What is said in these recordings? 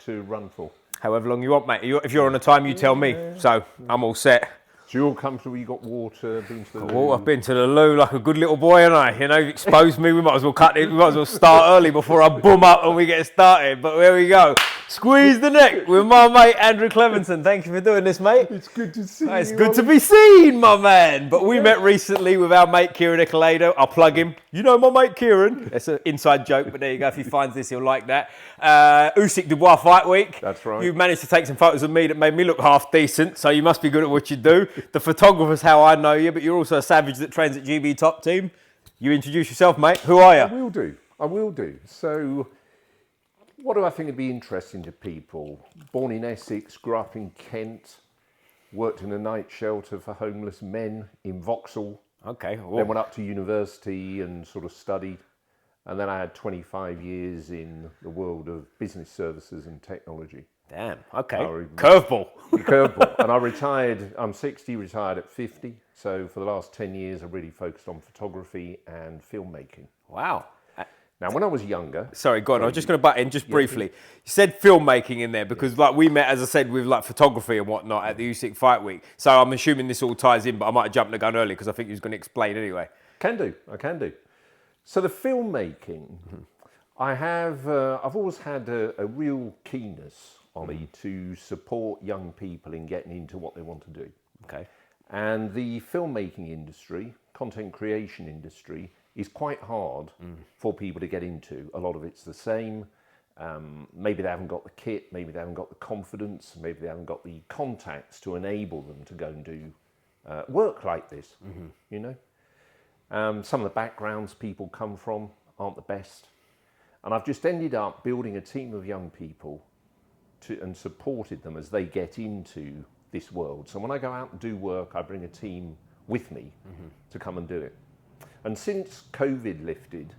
to run for? However long you want, mate. If you're on a time, you tell me. So I'm all set. So you're all comfortable, you got water, been to the loo? Well, I've been to the loo like a good little boy, and I, you've exposed me. We might as well cut it. We might as well start early before I boom up and we get started. But there we go. Squeeze the neck with my mate Andrew Cleminson. Thank you for doing this, mate. It's good to see you. It's good to be seen, my man. But we met recently with our mate Kieran Ecolado. I'll plug him. You know my mate Kieran. It's an inside joke, but there you go. If he finds this, he'll like that. Usyk Dubois Fight Week. That's right. You managed to take some photos of me that made me look half decent, so you must be good at what you do. The photographer's how I know you, but you're also a savage that trains at GB Top Team. You introduce yourself, mate. Who are you? I will do. So, what do I think would be interesting to people? Born in Essex, grew up in Kent, worked in a night shelter for homeless men in Vauxhall. Okay. Then went up to university and sort of studied. And then I had 25 years in the world of business services and technology. Damn, okay. Curveball. Curveball. And I retired, I'm 60, retired at 50. So for the last 10 years, I really focused on photography and filmmaking. Wow. Now, when I was younger... Sorry, go on. I was just going to butt in just briefly. You said filmmaking in there because like we met, as I said, with like photography and whatnot at the Usyk Fight Week. So I'm assuming this all ties in, but I might have jumped the gun early because I think you was going to explain anyway. I can do. So the filmmaking, I've always had a real keenness, Ollie, to support young people in getting into what they want to do. Okay. And the filmmaking industry, content creation industry, is quite hard for people to get into. A lot of it's the same. Maybe they haven't got the kit, maybe they haven't got the confidence, maybe they haven't got the contacts to enable them to go and do work like this, you know. Some of the backgrounds people come from aren't the best. And I've just ended up building a team of young people and supported them as they get into this world. So when I go out and do work, I bring a team with me to come and do it. And since COVID lifted,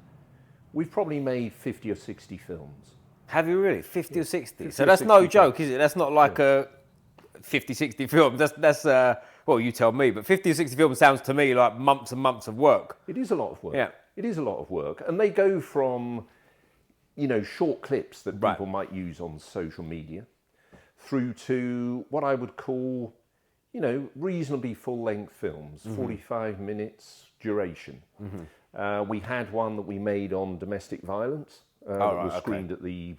we've probably made 50 or 60 films. Have you really? 50 or 60? So that's no joke, is it? That's not like a 50, 60 films. That's well, you tell me, but 50 or 60 films sounds to me like months and months of work. It is a lot of work. Yeah. It is a lot of work. And they go from, you know, short clips that people might use on social media through to what I would call, you know, reasonably full-length films, 45 minutes duration. We had one that we made on domestic violence that was screened at the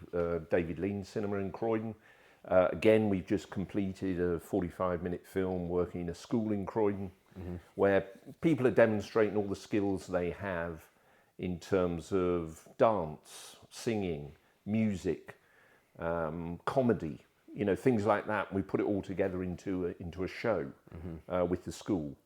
David Lean Cinema in Croydon. Again, we've just completed a 45-minute film working in a school in Croydon where people are demonstrating all the skills they have in terms of dance, singing, music, comedy, you know, things like that. We put it all together into a show with the school.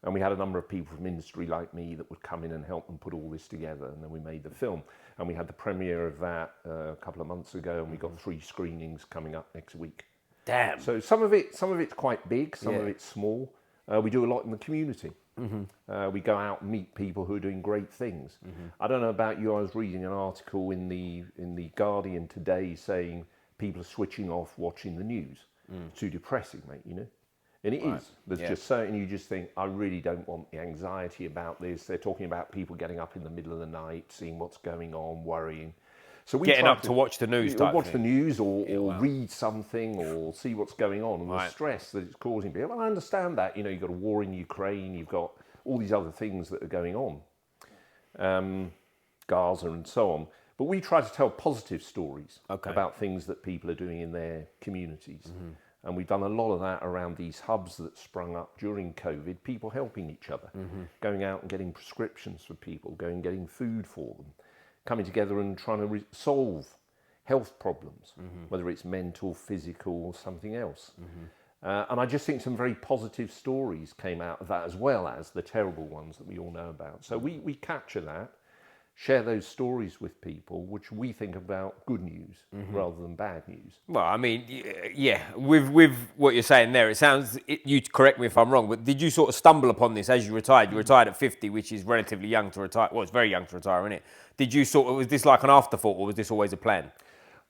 And we had a number of people from industry like me that would come in and help them put all this together. And then we made the film. And we had the premiere of that a couple of months ago. And we got 3 screenings coming up next week. Damn. So some of it's quite big, some of it's small. We do a lot in the community. We go out and meet people who are doing great things. I don't know about you, I was reading an article in the Guardian today saying people are switching off watching the news. It's too depressing, mate, you know? And it is. There's just certain, you just think, I really don't want the anxiety about this. They're talking about people getting up in the middle of the night, seeing what's going on, worrying. So we getting up to watch the news type watch thing. the news or read something or see what's going on and the stress that it's causing people. I understand that. You know, you've got a war in Ukraine, you've got all these other things that are going on, Gaza and so on. But we try to tell positive stories about things that people are doing in their communities. And we've done a lot of that around these hubs that sprung up during COVID, people helping each other, going out and getting prescriptions for people, going and getting food for them, coming together and trying to solve health problems, whether it's mental, physical, or something else. And I just think some very positive stories came out of that, as well as the terrible ones that we all know about. So we capture that, share those stories with people, which we think about good news rather than bad news. Well, I mean, yeah, with what you're saying there, it sounds, you correct me if I'm wrong, but did you sort of stumble upon this as you retired? You retired at 50, which is relatively young to retire. Well, it's very young to retire, isn't it? Did you sort of, was this like an afterthought or was this always a plan?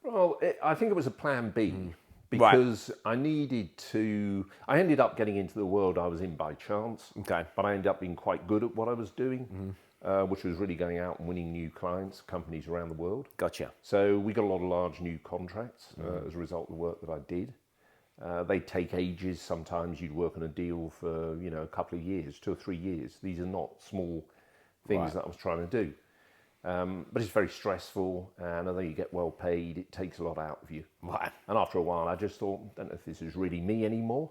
Well, I think it was a plan B. Because I ended up getting into the world I was in by chance. But I ended up being quite good at what I was doing. which was really going out and winning new clients, companies around the world. Gotcha. So we got a lot of large new contracts as a result of the work that I did. They take ages. Sometimes you'd work on a deal for, a couple of years, 2 or 3 years. These are not small things that I was trying to do. But it's very stressful, and although you get well paid, it takes a lot out of you. Right. And after a while, I just thought, I don't know if this is really me anymore.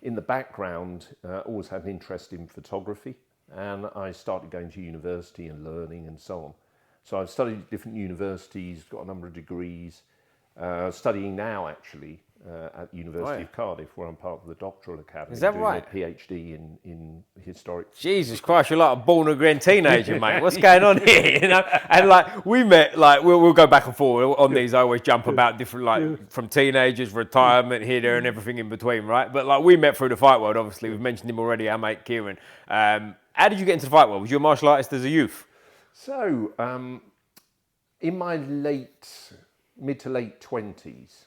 In the background, always had an interest in photography, and I started going to university and learning and so on. So I've studied at different universities, got a number of degrees, studying now actually at the University of Cardiff, where I'm part of the Doctoral Academy. Is that doing right? A PhD in historic. Jesus Christ, you're like a born again teenager, mate. What's going on here? And like we met, like we'll go back and forth on these. I always jump about different, like from teenagers, retirement, here, there, and everything in between, right? But like we met through the fight world. Obviously, we've mentioned him already. Our mate Kieran. How did you get into the fight world? Was you a martial artist as a youth? So, in my mid to late 20s,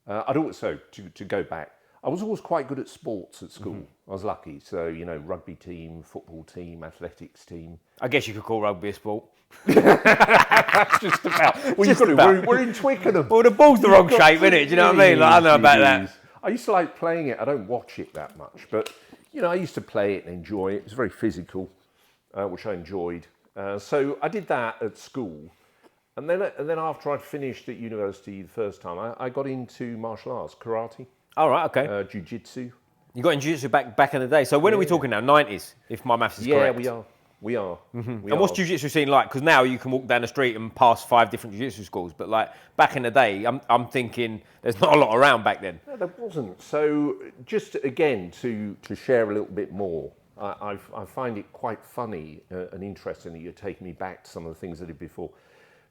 I'd also, to go back, I was always quite good at sports at school. I was lucky. So, rugby team, football team, athletics team. I guess you could call rugby a sport. Just about. Well, we're in Twickenham. Well, the ball's the wrong shape, isn't it? Do you know what I mean? Like, I know about that. I used to like playing it. I don't watch it that much, but, I used to play it and enjoy it. It was very physical, which I enjoyed. So I did that at school. And then after I'd finished at university the first time, I got into martial arts, karate. All right, okay. Jiu Jitsu. You got in Jiu Jitsu back in the day. So when are we talking now? 90s, if my maths is correct. Yeah, we are. And what's Jiu Jitsu scene like? Because now you can walk down the street and pass 5 different Jiu Jitsu schools. But like back in the day, I'm thinking there's not a lot around back then. No, there wasn't. So just again, to share a little bit more, I find it quite funny and interesting that you're taking me back to some of the things I did before.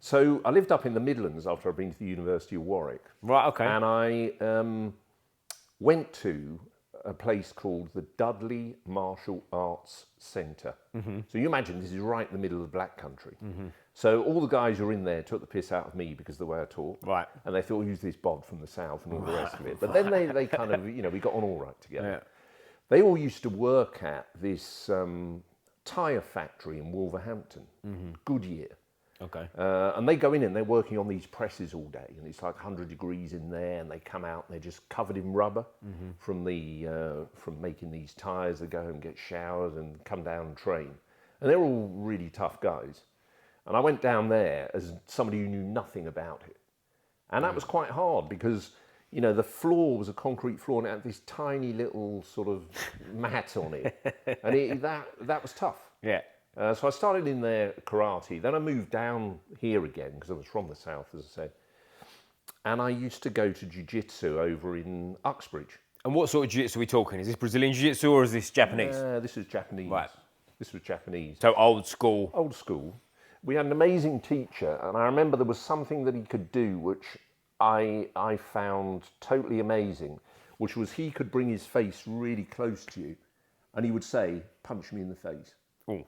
So I lived up in the Midlands after I'd been to the University of Warwick. Right, okay. And I went to a place called the Dudley Martial Arts Centre. So you imagine this is right in the middle of the Black Country. So all the guys who were in there took the piss out of me because of the way I talk. Right. And they thought, who's this bod from the south and all the rest of it. But then they kind of, we got on all right together. Yeah. They all used to work at this tyre factory in Wolverhampton, Goodyear. Okay. And they go in and they're working on these presses all day, and it's like 100 degrees in there, and they come out and they're just covered in rubber from making these tyres. They go home and get showered and come down and train. And they're all really tough guys. And I went down there as somebody who knew nothing about it. And that was quite hard because, the floor was a concrete floor and it had this tiny little sort of mat on it. And that was tough. Yeah. So I started in there karate. Then I moved down here again because I was from the south, as I said. And I used to go to jiu-jitsu over in Uxbridge. And what sort of jiu-jitsu are we talking? Is this Brazilian jiu-jitsu or is this Japanese? This is Japanese. Right. This was Japanese. So old school. Old school. We had an amazing teacher, and I remember there was something that he could do which I found totally amazing, which was he could bring his face really close to you, and he would say, "Punch me in the face." Ooh.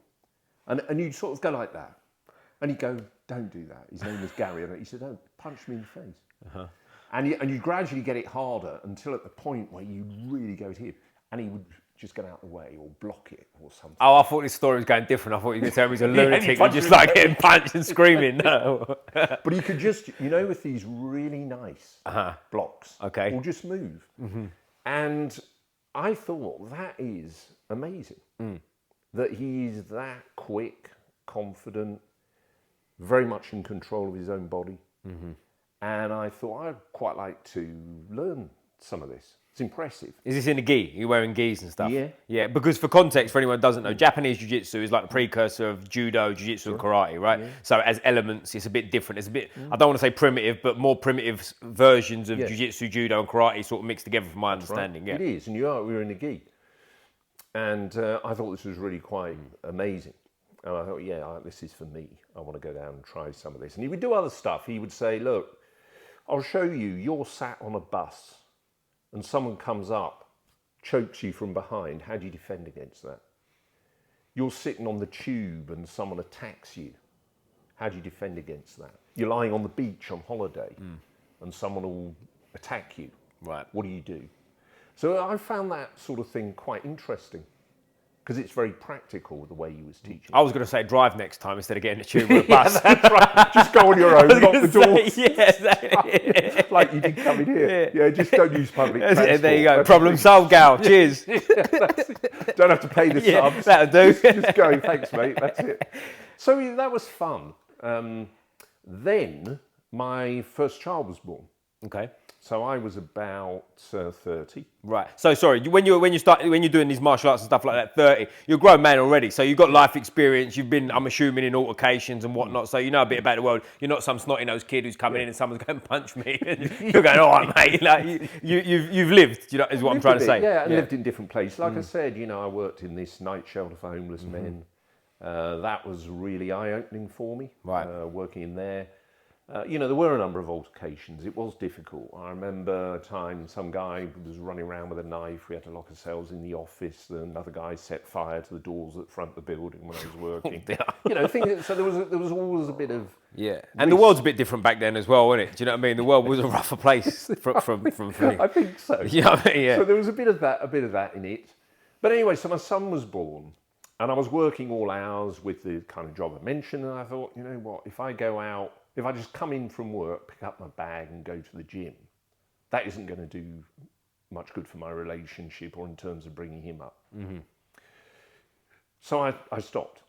And you'd sort of go like that. And he'd go, "Don't do that." His name was Gary. And he said, "Don't punch me in the face." And you gradually get it harder until at the point where you really go to him. And he would just get out of the way or block it or something. Oh, I thought this story was going different. I thought you were going to tell me he's a lunatic and just like getting punched and screaming. No. But he could just, with these really nice blocks, Okay. will just move. And I thought, that is amazing. That he's that quick, confident, very much in control of his own body. And I thought, I'd quite like to learn some of this. It's impressive. Is this in a gi? You're wearing gis and stuff? Yeah. Yeah, because for context, for anyone who doesn't know, Japanese jiu-jitsu is like the precursor of judo, jiu-jitsu and karate, right? Yeah. So as elements, it's a bit different. It's a bit, I don't want to say primitive, but more primitive versions of jiu-jitsu, judo and karate sort of mixed together from my understanding. Right. Yeah. It is, and we were in a gi. And I thought this was really quite amazing. And I thought, this is for me. I want to go down and try some of this. And he would do other stuff. He would say, look, I'll show you, you're sat on a bus and someone comes up, chokes you from behind. How do you defend against that? You're sitting on the tube and someone attacks you. How do you defend against that? You're lying on the beach on holiday and someone will attack you. Right. What do you do? So I found that sort of thing quite interesting. because it's very practical the way he was teaching. I was going to say drive next time instead of getting a tube or a bus. That's right. Just go on your own, lock the doors. Yeah, like you did coming here. Yeah, just don't use public transport. There you go. Problem solved, gal. Cheers. Don't have to pay the subs. That'll do. Just go. Thanks, mate. That's it. So that was fun. Then my first child was born. Okay. So I was about 30. Right. So sorry, when you're doing these martial arts and stuff like that, 30, you're a grown man already. So you've got life experience. You've been, I'm assuming, in altercations and whatnot. So you know a bit about the world. You're not some snotty-nosed kid who's coming in and someone's going to punch me. And you're going, all right, mate. Like you've lived. You know, is what I'm trying to say. Yeah, and lived in different places. Like I said, I worked in this night shelter for homeless men. That was really eye-opening for me. Right. Working in there. There were a number of altercations. It was difficult. I remember a time some guy was running around with a knife. We had to lock ourselves in the office. Another guy set fire to the doors at the front of the building when I was working. So there was always a bit of and the world's a bit different back then as well, wasn't it? Do you know what I mean? The world was a rougher place from I think so. You know what I mean? Yeah. So there was a bit of that in it. But anyway, so my son was born. And I was working all hours with the kind of job I mentioned. And I thought, you know what, if I go out, if I just come in from work, pick up my bag and go to the gym, that isn't going to do much good for my relationship or in terms of bringing him up. So I stopped.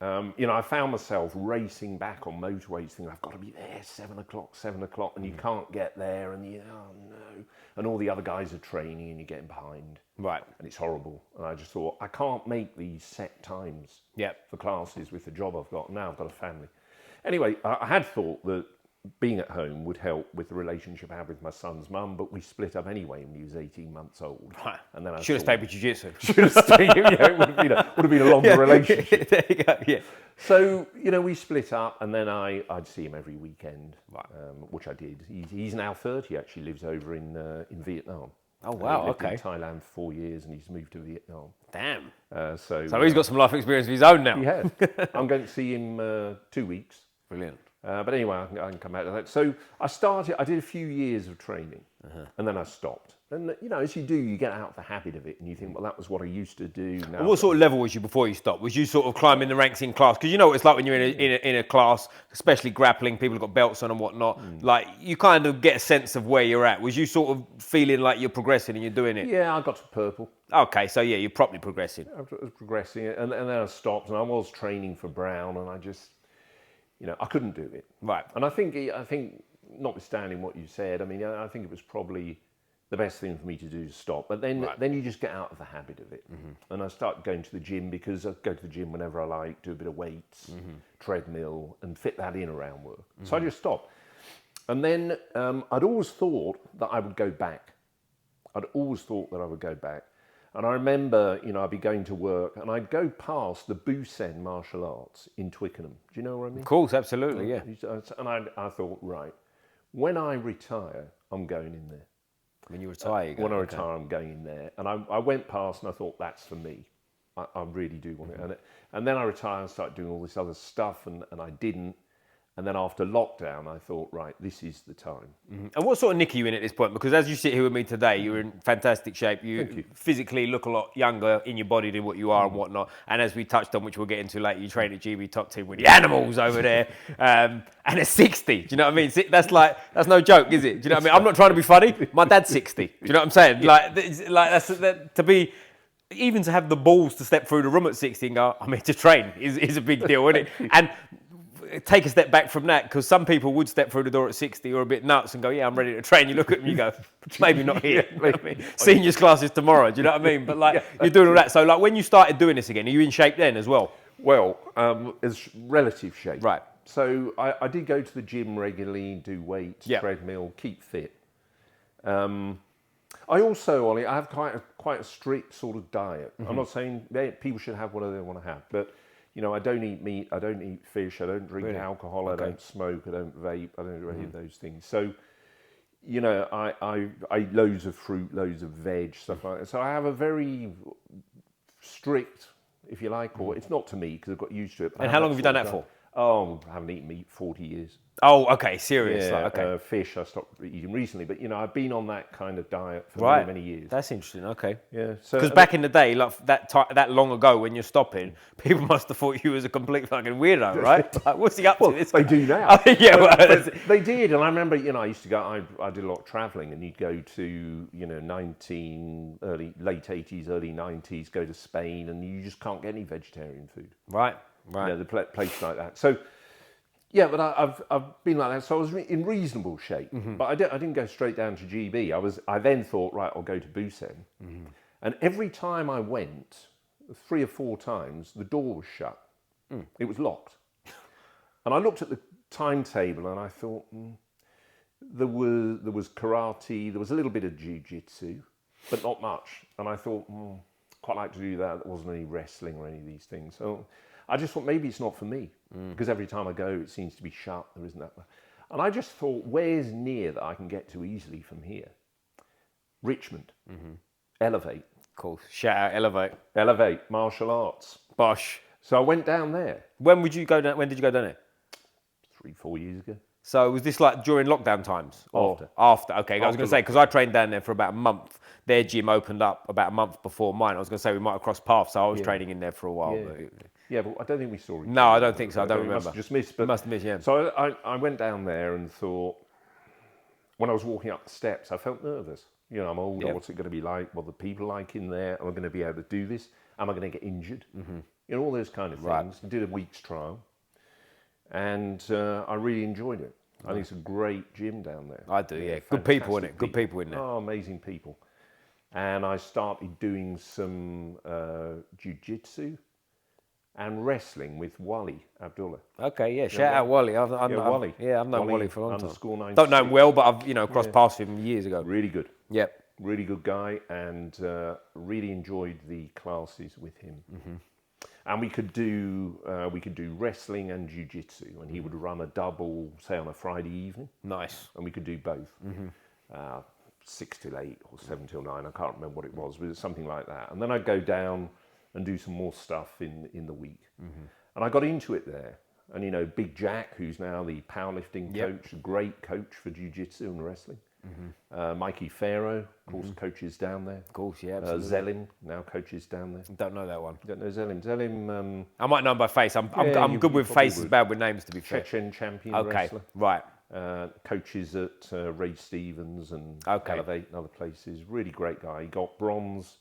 I found myself racing back on motorways thinking, I've got to be there 7 o'clock, and you can't get there, and oh no. And all the other guys are training and you're getting behind. Right. And it's horrible. And I just thought, I can't make these set times for classes with the job I've got. Now I've got a family. Anyway, I had thought that being at home would help with the relationship I had with my son's mum, but we split up anyway when he was 18 months old. Right. And then I should have stayed with Jiu Jitsu. Should have stayed. It would have been a longer relationship. There you go. Yeah. So we split up, and then I'd see him every weekend, which I did. He's now 30. Actually, lives over in Vietnam. Oh wow! He lived Okay. in Thailand for 4 years, and he's moved to Vietnam. Damn. So he's got some life experience of his own now. He has. I'm going to see him 2 weeks. Brilliant. But anyway, I can come out of that. So I did a few years of training, and then I stopped. And as you do, you get out of the habit of it, and you think, well, that was what I used to do. Now, and what sort of level was you before you stopped? Was you sort of climbing the ranks in class? Because you know what it's like when you're in a class, especially grappling, people have got belts on and whatnot. Like, you kind of get a sense of where you're at. Was you sort of feeling like you're progressing and you're doing it? Yeah, I got to purple. Okay, so yeah, you're properly progressing. I was progressing, and then I stopped, and I was training for Brown, and I just, I couldn't do it. Right. And I think, notwithstanding what you said, I think it was probably the best thing for me to do to stop. But then you just get out of the habit of it. And I started going to the gym because I go to the gym whenever I like, do a bit of weights, treadmill, and fit that in around work. So I just stopped. And then I'd always thought that I would go back. And I remember, I'd be going to work and I'd go past the Busen Martial Arts in Twickenham. Do you know what I mean? Of course, absolutely, yeah. And I thought, right, when I retire, I'm going in there. When you retire, you go. When I retire, I'm going in there. And I went past and I thought, that's for me. I really do want it. And then I retired and started doing all this other stuff, and I didn't. And then after lockdown, I thought, right, this is the time. And what sort of nick are you in at this point? Because as you sit here with me today, you're in fantastic shape. You physically look a lot younger in your body than what you are and whatnot. And as we touched on, which we'll get into later, you train at GB Top Team with the animals over there. And at 60, do you know what I mean? That's no joke, is it? Do you know what I mean? I'm not trying to be funny. My dad's 60. Do you know what I'm saying? Even to have the balls to step through the room at 60 and go, I'm here to train is a big deal, isn't it? And take a step back from that, because some people would step through the door at 60 or a bit nuts and go, yeah, I'm ready to train. You look at them, you go, maybe not here. You know what I mean? Seniors classes tomorrow, do you know what I mean? But you're doing all that. So when you started doing this again, are you in shape then as well? Well, it's relative shape. Right. So I did go to the gym regularly, do weights, treadmill, keep fit. I also, Ollie, I have quite a strict sort of diet. I'm not saying people should have whatever they want to have, but I don't eat meat, I don't eat fish, I don't drink alcohol, I don't smoke, I don't vape, I don't do any of those things. So, I eat loads of fruit, loads of veg, stuff like that. So I have a very strict, if you like, or it's not to me because I've got used to it. And how long have you done that for? Oh, I haven't eaten meat 40 years. Oh, okay, serious. Yeah, Like, okay. fish I stopped eating recently, but I've been on that kind of diet for Right. many years. That's interesting. Okay. Yeah, so Because back in the day, like that long ago, when you're stopping, people must have thought you was a complete fucking weirdo, right? Like, what's he up to? This they guy? do now. Oh, yeah, but they did, and I remember, I used to go. I did a lot of travelling, and you'd go to, late 80s, early 90s, go to Spain, and you just can't get any vegetarian food. Right. The place like that. So. Yeah, but I've been like that. So I was in reasonable shape, but I didn't go straight down to GB. I then thought, right, I'll go to Busen, and every time I went, 3 or 4 times, the door was shut. It was locked, and I looked at the timetable and I thought there was karate, there was a little bit of Jiu Jitsu, but not much. And I thought, quite like to do that. There wasn't any wrestling or any of these things. So I just thought maybe it's not for me, because every time I go, it seems to be shut. There isn't that much. And I just thought, where's near that I can get to easily from here? Richmond. Elevate. Cool. Shout out, Elevate. Elevate, martial arts. Bosh. So I went down there. When did you go down there? 3-4 years ago. So was this like during lockdown times? After. Okay, I was going to say, because I trained down there for about a month. Their gym opened up about a month before mine. I was going to say we might have crossed paths, so I was training in there for a while. Yeah, but I don't think we saw each other. No, I don't think so. I don't remember. Must have just missed. But must have missed, yeah. So I went down there and thought, when I was walking up the steps, I felt nervous. I'm older. What's it going to be like? What are the people like in there? Am I going to be able to do this? Am I going to get injured? All those kind of things. Right. I did a week's trial, and I really enjoyed it. I think it's a great gym down there. I do, yeah. Good people in it. Good people in there. Oh, amazing people. And I started doing some Jiu Jitsu and wrestling with Wally Abdullah. Okay, yeah. Shout out Wally. Wally. I've known Wally for a long time. _96. Don't know him well, but I've crossed paths with him years ago. Really good. Yep. Really good guy, and really enjoyed the classes with him. And we could do wrestling and jiu-jitsu, and he would run a double, say on a Friday evening. Nice. And we could do both. 6 till 8 or 7 till 9. I can't remember what it was, but it was something like that. And then I'd go down and do some more stuff in the week. And I got into it there. And Big Jack, who's now the powerlifting coach, a great coach for jiu-jitsu and wrestling. Mikey Farrow, of course, coaches down there. Of course, yeah, absolutely. Zelim now coaches down there. Don't know that one. Don't know Zelim. Zelim. I might know him by face. I'm good with faces, bad with names, to be fair. Chechen champion wrestler. Right. Coaches at Ray Stevens and Elevate and other places. Really great guy. He got bronze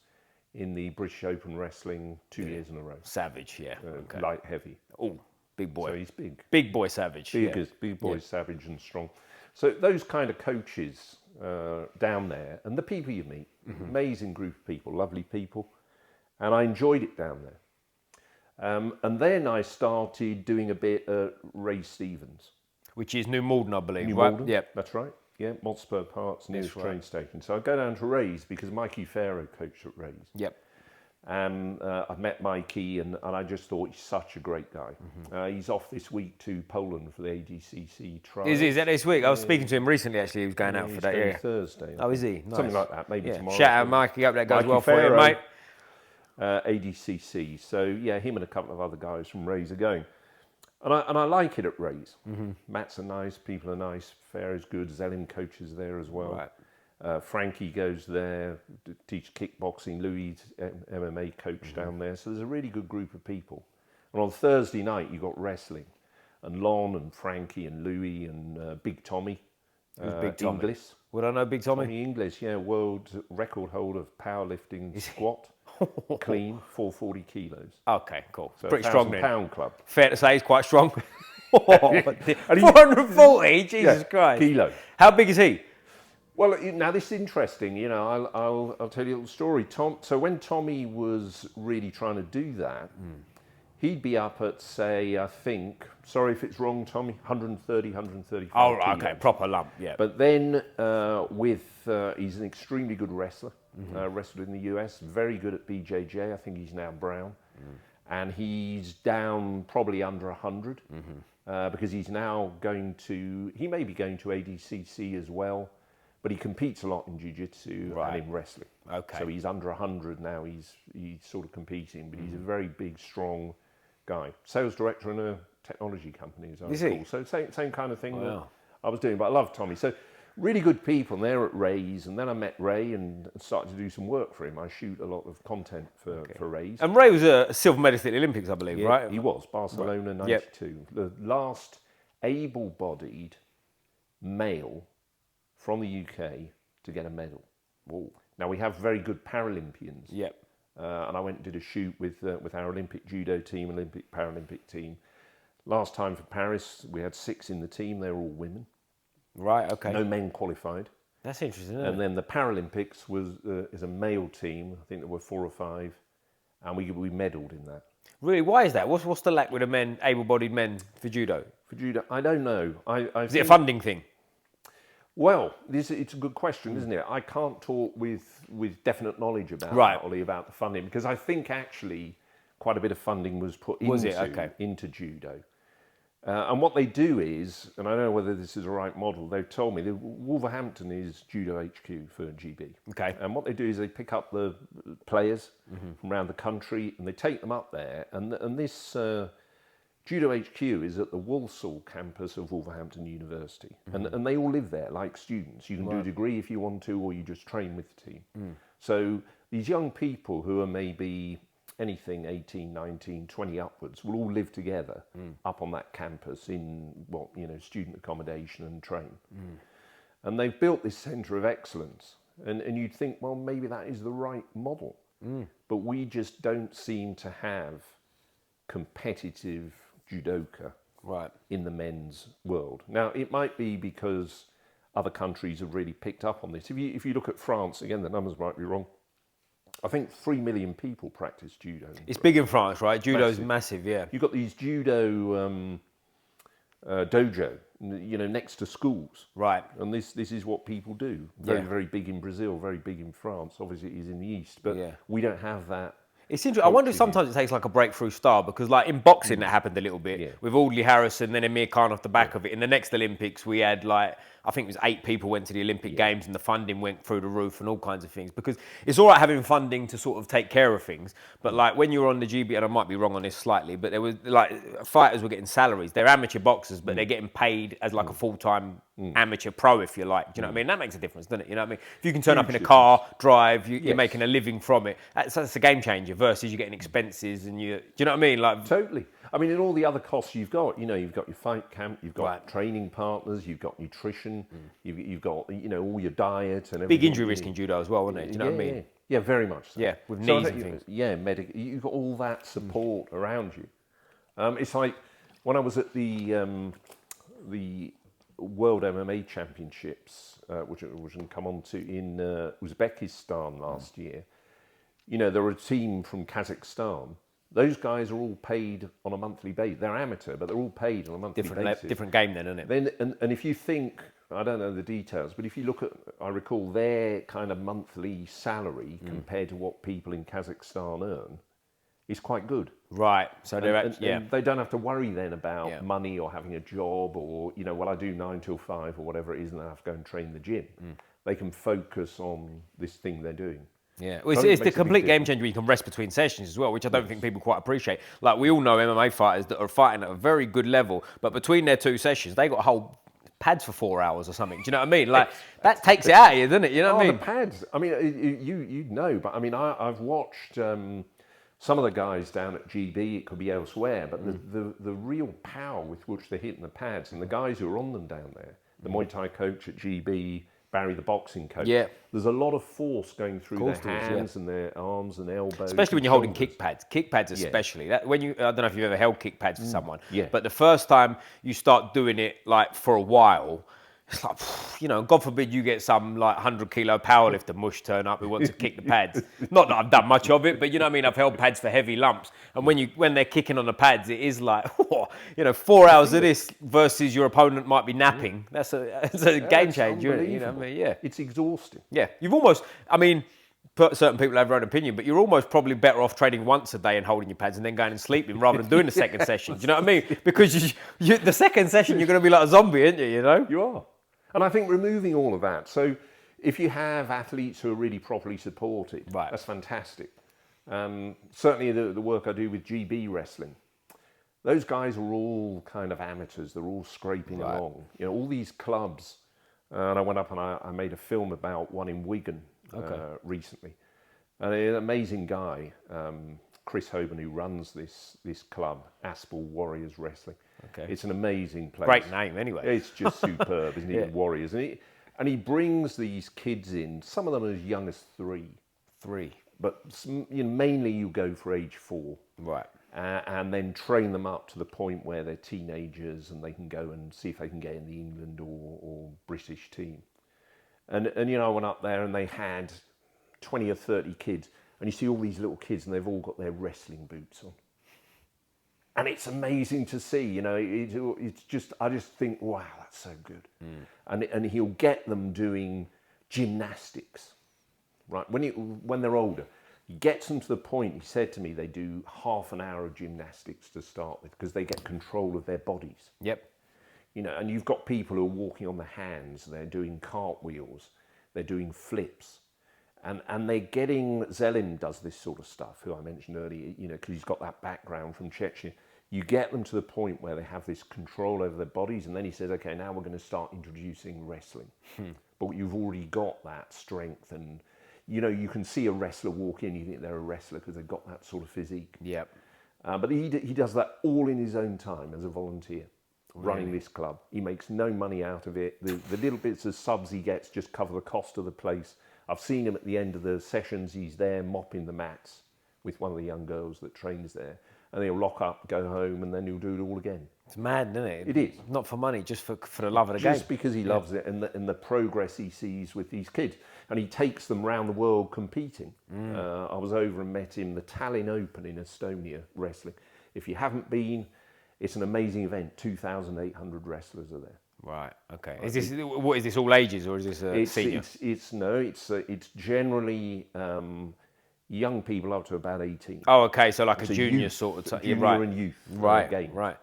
in the British Open wrestling 2 years in a row. Savage, yeah. Light heavy. Oh, big boy. So he's big. Big boy Savage. Big boy Savage and strong. So those kind of coaches down there, and the people you meet, amazing group of people, lovely people, and I enjoyed it down there. And then I started doing a bit at Ray Stevens. Which is New Malden, I believe, New right? Malden, Yep. That's right. Yeah, Maltspur Park's nearest train station. So I go down to Ray's because Mikey Farrow coached at Ray's. Yep. And I met Mikey, and I just thought he's such a great guy. He's off this week to Poland for the ADCC trial. Is that this week? I was speaking to him recently, actually. He was going out for that. Yeah, Thursday. Oh, is he? Nice. Something like that, maybe tomorrow. Shout out Mikey, hope that goes Mikey well for you, mate. ADCC. So, yeah, him and a couple of other guys from Ray's are going. And I like it at Ray's. Matt's are nice, people are nice, Farrow's good, Zelim coaches there as well. Right. Frankie goes there to teach kickboxing. Louis, MMA coach down there. So there's a really good group of people. And on Thursday night, you got wrestling. And Lon and Frankie and Louis and Big Tommy. Big Tommy? Inglis. Would I know Big Tommy? Tommy Inglis, yeah, world record holder of powerlifting squat. Clean, 440 kilos. Okay, cool. So pretty strong then. £1,000 club. Fair to say, he's quite strong. 440, Jesus Christ. Kilo. How big is he? Well, now this is interesting. I'll tell you a little story. So when Tommy was really trying to do that, he'd be up at, say, I think, sorry if it's wrong, Tommy, 130, 135 Oh, right, kilos. okay, proper lump, yeah. But then he's an extremely good wrestler, wrestled in the US, very good at BJJ. I think he's now brown. And he's down probably under 100 because he's now he may be going to ADCC as well. But he competes a lot in jiu-jitsu and in wrestling. Okay. So he's under 100 now. He's sort of competing, but he's a very big, strong guy, sales director in a technology company, as I Is recall. he? So same kind of thing that Wow. I was doing, but I love Tommy. So really good people, and they're at Ray's, and then I met Ray and started to do some work for him. I shoot a lot of content for Ray's. And Ray was a silver medalist at the Olympics, I believe, right? He was, Barcelona 92. The last able-bodied male from the UK to get a medal. Whoa. Now, we have very good Paralympians. Yep. And I went and did a shoot with our Olympic judo team, Olympic Paralympic team. Last time for Paris, we had 6 in the team. They were all women. Right, okay. No men qualified. That's interesting, isn't it? And then the Paralympics is a male team. I think there were 4 or 5. And we medalled in that. Really, why is that? What's the lack with the men, able-bodied men for judo? For judo, I don't know. Is it a funding thing? Well, it's a good question, isn't it? I can't talk with definite knowledge about that, Ollie, about the funding, because I think actually quite a bit of funding was put into judo. And what they do is, and I don't know whether this is the right model, they've told me that Wolverhampton is judo HQ for GB. Okay. And what they do is they pick up the players from around the country and they take them up there. And this Judo HQ is at the Walsall campus of Wolverhampton University. And they all live there like students. You can do a degree if you want to, or you just train with the team. So these young people who are maybe anything 18, 19, 20 upwards will all live together up on that campus in student accommodation and train. And they've built this centre of excellence. And you'd think, well, maybe that is the right model. But we just don't seem to have competitive judoka in the men's world. Now, it might be because other countries have really picked up on this. If you look at France, again, the numbers might be wrong. I think 3 million people practice judo. It's big in France, right? Judo's massive, yeah. You've got these judo dojo, next to schools. Right. And this is what people do. Very big in Brazil, very big in France. Obviously, it is in the East, but we don't have that. It's interesting. I wonder if sometimes it takes like a breakthrough star, because like in boxing that happened a little bit with Audley Harrison, then Amir Khan off the back of it. In the next Olympics, we had I think it was 8 people went to the Olympic Games, and the funding went through the roof and all kinds of things. Because it's all right having funding to sort of take care of things, but like when you're on the GB, and I might be wrong on this slightly, but there was like fighters were getting salaries. They're amateur boxers, but they're getting paid as like a full-time amateur pro, if you like. Do you know what I mean? That makes a difference, doesn't it? You know what I mean? If you can turn up in a car, drive, you're making a living from it. That's a game changer. Versus you're getting expenses, and do you know what I mean? Like totally. I mean, and all the other costs you've got, you've got your fight camp, you've got training partners, you've got nutrition, you've got, all your diet and everything. Big injury risk in judo as well, isn't it? Do you know what I mean? Yeah, very much so. Yeah, with knees and things. Yeah, you've got all that support around you. It's like when I was at the World MMA Championships, which we can come on to in Uzbekistan last year. There were a team from Kazakhstan. Those guys are all paid on a monthly basis. They're amateur, but they're all paid on a monthly basis. Different game then, isn't it? And if you think, I don't know the details, but if you look at, I recall their kind of monthly salary compared to what people in Kazakhstan earn, is quite good. Right. So and they don't have to worry then about money or having a job or, I do 9 till 5 or whatever it is, and I have to go and train in the gym. They can focus on this thing they're doing. Yeah, well, it's the complete game changer. You can rest between sessions as well, which I don't think people quite appreciate. Like we all know MMA fighters that are fighting at a very good level, but between their 2 sessions, they got whole pads for 4 hours or something. Do you know what I mean? Like that takes it out of you, doesn't it? You know what I mean? The pads. I mean, you know, but I mean, I've watched some of the guys down at GB. It could be elsewhere, but the real power with which they're hitting the pads, and the guys who are on them down there, the Muay Thai coach at GB. Barry, the boxing coach. Yeah. There's a lot of force going through their hands and their arms and elbows. Especially when you're holding kick pads. Kick pads especially. I don't know if you've ever held kick pads for someone. Yeah. But the first time you start doing it like for a while, it's like, God forbid you get some like 100-kilo powerlifter mush turn up who wants to kick the pads. Not that I've done much of it, but you know what I mean? I've held pads for heavy lumps. And when they're kicking on the pads, it is like, 4 hours of this versus your opponent might be napping. That's a game changer, isn't it? You know what I mean? Yeah. It's exhausting. Yeah. You've almost, certain people have their own opinion, but you're almost probably better off training once a day and holding your pads and then going and sleeping rather than doing the second session. Do you know what I mean? Because the second session, you're going to be like a zombie, aren't you? You are. And I think removing all of that, so if you have athletes who are really properly supported, that's fantastic. Certainly the work I do with GB wrestling, Those guys are all kind of amateurs. They're all scraping along. You know, all these clubs. And I went up and I made a film about one in Wigan recently. And an amazing guy, Chris Hoban, who runs this club, Aspel Warriors Wrestling. Okay. It's an amazing place. Great name, anyway. It's just superb, isn't it? Warriors. And he brings these kids in, some of them as young as 3. 3. But mainly you go for age 4. Right. And then train them up to the point where they're teenagers and they can go and see if they can get in the England or British team. And I went up there and they had 20 or 30 kids, and you see all these little kids and they've all got their wrestling boots on. And it's amazing to see, it's just, I just think, wow, that's so good. And he'll get them doing gymnastics, right? When they're older, he gets them to the point, he said to me, they do half an hour of gymnastics to start with because they get control of their bodies. Yep. And you've got people who are walking on the hands, they're doing cartwheels, they're doing flips. And they're getting, Zelim does this sort of stuff, who I mentioned earlier, because he's got that background from Chechnya. You get them to the point where they have this control over their bodies, and then he says, okay, now we're going to start introducing wrestling. But you've already got that strength, and you can see a wrestler walk in, you think they're a wrestler because they've got that sort of physique. Yep. But he does that all in his own time as a volunteer, running this club. He makes no money out of it. The little bits of subs he gets just cover the cost of the place. I've seen him at the end of the sessions, he's there mopping the mats with one of the young girls that trains there. And he'll lock up, go home, and then he'll do it all again. It's mad, isn't it? It is. Not for money, just for the love of the game. Just because he loves it and the progress he sees with these kids. And he takes them around the world competing. I was over and met him, the Tallinn Open in Estonia, wrestling. If you haven't been, it's an amazing event. 2,800 wrestlers are there. Right. Okay. Is this all ages, or is this senior? It's generally young people up to about 18. Oh, okay. So like a junior youth, sort of junior and youth. Right. Right.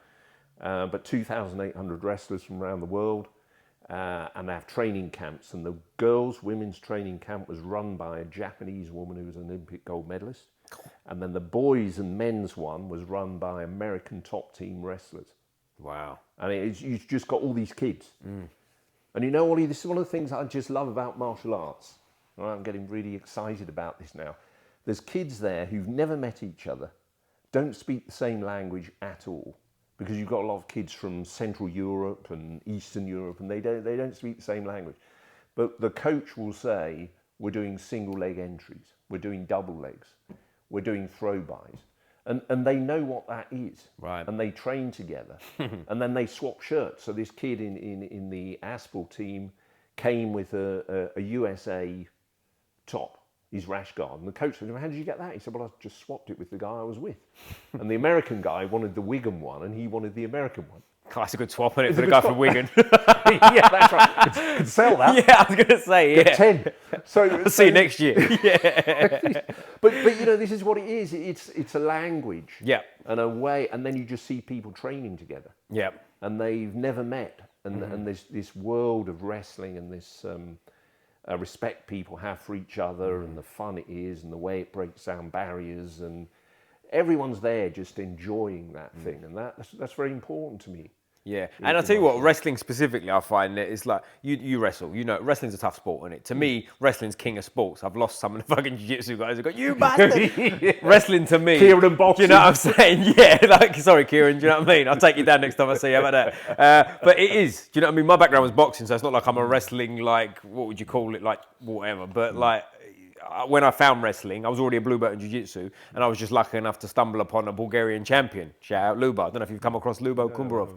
But 2,800 wrestlers from around the world, and they have training camps. And the women's training camp was run by a Japanese woman who was an Olympic gold medalist, and then the boys and men's one was run by American top team wrestlers. Wow. And you've just got all these kids. And Ollie, this is one of the things I just love about martial arts. Right, I'm getting really excited about this now. There's kids there who've never met each other, don't speak the same language at all, because you've got a lot of kids from Central Europe and Eastern Europe, and they don't speak the same language. But the coach will say, we're doing single leg entries, we're doing double legs, we're doing throw-bys. And they know what that is. Right. And they train together. And then they swap shirts. So this kid in the Aspel team came with a USA top, his rash guard. And the coach said, how did you get that? He said, well, I just swapped it with the guy I was with. And the American guy wanted the Wigan one, and he wanted the American one. That's a good swap, isn't it, for the guy from Wigan? Yeah, that's right. Could sell that. Yeah, I was going to say, yeah. Get 10. I'll see you next year. Yeah. But this is what it is. It's a language. Yeah. And a way, and then you just see people training together. Yeah. And they've never met. And there's this world of wrestling and this respect people have for each other and the fun it is and the way it breaks down barriers, and everyone's there just enjoying that thing, and that's very important to me. Yeah, and I'll tell you what, wrestling specifically, I find that it's like, you wrestle, wrestling's a tough sport, isn't it? To me, wrestling's king of sports. I've lost some of the fucking jiu-jitsu guys who go, you bastard! Wrestling to me... Kieran and boxing. Do you know what I'm saying? Yeah, sorry Kieran, do you know what I mean? I'll take you down next time I see you, how about that? But it is, do you know what I mean? My background was boxing, so it's not like I'm a wrestling, like, what would you call it, like, whatever, but like... When I found wrestling, I was already a blue belt in Jiu Jitsu, and I was just lucky enough to stumble upon a Bulgarian champion. Shout out Lubo. I don't know if you've come across Lubo Kumbarov.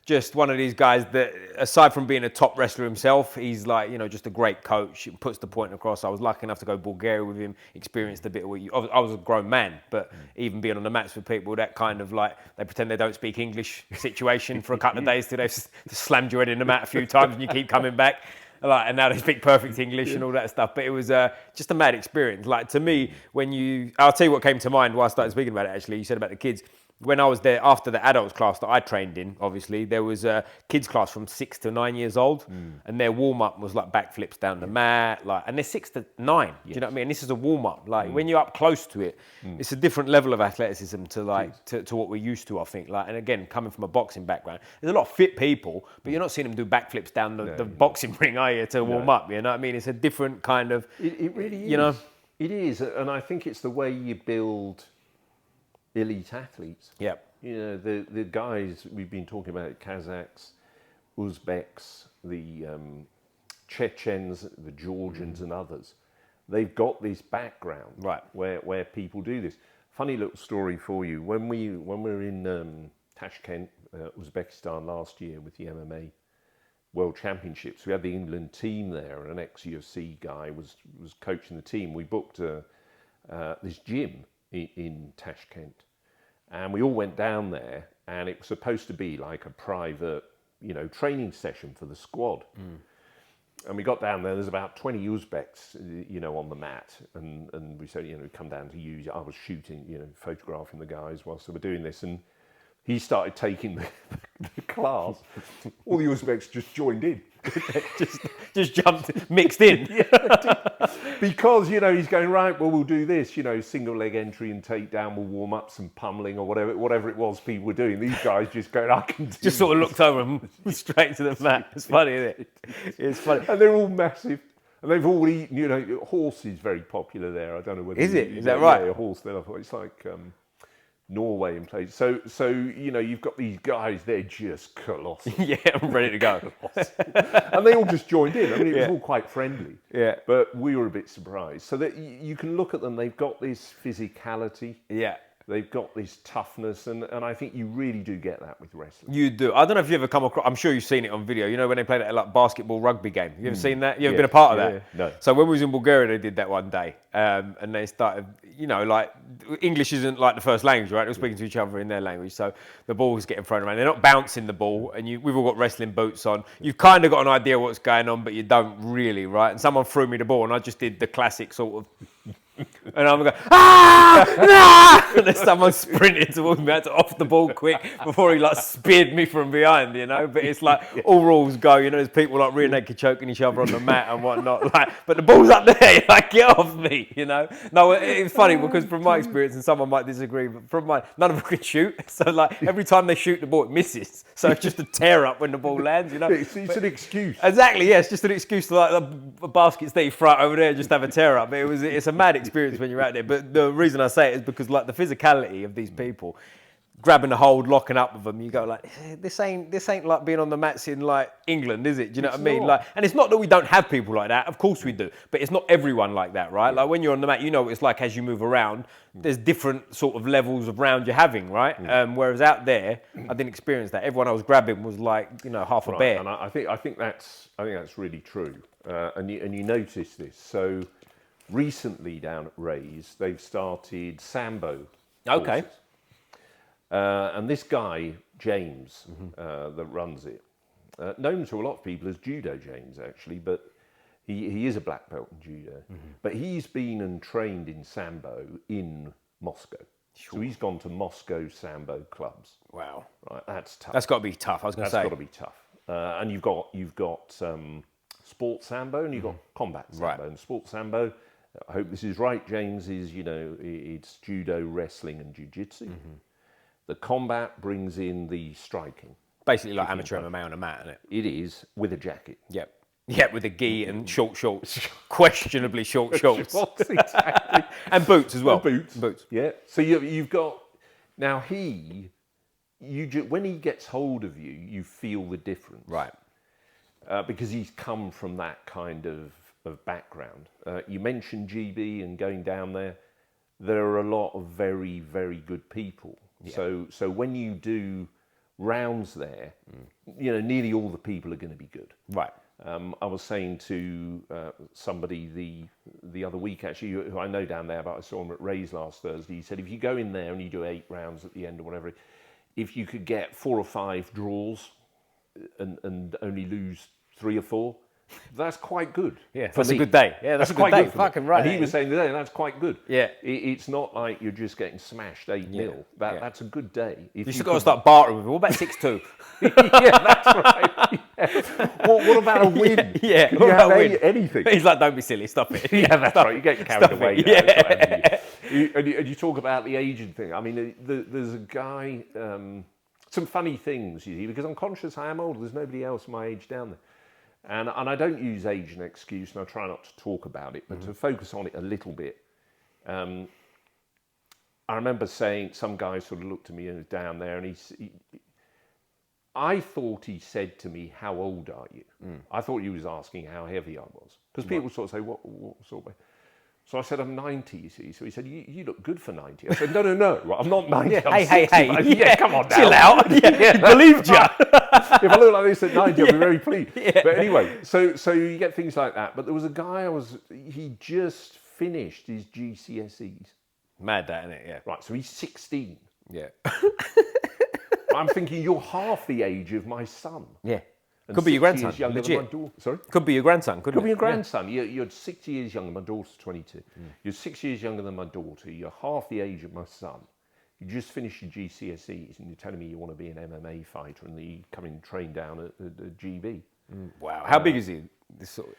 Just one of these guys that, aside from being a top wrestler himself, he's like, just a great coach. He puts the point across. I was lucky enough to go to Bulgaria with him, experienced a bit of what I was a grown man, but even being on the mats with people, that kind of like, they pretend they don't speak English situation for a couple of days till they've slammed your head in the mat a few times and you keep coming back. And now they speak perfect English and all that stuff. But it was just a mad experience. Like, to me, I'll tell you what came to mind while I started speaking about it, actually. You said about the kids. when I was there after the adults class that I trained in, obviously, there was a kids class from 6 to 9 years old, and their warm-up was like backflips down the mat, like, and they're 6 to 9, do you know what I mean? And this is a warm-up. Like, when you're up close to it, it's a different level of athleticism to like, to what we're used to, I think. Like, and again, coming from a boxing background, there's a lot of fit people, but you're not seeing them do backflips down the boxing ring, are you, to warm up, you know what I mean? It's a different kind of... It really is. You know? It is, and I think it's the way you build elite athletes. Yeah. You know, the guys we've been talking about, Kazakhs, Uzbeks, the Chechens, the Georgians and others, they've got this background where people do this. Funny little story for you. When we were in Tashkent, Uzbekistan last year with the MMA World Championships, we had the England team there, and an ex-UFC guy was coaching the team. We booked this gym in Tashkent, and we all went down there, and it was supposed to be like a private, you know, training session for the squad. And we got down there, there's about 20 Uzbeks, you know, on the mat, and we said, you know, come down to use it. I was shooting, you know, photographing the guys whilst they were doing this, and he started taking the class. All the Uzbeks just joined in. just jumped, mixed in. Because, you know, he's going, right, well, we'll do this, you know, single leg entry and takedown, we'll warm up some pummeling or whatever it was people were doing. These guys just going, I can do Just sort of looked over and straight to the mat. It's funny, isn't it? It's funny. And they're all massive. And they've all eaten, you know, horse is very popular there. I don't know whether... Is it? Is that right? Yeah, a horse there. It's like... Norway in place. So you know, you've got these guys, they're just colossal. Yeah, I'm ready to go. And they all just joined in. I mean, it was all quite friendly. Yeah. But we were a bit surprised. So that you can look at them, they've got this physicality. Yeah. They've got this toughness, and I think you really do get that with wrestling. You do. I don't know if you ever come across, I'm sure you've seen it on video, you know when they play that like basketball rugby game? You ever seen that? You ever been a part of that? No. So when we was in Bulgaria, they did that one day, and they started, you know, like, English isn't like the first language, right? They were speaking to each other in their language, so the ball was getting thrown around. They're not bouncing the ball, and we've all got wrestling boots on. You've kind of got an idea what's going on, but you don't really, right? And someone threw me the ball, and I just did the classic sort of... And I'm going, ah! And then someone sprinted towards me. I had to off the ball quick before he like speared me from behind, you know. But it's like all rules go, you know. There's people like rear naked choking each other on the mat and whatnot. Like, but the ball's up there, like get off me, you know. No, it's funny because from my experience, and someone might disagree, but from mine, none of them can shoot. So like every time they shoot the ball, it misses. So it's just a tear up when the ball lands, you know. It's an excuse. Exactly, yeah. It's just an excuse to like the baskets that you throw over there, just have a tear up. But it's a mad experience when you're out there. But the reason I say it is because like the physicality of these people, grabbing a hold, locking up with them, you go like, this ain't like being on the mats in like England, is it? Do you know what I mean? Like, and it's not that we don't have people like that. Of course we do, but it's not everyone like that, right? Like when you're on the mat, you know what it's like as you move around. There's different sort of levels of round you're having, right? Whereas out there, I didn't experience that. Everyone I was grabbing was like, you know, half a bear. And I think that's really true. And you notice this. So recently down at Ray's, they've started Sambo. Okay. Courses. And this guy, James, that runs it, known to a lot of people as Judo James, actually, but he is a black belt in Judo. But he's been and trained in Sambo in Moscow. Sure. So he's gone to Moscow Sambo clubs. Wow. Right, that's tough. That's got to be tough, I was going to say. That's got to be tough. And you've got Sports Sambo and you've got Combat Sambo. Right. And Sports Sambo, I hope this is right, James, is, you know, it's Judo, wrestling and Jiu Jitsu. The Combat brings in the striking. Basically like amateur MMA on a mat, isn't it? It is, with a jacket. Yep. Yeah, with a gi and short shorts. Questionably short shorts. Exactly. And boots as well. And boots. Boots. Yeah. So you've got... Now when he gets hold of you, you feel the difference. Right. Because he's come from that kind of background. You mentioned GB and going down there. There are a lot of very, very good people. Yeah. So when you do rounds there, you know, nearly all the people are going to be good. Right. I was saying to somebody the other week, actually, who I know down there, but I saw him at Ray's last Thursday. He said, if you go in there and you do 8 rounds at the end or whatever, if you could get 4 or 5 draws and only lose 3 or 4, That's quite good. Yeah, for that's me. a good day. Yeah, that's a good quite day. good for Fucking me. right. And he was saying today, that's quite good. Yeah. It's not like you're just getting smashed 8-0. That's a good day. If You still got to start bartering with him. What about 6-2? Yeah, that's right. Yeah. What about a win? Yeah, Can what you about have a win? Anything? He's like, don't be silly, stop it. Yeah, that's right. You get carried away. It. Now. Yeah. That's what happens. And you talk about the aging thing. I mean, there's a guy, some funny things, you see, because I'm conscious I am old. There's nobody else my age down there. And I don't use age as an excuse, and I try not to talk about it, but to focus on it a little bit. I remember saying, some guy sort of looked at me and was down there, and I thought he said to me, "How old are you?" I thought he was asking how heavy I was, because people sort of say, "What sort of?" So I said, "I'm 90." You see, so he said, "You look good for 90." I said, "No, I'm not 90. Yeah, I'm hey, 60. Yeah, come on now, chill out. Yeah, believed you. If I look like this at 90, I'll be very pleased." Yeah. But anyway, so you get things like that. But there was a guy he just finished his GCSEs. Mad that, isn't it? Yeah. Right, so he's 16. Yeah. I'm thinking you're half the age of my son. Yeah. And Could be your 6 grandson. years younger Legit. than my daughter. Sorry? Could be your grandson, couldn't Could be it? your grandson. You're 6 years younger. My daughter's 22. You're 6 years younger than my daughter. You're half the age of my son. You just finished your GCSEs and you're telling me you want to be an MMA fighter and you come and train down at GB. Wow. How big is he?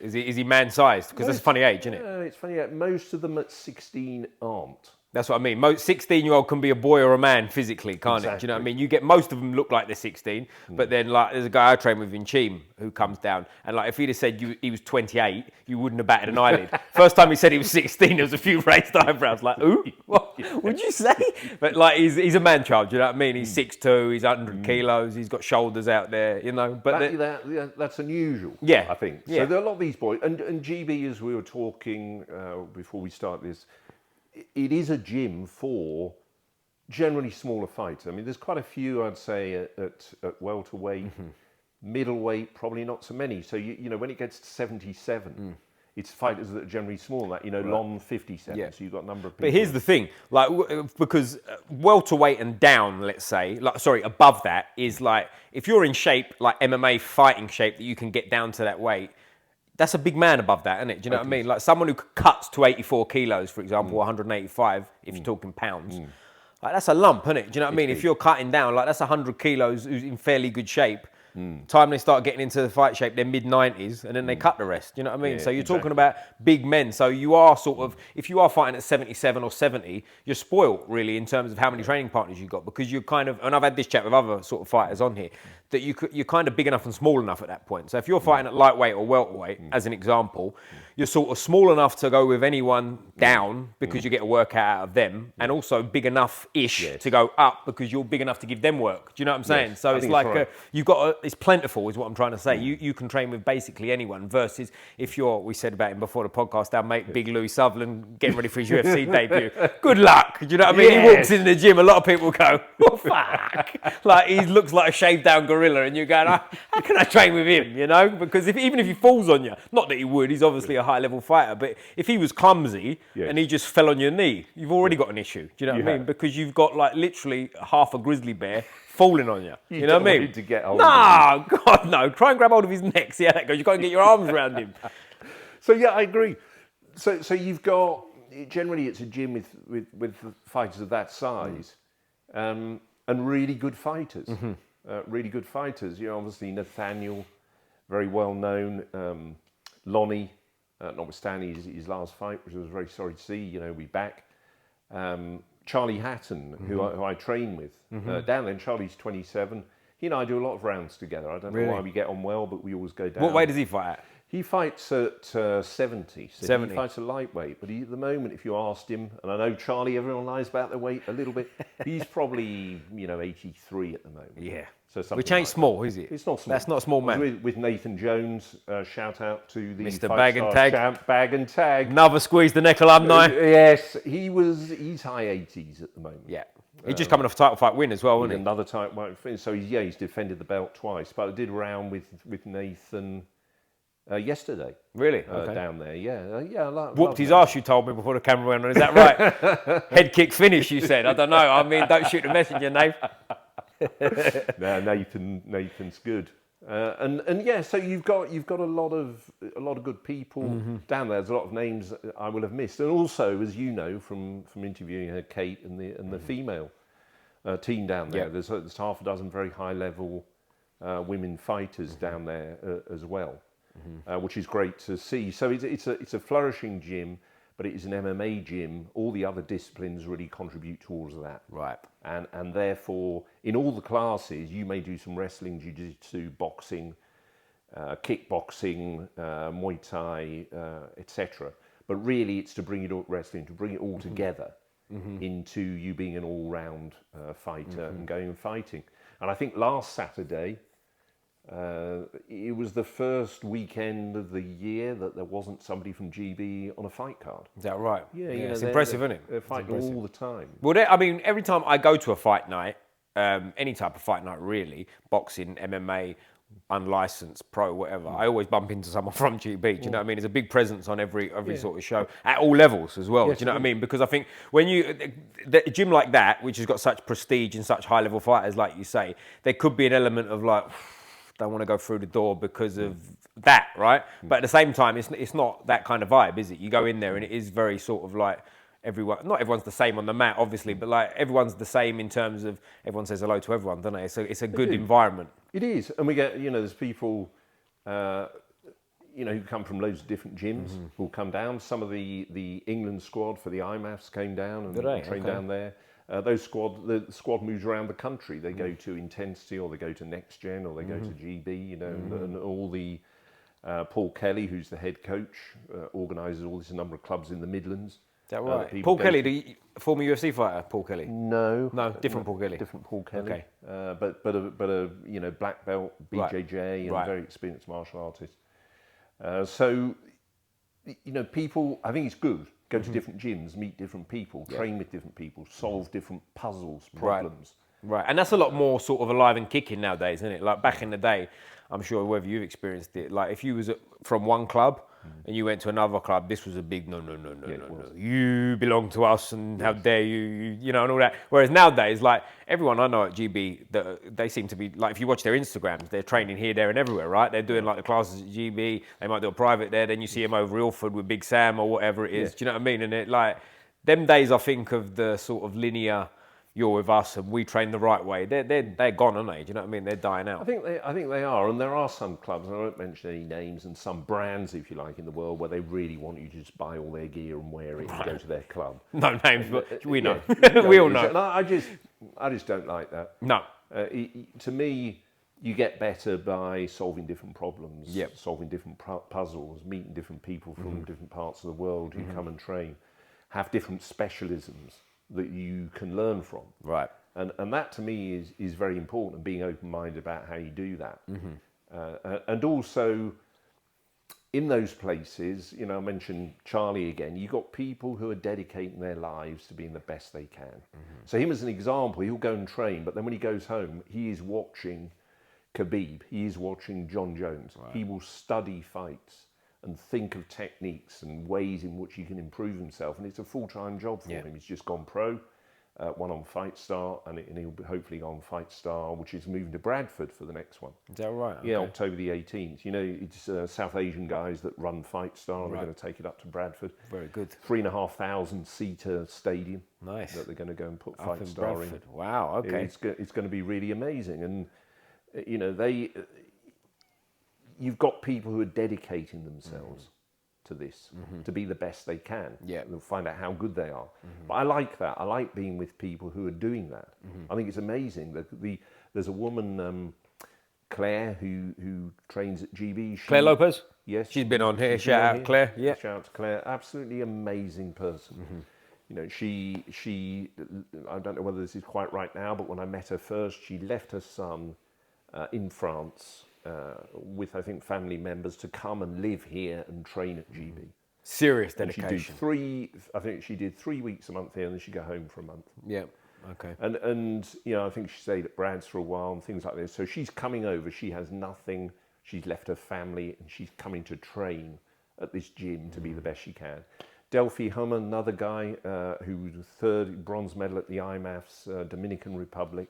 Is he man-sized? Because that's a funny age, isn't it? It's funny. Most of them at 16 aren't. That's what I mean. Most 16-year-old can be a boy or a man physically, can't it? Do you know what I mean? You get most of them look like they're 16, but then like there's a guy I train with in Cheam who comes down, and like if he'd have said he was 28, you wouldn't have batted an eyelid. First time he said he was 16, there was a few raised eyebrows. Like, ooh, what would you say? But like he's a man child. Do you know what I mean? He's 6'2", he's 100 kilos, he's got shoulders out there, you know. But that's unusual. Yeah, I think. Yeah. So there are a lot of these boys, and GB, as we were talking before we start this. It is a gym for generally smaller fighters. I mean, there's quite a few, I'd say, at welterweight, middleweight, probably not so many. So, you know, when it gets to 77, it's fighters that are generally small, like, you know, Lon 57. Yeah. So you've got a number of people. But here's the thing, like, because welterweight and down, let's say, above that is like, if you're in shape, like MMA fighting shape, that you can get down to that weight, that's a big man above that, isn't it? Do you know what I mean? Like someone who cuts to 84 kilos, for example, 185, if you're talking pounds. Like that's a lump, isn't it? Do you know what I mean? If you're cutting down, like that's 100 kilos who's in fairly good shape. Time they start getting into the fight shape, they're mid-90s, and then they cut the rest. Do you know what I mean? So you're talking about big men. So you are sort of, if you are fighting at 77 or 70, you're spoilt, really, in terms of how many training partners you've got, because you're kind of, and I've had this chat with other sort of fighters on here, that you're kind of big enough and small enough at that point. So if you're fighting at lightweight or welterweight, as an example, you're sort of small enough to go with anyone down because you get a workout out of them, and also big enough-ish to go up because you're big enough to give them work. Do you know what I'm saying? So it's like you've got it's plentiful, is what I'm trying to say. You can train with basically anyone. Versus if we said about him before the podcast, our mate Big Louis Sutherland getting ready for his UFC debut. Good luck. Do you know what I mean? He walks in the gym, a lot of people go, "Oh fuck!" Like he looks like a shaved down gorilla, and you're going, "How can I train with him?" You know, because even if he falls on you, not that he would, he's obviously a high level fighter, but if he was clumsy and he just fell on your knee, you've already got an issue. Do you know what I mean? Because you've got like literally half a grizzly bear falling on you. You know what I mean? To get hold of him. God no! Try and grab hold of his neck. See how that goes. You can't get your arms around him. So yeah, I agree. So you've got generally it's a gym with fighters of that size, and really good fighters. Really good fighters. You know, obviously Nathaniel, very well known. Lonnie, notwithstanding his last fight, which I was very sorry to see. You know, we back. Charlie Hatton, who I train with down there. Charlie's 27. He and I do a lot of rounds together. I don't know why we get on well, but we always go down. What weight does he fight at? He fights at 70. So 70. He fights a lightweight. But at the moment, if you asked him, and I know Charlie, everyone lies about their weight a little bit. He's probably 83 at the moment. Yeah. So which ain't small, is it? It's not small. That's not a small man. With Nathan Jones, shout out to the Mr. Bag and Tag champ, Bag and Tag. Another Squeeze the Neck alumni. Yes, he's high 80s at the moment. Yeah. He's just coming off a title fight win as well, wasn't he? Another title fight win. So he's defended the belt twice. But I did a round with Nathan yesterday. Really? Down there, yeah. Whooped his arse, you told me before the camera went on. Is that right? Head kick finish, you said. I don't know. I mean, don't shoot the messenger, Nate. No, Nathan's good. And yeah, so you've got a lot of good people down there. There's a lot of names I will have missed, and also, as you know from interviewing her, Kate and the female team down there. There's half a dozen very high level women fighters down there as well, which is great to see. So it's a flourishing gym, but it is an MMA gym. All the other disciplines really contribute towards that. Right. And therefore, in all the classes, you may do some wrestling, Jiu Jitsu, boxing, kickboxing, Muay Thai, etc. But really, it's to bring it all, wrestling, to bring it all together into you being an all-round fighter and going and fighting. And I think last Saturday, it was the first weekend of the year that there wasn't somebody from GB on a fight card. Is that right? Yeah, it's impressive, isn't it? They're fighting all the time. Well, I mean, every time I go to a fight night, any type of fight night really, boxing, MMA, unlicensed, pro, whatever, I always bump into someone from GB. Do you know what I mean? There's a big presence on every sort of show at all levels as well. Do you know what I mean? Because I think when a gym like that, which has got such prestige and such high level fighters, like you say, there could be an element of like, don't want to go through the door because of that, right? But at the same time, it's not that kind of vibe, is it? You go in there and it is very sort of like not everyone's the same on the mat, obviously, but like everyone's the same in terms of everyone says hello to everyone, don't they? So it's a good environment. It is, and we get there's people who come from loads of different gyms who'll come down. Some of the England squad for the IMAFs came down and trained down there. The squad moves around the country. They go to Intensity, or they go to Next Gen, or they go to GB, and all the Paul Kelly, who's the head coach, organises all this number of clubs in the Midlands. Is that right? Paul Kelly, the former UFC fighter, Paul Kelly? No, different Paul Kelly. Different Paul Kelly. Okay. But a black belt, BJJ, and very experienced martial artist. So people, I think it's good. Go to different gyms, meet different people, train with different people, solve different puzzles, problems. Right, and that's a lot more sort of alive and kicking nowadays, isn't it? Like back in the day, I'm sure whether you've experienced it, like if you was from one club and you went to another club, this was a big no. You belong to us, and how dare you, and all that. Whereas nowadays, like everyone I know at GB, they seem to be like, if you watch their Instagrams, they're training here, there, and everywhere, right? They're doing like the classes at GB. They might do a private there. Then you see them over Ilford with Big Sam or whatever it is. Do you know what I mean? And it like them days, I think of the sort of linear. You're with us and we train the right way. They're gone, aren't they? Do you know what I mean? They're dying out. I think they are, and there are some clubs, and I won't mention any names, and some brands, if you like, in the world where they really want you to just buy all their gear and wear it and go to their club. No names, but we know. We all know. And I just don't like that. No. To me, you get better by solving different problems, solving different puzzles, meeting different people from different parts of the world who come and train, have different specialisms that you can learn from. Right. And that to me is very important, and being open-minded about how you do that. And also, in those places, I mentioned Charlie again, you've got people who are dedicating their lives to being the best they can. So him as an example, he'll go and train, but then when he goes home, he is watching Khabib, he is watching John Jones. Right. He will study fights and think of techniques and ways in which he can improve himself. And it's a full-time job for him. He's just gone pro, one on Fight Star, and he'll hopefully go on Fight Star, which is moving to Bradford for the next one. Is that right? Yeah, October the 18th. It's South Asian guys that run Fight Star, and they're going to take it up to Bradford. Very good. 3,500 seater stadium. Nice. That they're going to go and put Fight Star Bradford. In. Wow, okay. It's going to be really amazing. And, you've got people who are dedicating themselves to this, to be the best they can. Yeah. They'll find out how good they are. But I like that. I like being with people who are doing that. I think it's amazing. There's a woman, Claire, who trains at GB. Claire Lopez? Yes. She's been on here. Shout out, Claire. Yeah. Shout out to Claire. Absolutely amazing person. She, I don't know whether this is quite right now, but when I met her first, she left her son in France with, I think, family members to come and live here and train at GB. Serious dedication. She did 3 weeks a month here, and then she'd go home for a month. Yeah, okay. And I think she stayed at Brad's for a while and things like this. So she's coming over, she has nothing, she's left her family, and she's coming to train at this gym to be the best she can. Delphi Hummer, another guy who was third bronze medal at the IMAFs, Dominican Republic.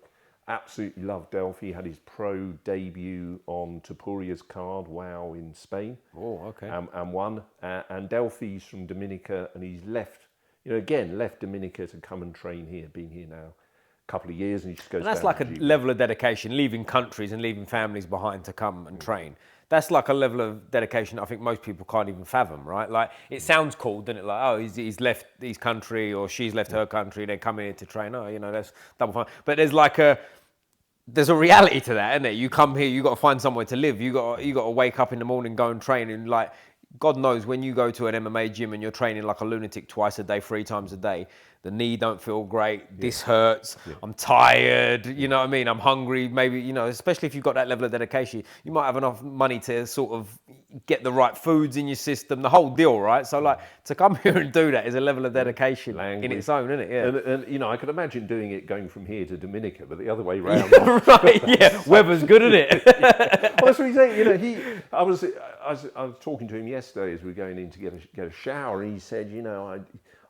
Absolutely loved Delphi. He had his pro debut on Topuria's card, WoW, in Spain. Oh, okay. And won. And Delphi's from Dominica, and he's left, again, left Dominica to come and train here, been here now a couple of years, and he just goes And that's down like to a GB. level of dedication, leaving countries and leaving families behind to come and train. That's like a level of dedication I think most people can't even fathom, right? Like, it sounds cool, doesn't it? Like, oh, he's left his country or she's left her country, they're coming here to train. Oh, that's double fine. But there's a reality to that, isn't there? You come here, you got to find somewhere to live. You got to wake up in the morning, go and train, and like, God knows when you go to an MMA gym and you're training like a lunatic twice a day, 3 times a day, the knee don't feel great, this hurts, I'm tired, you know what I mean? I'm hungry, maybe, especially if you've got that level of dedication, you might have enough money to sort of get the right foods in your system, the whole deal, right? So like, to come here and do that is a level of dedication in its own, isn't it? Yeah. And I could imagine doing it going from here to Dominica, but the other way round. Right, yeah, weather's good, isn't it? Well, that's what he's saying. I was talking to him yesterday as we were going in to get a shower, and he said,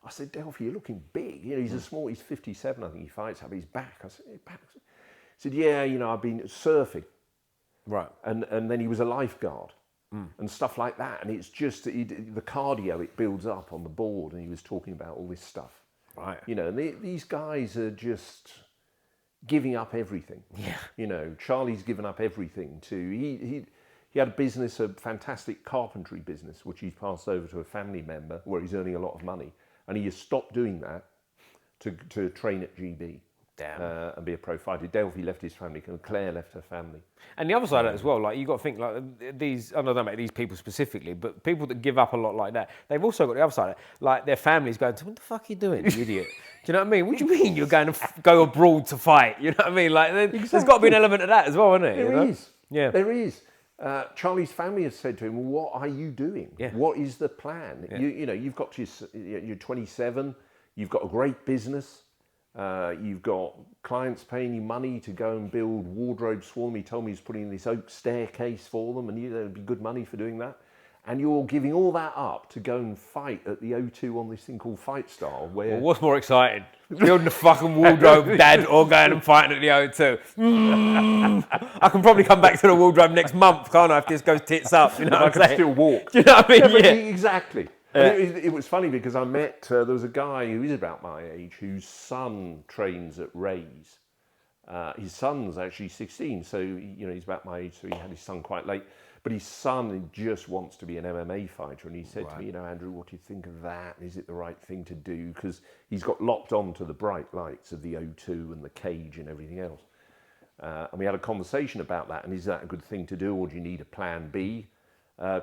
I said, Delphi, you're looking big. He's 57, I think he fights up his back. I said, back? He said, yeah, I've been surfing. Right. And then he was a lifeguard and stuff like that. And it's just, the cardio, it builds up on the board. And he was talking about all this stuff. Right. And these guys are just giving up everything. Yeah. Charlie's given up everything he had a business, a fantastic carpentry business, which he's passed over to a family member where he's earning a lot of money. And he has stopped doing that to train at GB. Damn. And be a pro fighter. Delphi left his family, and Claire left her family. And the other side of that as well, like, you got to think, like, these, I don't know about these people specifically, but people that give up a lot like that, they've also got the other side of it. Like, their family's going, what the fuck are you doing, you idiot? Do you know what I mean? What do you mean you're going to go abroad to fight? You know what I mean? Like, there's got to be an element of that as well, isn't it? There is. Yeah. There is. Charlie's family has said to him, well, what are you doing? Yeah. What is the plan? Yeah. You've got you're 27, you've got a great business, you've got clients paying you money to go and build wardrobes for them. He told me he's putting in this oak staircase for them, and there'd be good money for doing that. And you're giving all that up to go and fight at the O2 on this thing called Fight Style, where... Well, what's more exciting? Building a fucking wardrobe, Dad, or going and fighting at the O2? I can probably come back to the wardrobe next month, can't I, if this goes tits up? You know what I'm saying? I can still walk. Do you know what I mean? Yeah. Exactly. It was funny because I met, there was a guy who is about my age whose son trains at Ray's. His son's actually 16, so he's about my age, so he had his son quite late. But his son just wants to be an MMA fighter, and he said to me, Andrew, what do you think of that? Is it the right thing to do? Because he's got locked on to the bright lights of the O2 and the cage and everything else. And we had a conversation about that, and is that a good thing to do, or do you need a plan B?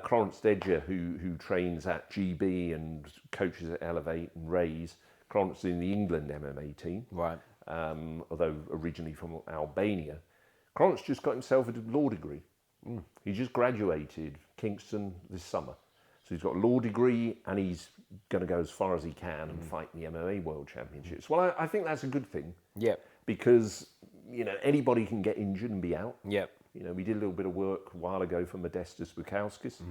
Clarence Dedger, who trains at GB and coaches at Elevate and Ray's, Clarence is in the England MMA team, Right. Although originally from Albania. Clarence just got himself a law degree. He just graduated Kingston this summer. So he's got a law degree, and he's going to go as far as he can and fight in the MMA World Championships. Well, I think that's a good thing. Yep. Because, anybody can get injured and be out. Yep. We did a little bit of work a while ago for Modestus Bukowskis,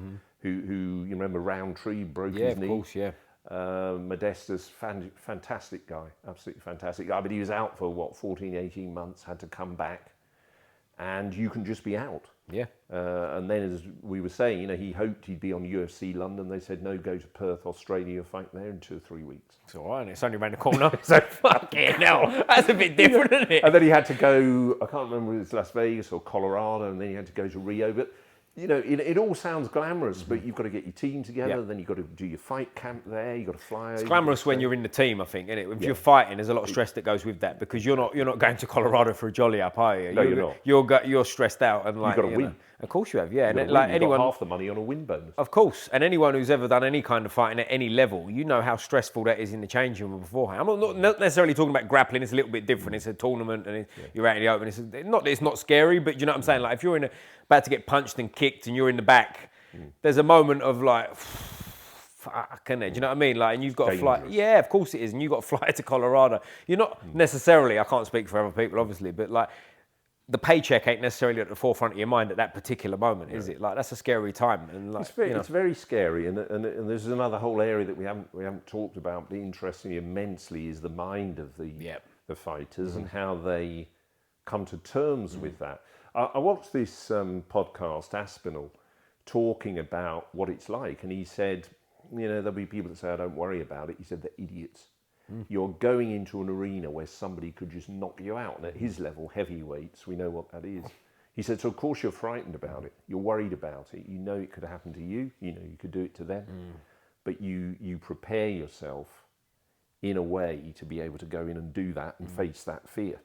who you remember Roundtree broke his knee. Yeah, of course, yeah. Modestus, fantastic guy, absolutely fantastic guy. But he was out for, 14, 18 months, had to come back. And you can just be out. Yeah. And then, as we were saying, he hoped he'd be on UFC London. They said, no, go to Perth, Australia, fight there in 2 or 3 weeks. It's all right, it's only around the corner, so fucking hell. That's a bit different, isn't it? And then he had to go, I can't remember if it was Las Vegas or Colorado, and then he had to go to Rio. But, it all sounds glamorous, but you've got to get your team together, then you've got to do your fight camp there, you've got to fly over. It's glamorous when you're in the team, I think, isn't it? If you're fighting, there's a lot of stress that goes with that, because you're not going to Colorado for a jolly up, are you? No, you're not. You're stressed out, and like, you've got to win. Of course you have, yeah. You've And like anyone, got half the money on a win bonus. Of course, and anyone who's ever done any kind of fighting at any level, you know how stressful that is in the changing room beforehand. I'm not necessarily talking about grappling. It's a little bit different. It's a tournament, and you're out in the open. It's not that it's not scary, but you know what I'm saying. Like, if you're about to get punched and kicked, and you're in the back, there's a moment of like, fucking it. Do you know what I mean? Like, and you've got to fly. Yeah, of course it is, and you've got to fly to Colorado. You're not necessarily. I can't speak for other people, obviously, but like, the paycheck ain't necessarily at the forefront of your mind at that particular moment, is it? Like, that's a scary time, and like, it's very scary. And there's another whole area that we haven't talked about, but interestingly immensely is the mind of the fighters and how they come to terms with that. I watched this podcast, Aspinall, talking about what it's like, and he said, there'll be people that say, I don't worry about it. He said, they're idiots. You're going into an arena where somebody could just knock you out, and at his level, heavyweights, we know what that is. He said, so of course you're frightened about it. You're worried about it. You know it could happen to you. You could do it to them. But you prepare yourself in a way to be able to go in and do that and face that fear.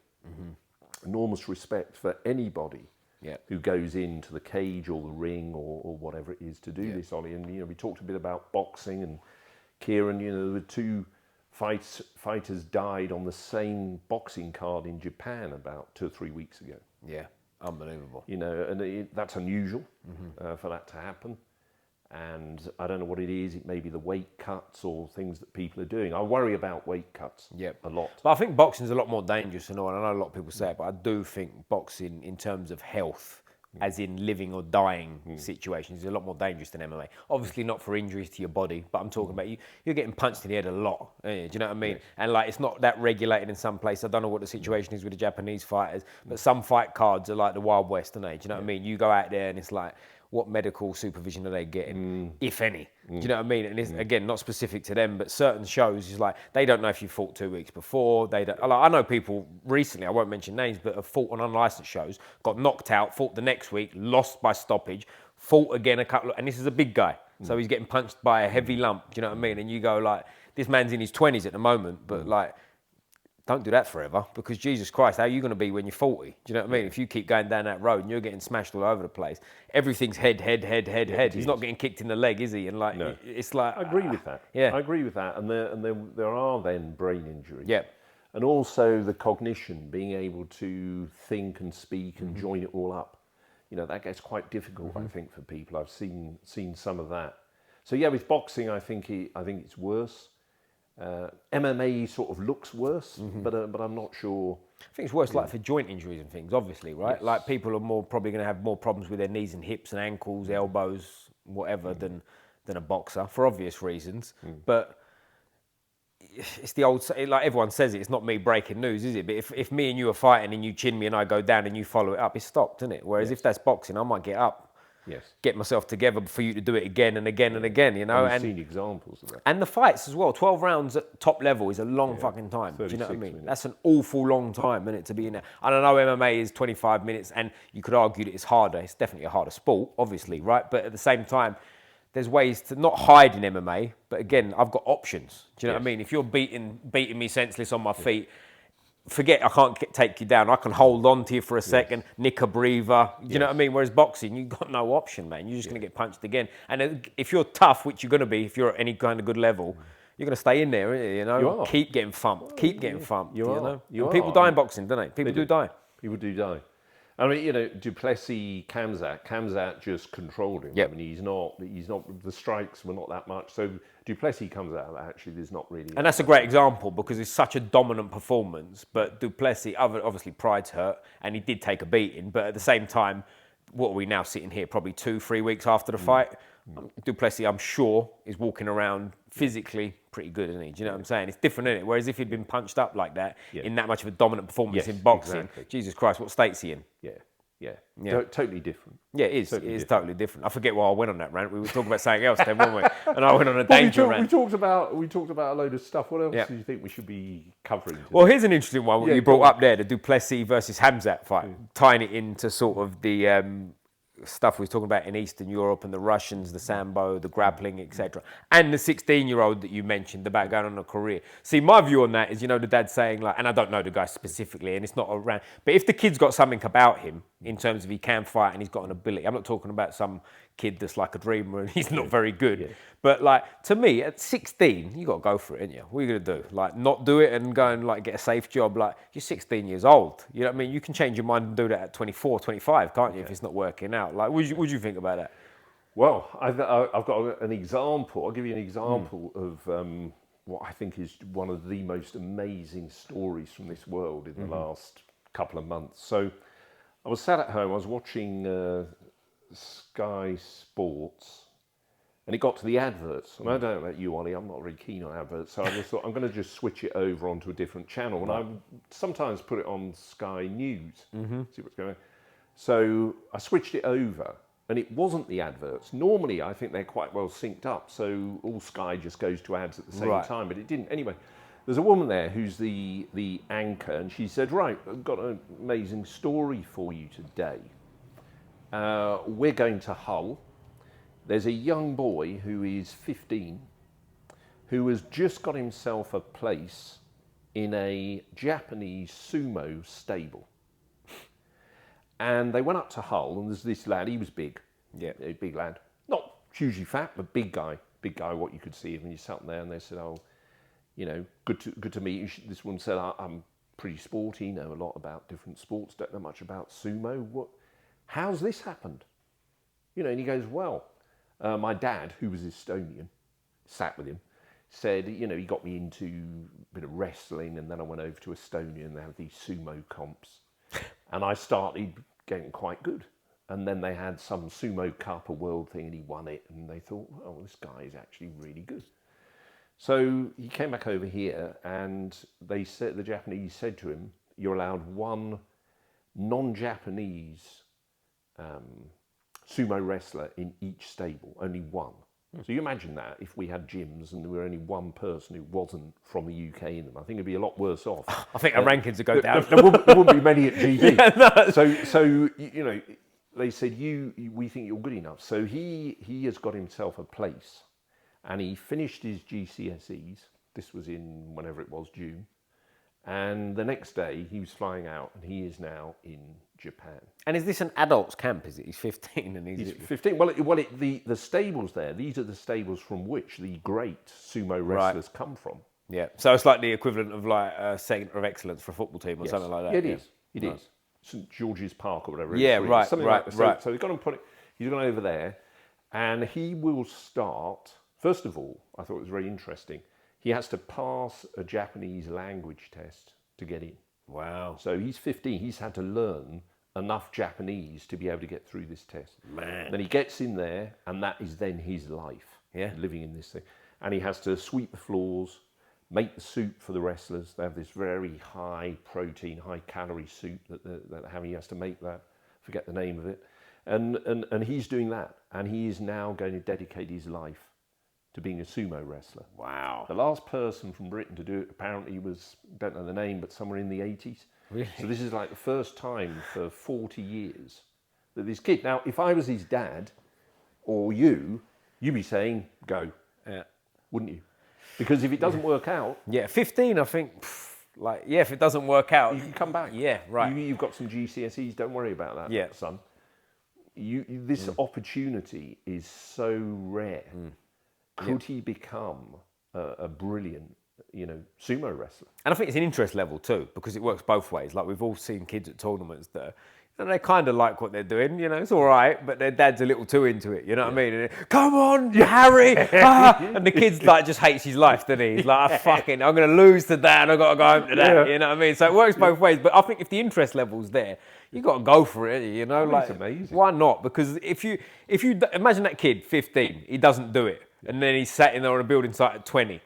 Enormous respect for anybody who goes into the cage or the ring or whatever it is to do this, Ollie. And, we talked a bit about boxing, and Kieran, there were two fighters died on the same boxing card in Japan about 2 or 3 weeks ago. Yeah, unbelievable. And that's unusual for that to happen. And I don't know what it is. It may be the weight cuts or things that people are doing. I worry about weight cuts a lot. But I think boxing is a lot more dangerous than all. I know a lot of people say it, but I do think boxing, in terms of health, as in living or dying situations, is a lot more dangerous than MMA. Obviously not for injuries to your body, but I'm talking about you're getting punched in the head a lot. Do you know what I mean? Yes. And it's not that regulated in some places. I don't know what the situation is with the Japanese fighters, but some fight cards are like the Wild West, aren't they? Do you know what I mean? You go out there and it's like, what medical supervision are they getting, if any? Do you know what I mean? And it's, again, not specific to them, but certain shows is like, they don't know if you fought 2 weeks before. They don't. I know people recently, I won't mention names, but have fought on unlicensed shows, got knocked out, fought the next week, lost by stoppage, fought again and this is a big guy. So he's getting punched by a heavy lump, do you know what I mean? And you go like, this man's in his 20s at the moment, but don't do that forever, because Jesus Christ, how are you going to be when you're 40? Do you know what I mean? If you keep going down that road and you're getting smashed all over the place, everything's head. He's not getting kicked in the leg, is he? And no. It's like... I agree with that. Yeah. I agree with that. And there are then brain injuries. Yeah. And also the cognition, being able to think and speak and join it all up. That gets quite difficult, I think, for people. I've seen some of that. So yeah, with boxing, I think it's worse. MMA sort of looks worse, but I'm not sure. I think it's worse for joint injuries and things, obviously, right? Yes. Like people are probably going to have more problems with their knees and hips and ankles, elbows, whatever, than a boxer, for obvious reasons. But it's the old, like everyone says it's not me breaking news, is it? But if me and you are fighting and you chin me and I go down and you follow it up, it's stopped, isn't it? Whereas if that's boxing, I might get up. Yes. Get myself together for you to do it again and again and again, And I've seen examples of that. And the fights as well. 12 rounds at top level is a long fucking time. Do you know what I mean? Minutes. That's an awful long time, isn't it, to be in there? And I know MMA is 25 minutes, and you could argue that it's harder. It's definitely a harder sport, obviously, right? But at the same time, there's ways to not hide in MMA. But again, I've got options. Do you know what I mean? If you're beating me senseless on my feet, forget I can't take you down. I can hold on to you for a second, nick a breather. You know what I mean? Whereas boxing, you've got no option, man. You're just going to get punched again. And if you're tough, which you're going to be if you're at any kind of good level, you're going to stay in there, you know? You are. Keep getting thumped. Keep getting thumped. You are. Know? You people are. die in boxing, don't they? People do die. People do die. I mean, Duplessis, Kamzat just controlled him. Yep. I mean, he's not, the strikes were not that much. So Duplessis comes out, actually, there's not really... And that's a great example because it's such a dominant performance. But Duplessis, obviously pride's hurt, and he did take a beating. But at the same time, what are we now sitting here, probably 2-3 weeks after the fight? Duplessis, I'm sure, is walking around physically pretty good, isn't he? Do you know what I'm saying? It's different, isn't it? Whereas if he'd been punched up like that, in that much of a dominant performance in boxing, exactly. Jesus Christ, what state's he in? Totally different. Yeah, it is. Totally different. I forget why I went on that rant. We were talking about something else then, weren't we? And I went on a danger rant. We talked about a load of stuff. What else do you think we should be covering today? Well, here's an interesting one. You brought up there, the Duplessis versus Hamzat fight, tying it into sort of the stuff we were talking about in Eastern Europe and the Russians, the Sambo, the grappling, etc. And the 16-year-old that you mentioned about going on a career. See, my view on that is, the dad saying, like, and I don't know the guy specifically, and it's not around, but if the kid's got something about him in terms of he can fight and he's got an ability, I'm not talking about some kid that's like a dreamer and he's not very good. But like, to me, at 16, you got to go for it, ain't you? What are you going to do? Like, not do it and go and like get a safe job? Like, you're 16 years old. You know what I mean? You can change your mind and do that at 24, 25, can't you, if it's not working out? Like, what do you think about that? Well, I've got an example. I'll give you an example of what I think is one of the most amazing stories from this world in the last couple of months. So I was sat at home, I was watching Sky Sports, And it got to the adverts, and I don't know about you, Ollie, I'm not really keen on adverts, so I just thought I'm going to just switch it over onto a different channel, and I sometimes put it on Sky News, see what's going on. So I switched it over, and it wasn't the adverts. Normally, I think they're quite well synced up, so all Sky just goes to ads at the same time, but it didn't. Anyway, there's a woman there who's the anchor, and she said, right, I've got an amazing story for you today. We're going to Hull. There's a young boy who is 15 who has just got himself a place in a Japanese sumo stable. And they went up to Hull, and there's this lad, he was big, a big lad, not hugely fat, but big guy, what you could see. And you sat there and they said, oh, you know, good to meet you. This woman said, I'm pretty sporty, know a lot about different sports, don't know much about sumo. How's this happened? You know, and he goes, well, my dad, who was Estonian, sat with him, said, you know, he got me into a bit of wrestling, and then I went over to Estonia and they had these sumo comps. And I started getting quite good. And then they had some sumo cup, a world thing, and he won it. And they thought, oh, this guy is actually really good. So he came back over here, and they said, the Japanese said to him, you're allowed one non-Japanese sumo wrestler in each stable, only one. So you imagine that if we had gyms and there were only one person who wasn't from the UK in them, I think it'd be a lot worse off. I think our rankings would go down. There wouldn't be many at GB. Yeah, no. So you know, they said we think you're good enough. So he has got himself a place, and he finished his GCSEs. This was in whenever it was, June. And the next day he was flying out, and he is now in Japan. And is this an adults camp? Is it? He's 15 and he's 15. Well, the stables there. These are the stables from which the great sumo wrestlers come from. Yeah. So it's like the equivalent of like a centre of excellence for a football team or something like that. Yeah, it is. It is. St George's Park or whatever. Yeah, right. Something like that. So he's got to he's gone over there, and he will start. First of all, I thought it was very interesting. He has to pass a Japanese language test to get in. Wow. So he's 15. He's had to learn enough Japanese to be able to get through this test. Man. Then he gets in there, and that is then his life. Yeah. Living in this thing. And he has to sweep the floors, make the soup for the wrestlers. They have this very high protein, high calorie soup that he has to make that. Forget the name of it. And he's doing that. And he is now going to dedicate his life to being a sumo wrestler. Wow. The last person from Britain to do it apparently was, don't know the name, but somewhere in the 80s. Really? So this is like the first time for 40 years that this kid, now if I was his dad or you'd be saying, go. Yeah. Wouldn't you? Because if it doesn't work out... Yeah, 15 I think, if it doesn't work out... You can come back. Yeah, right. You've got some GCSEs, don't worry about that, son. This opportunity is so rare. Could he become a brilliant, sumo wrestler? And I think it's an interest level too, because it works both ways. Like we've all seen kids at tournaments that they kind of like what they're doing, it's all right, but their dad's a little too into it, you know what I mean? And come on, Harry! And the kid's just hates his life, doesn't he? He's like, I'm going to lose to that, I've got to go home to that, you know what I mean? So it works both ways, but I think if the interest level's there, you got to go for it, It's amazing. Why not? Because if you imagine that kid, 15, he doesn't do it, and then he's sat in there on a building site at 20,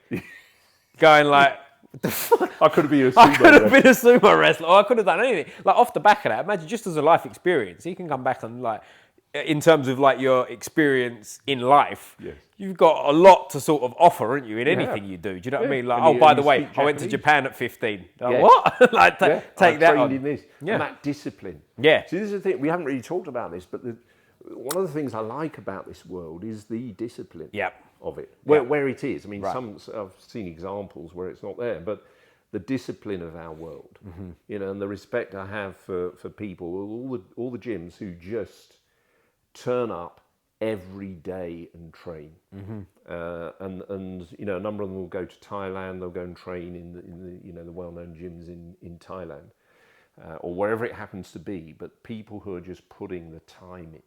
going like, what the fuck? I could have been a sumo wrestler. Or I could have done anything. Like off the back of that, imagine just as a life experience, you can come back and in terms of your experience in life, you've got a lot to sort of offer, aren't you, in anything you do? Do you know what I mean? Like, by the way, I went to Japan at 15. What? Take that on. In this. And that discipline. Yeah. See, this is the thing, we haven't really talked about this, but one of the things I like about this world is the discipline. Of it, where it is. I mean, I've seen examples where it's not there, but the discipline of our world, and the respect I have for people, all the gyms who just turn up every day and train, and a number of them will go to Thailand. They'll go and train in the well-known gyms in Thailand, or wherever it happens to be. But people who are just putting the time in.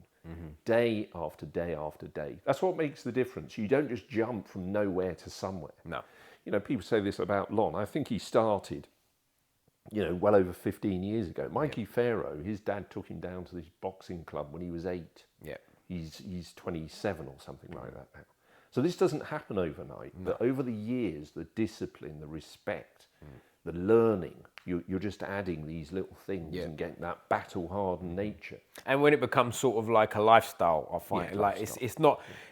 Day after day after day. That's what makes the difference. You don't just jump from nowhere to somewhere. No. People say this about Lon. I think he started, well over 15 years ago. Mikey Farrow, his dad took him down to this boxing club when he was 8. Yeah. He's 27 or something like that now. So this doesn't happen overnight, but over the years, the discipline, the respect, the learning, you're just adding these little things and getting that battle-hardened nature. And when it becomes sort of like a lifestyle, I find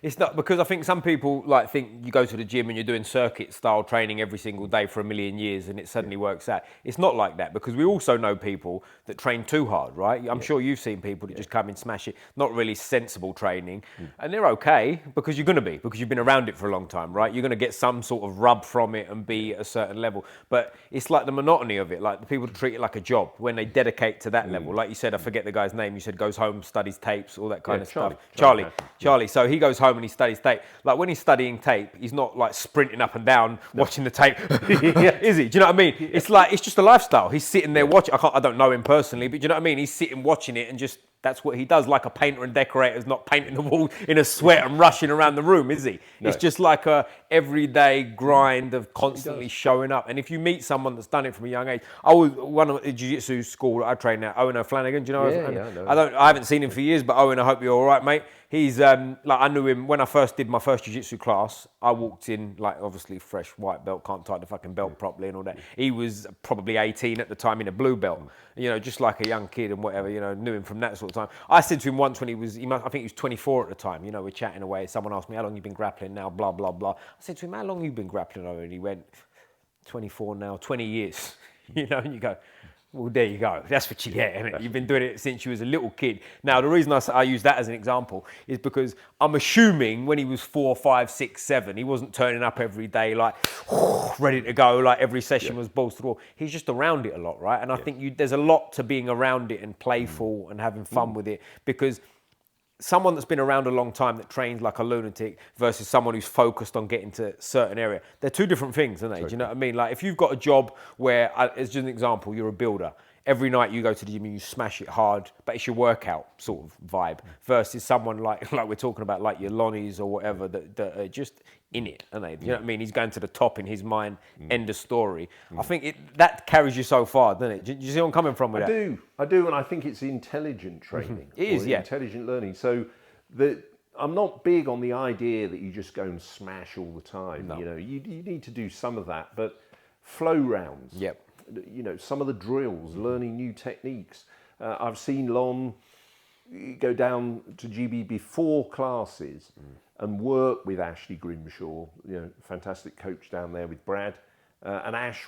it's not because I think some people like think you go to the gym and you're doing circuit style training every single day for a million years and it suddenly works out. It's not like that, because we also know people that train too hard, right? I'm sure you've seen people that just come and smash it, not really sensible training, and they're okay because you're going to be, because you've been around it for a long time, right? You're going to get some sort of rub from it and be at a certain level, but it's like the monotony of it, like the people treat it like a job when they dedicate to that level. Like you said, I forget the guy's name, you said goes home, studies tapes, all that kind of stuff. Charlie. So he goes home and he studies tape. Like when he's studying tape, he's not like sprinting up and down watching the tape, is he? Do you know what I mean? It's like, it's just a lifestyle. He's sitting there watching. I don't know him personally, but do you know what I mean? He's sitting watching it and just, that's what he does. Like a painter and decorator is not painting the wall in a sweat and rushing around the room, is he? No. It's just like a everyday grind of constantly showing up. And if you meet someone that's done it from a young age, one of the Jiu Jitsu school that I train at, Owen O'Flanagan, do you know? I haven't seen him for years, but Owen, I hope you're all right, mate. He's like, I knew him when I first did my first Jiu Jitsu class. I walked in like obviously fresh white belt, can't tie the fucking belt properly and all that. He was probably 18 at the time in a blue belt, you know, just like a young kid and whatever, you know, knew him from that sort of time. I said to him once when I think he was 24 at the time, you know, we're chatting away. Someone asked me, how long you been grappling now, blah, blah, blah. I said to him, how long you been grappling over? And he went, 24 now, 20 years, you know, and you go, well, there you go. That's what you get, isn't it? You've been doing it since you was a little kid. Now, the reason I use that as an example is because I'm assuming when he was 4, 5, 6, 7, he wasn't turning up every day like ready to go, like every session was balls to the wall. He's just around it a lot, right? And I think there's a lot to being around it and playful and having fun with it, because someone that's been around a long time that trains like a lunatic versus someone who's focused on getting to a certain area, they're two different things, aren't they? Do you know what I mean? Like if you've got a job where, as just an example, you're a builder, every night you go to the gym and you smash it hard, but it's your workout sort of vibe, versus someone like we're talking about, like your Lonnies or whatever, that are just in it, aren't they? Do you know what I mean? He's going to the top in his mind, end of story. I think that carries you so far, doesn't it? Do you see where I'm coming from with that? I do, and I think it's intelligent training. It is, intelligent learning. So I'm not big on the idea that you just go and smash all the time. No. You know, you need to do some of that, but flow rounds. Yep. You know, some of the drills, learning new techniques. I've seen Lon go down to GB before classes and work with Ashley Grimshaw, you know, fantastic coach down there with Brad. And Ash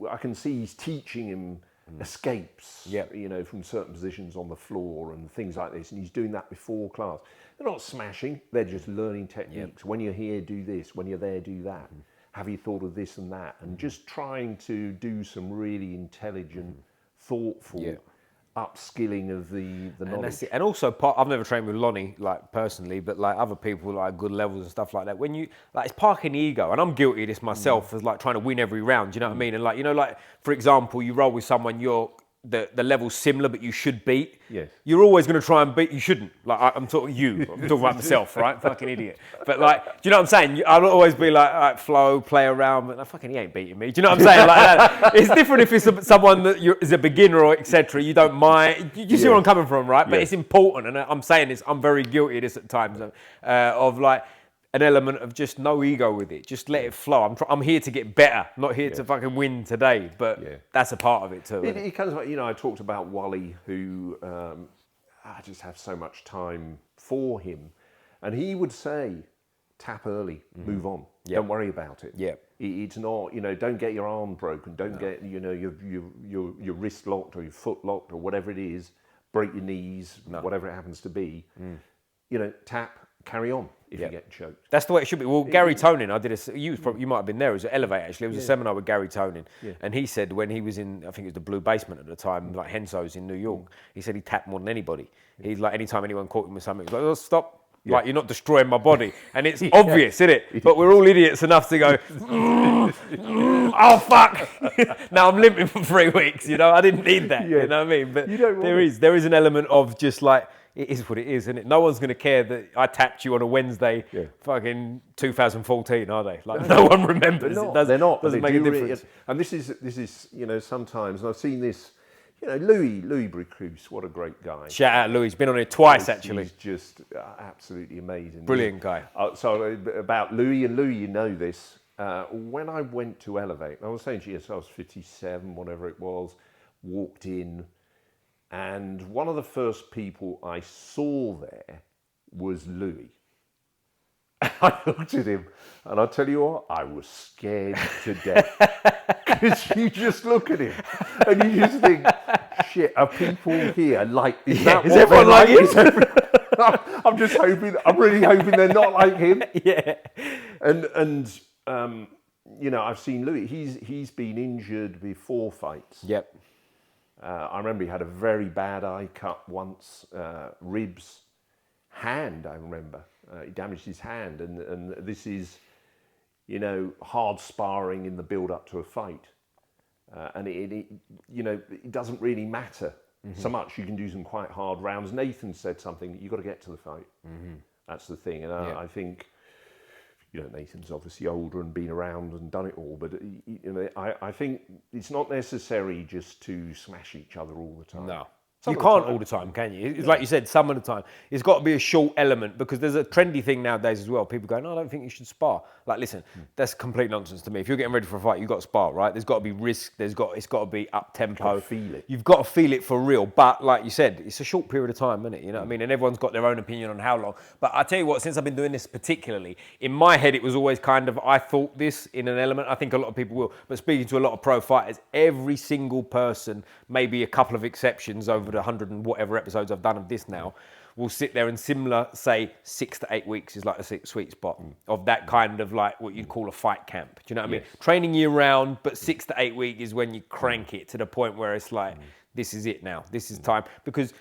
I can see he's teaching him escapes, you know, from certain positions on the floor and things like this. And he's doing that before class. They're not smashing, they're just learning techniques. When you're here, do this. When you're there, do that. Have you thought of this and that? And just trying to do some really intelligent, thoughtful upskilling of the knowledge. And that's it. And also, I've never trained with Lonnie, like personally, but like other people, like good levels and stuff like that. When you, like, it's parking the ego, and I'm guilty of this myself, as like trying to win every round. Do you know what I mean? And like, you know, like for example, you roll with someone, you're the level's similar, but you should beat. Yes. You're always going to try and beat. You shouldn't. Like I'm talking you. I'm talking about myself, right? Fucking idiot. But like, do you know what I'm saying? I'll always be like, flow, play around, but fucking he ain't beating me. Do you know what I'm saying? Like that. It's different if it's someone that is a beginner or etc. You don't mind. You see where I'm coming from, right? But it's important, and I'm saying this. I'm very guilty of this at times, of like an element of just no ego with it. Just let it flow. I'm here to get better, not here to fucking win today. But that's a part of it too. It comes about, you know, I talked about Wally, who I just have so much time for him. And he would say, tap early, move on. Don't worry about it. It's not, you know, don't get your arm broken. Don't get, you know, your wrist locked or your foot locked or whatever it is. Break your knees, whatever it happens to be. You know, tap, carry on. If you get choked. That's the way it should be. Well, Gary Tonin, I did you might have been there, it was at Elevate actually. It was a seminar with Gary Tonin. And he said when he was in, I think it was the Blue Basement at the time, like Henso's in New York, he said he tapped more than anybody. He's like, anytime anyone caught him with something, he's like, oh, stop. Like, you're not destroying my body. And it's obvious, isn't it? But we're all idiots enough to go, oh, fuck. Now I'm limping for 3 weeks, you know? I didn't need that, you know what I mean? But there is an element of just like, it is what it is, isn't it? No one's going to care that I tapped you on a Wednesday, fucking 2014, are they? Like, no one remembers. They're not. Doesn't make a difference. And this is, you know, sometimes, and I've seen this, You know, Louis Bricus, what a great guy. Shout out Louis, he's been on here twice actually. He's just absolutely amazing. Brilliant guy. So about Louis, and Louis, you know this, when I went to Elevate, I was saying to you, so I was 57, whatever it was, walked in, and one of the first people I saw there was Louis. I looked at him, and I tell you what, I was scared to death. Because you just look at him, and you just think, shit, are people here like, is everyone like him? I'm just hoping, I'm really hoping they're not like him. Yeah. And you know, I've seen Louis, he's been injured before fights. Yep. I remember he had a very bad eye cut once, ribs, hand, I remember. He damaged his hand, and this is, you know, hard sparring in the build-up to a fight. And it, you know, it doesn't really matter so much. You can do some quite hard rounds. Nathan said something, you've got to get to the fight. That's the thing. And I think, you know, Nathan's obviously older and been around and done it all, but you know, I think it's not necessary just to smash each other all the time. No. You can't all the time, can you? It's like you said, some of the time. It's got to be a short element, because there's a trendy thing nowadays as well. People go, no, I don't think you should spar. Like, listen, that's complete nonsense to me. If you're getting ready for a fight, you've got to spar, right? There's got to be risk. It's got to be up-tempo. Feel it. You've got to feel it for real. But like you said, it's a short period of time, isn't it? You know what I mean? And everyone's got their own opinion on how long. But I tell you what, since I've been doing this particularly, in my head, it was always kind of, I thought this in an element. I think a lot of people will. But speaking to a lot of pro fighters, every single person, maybe a couple of exceptions over the 100 and whatever episodes I've done of this now, will sit there and similar say 6 to 8 weeks is like the sweet spot of that kind of like what you'd call a fight camp. Do you know what I mean? Training year round, but 6 to 8 weeks is when you crank it to the point where it's like, this is it now. This is time, because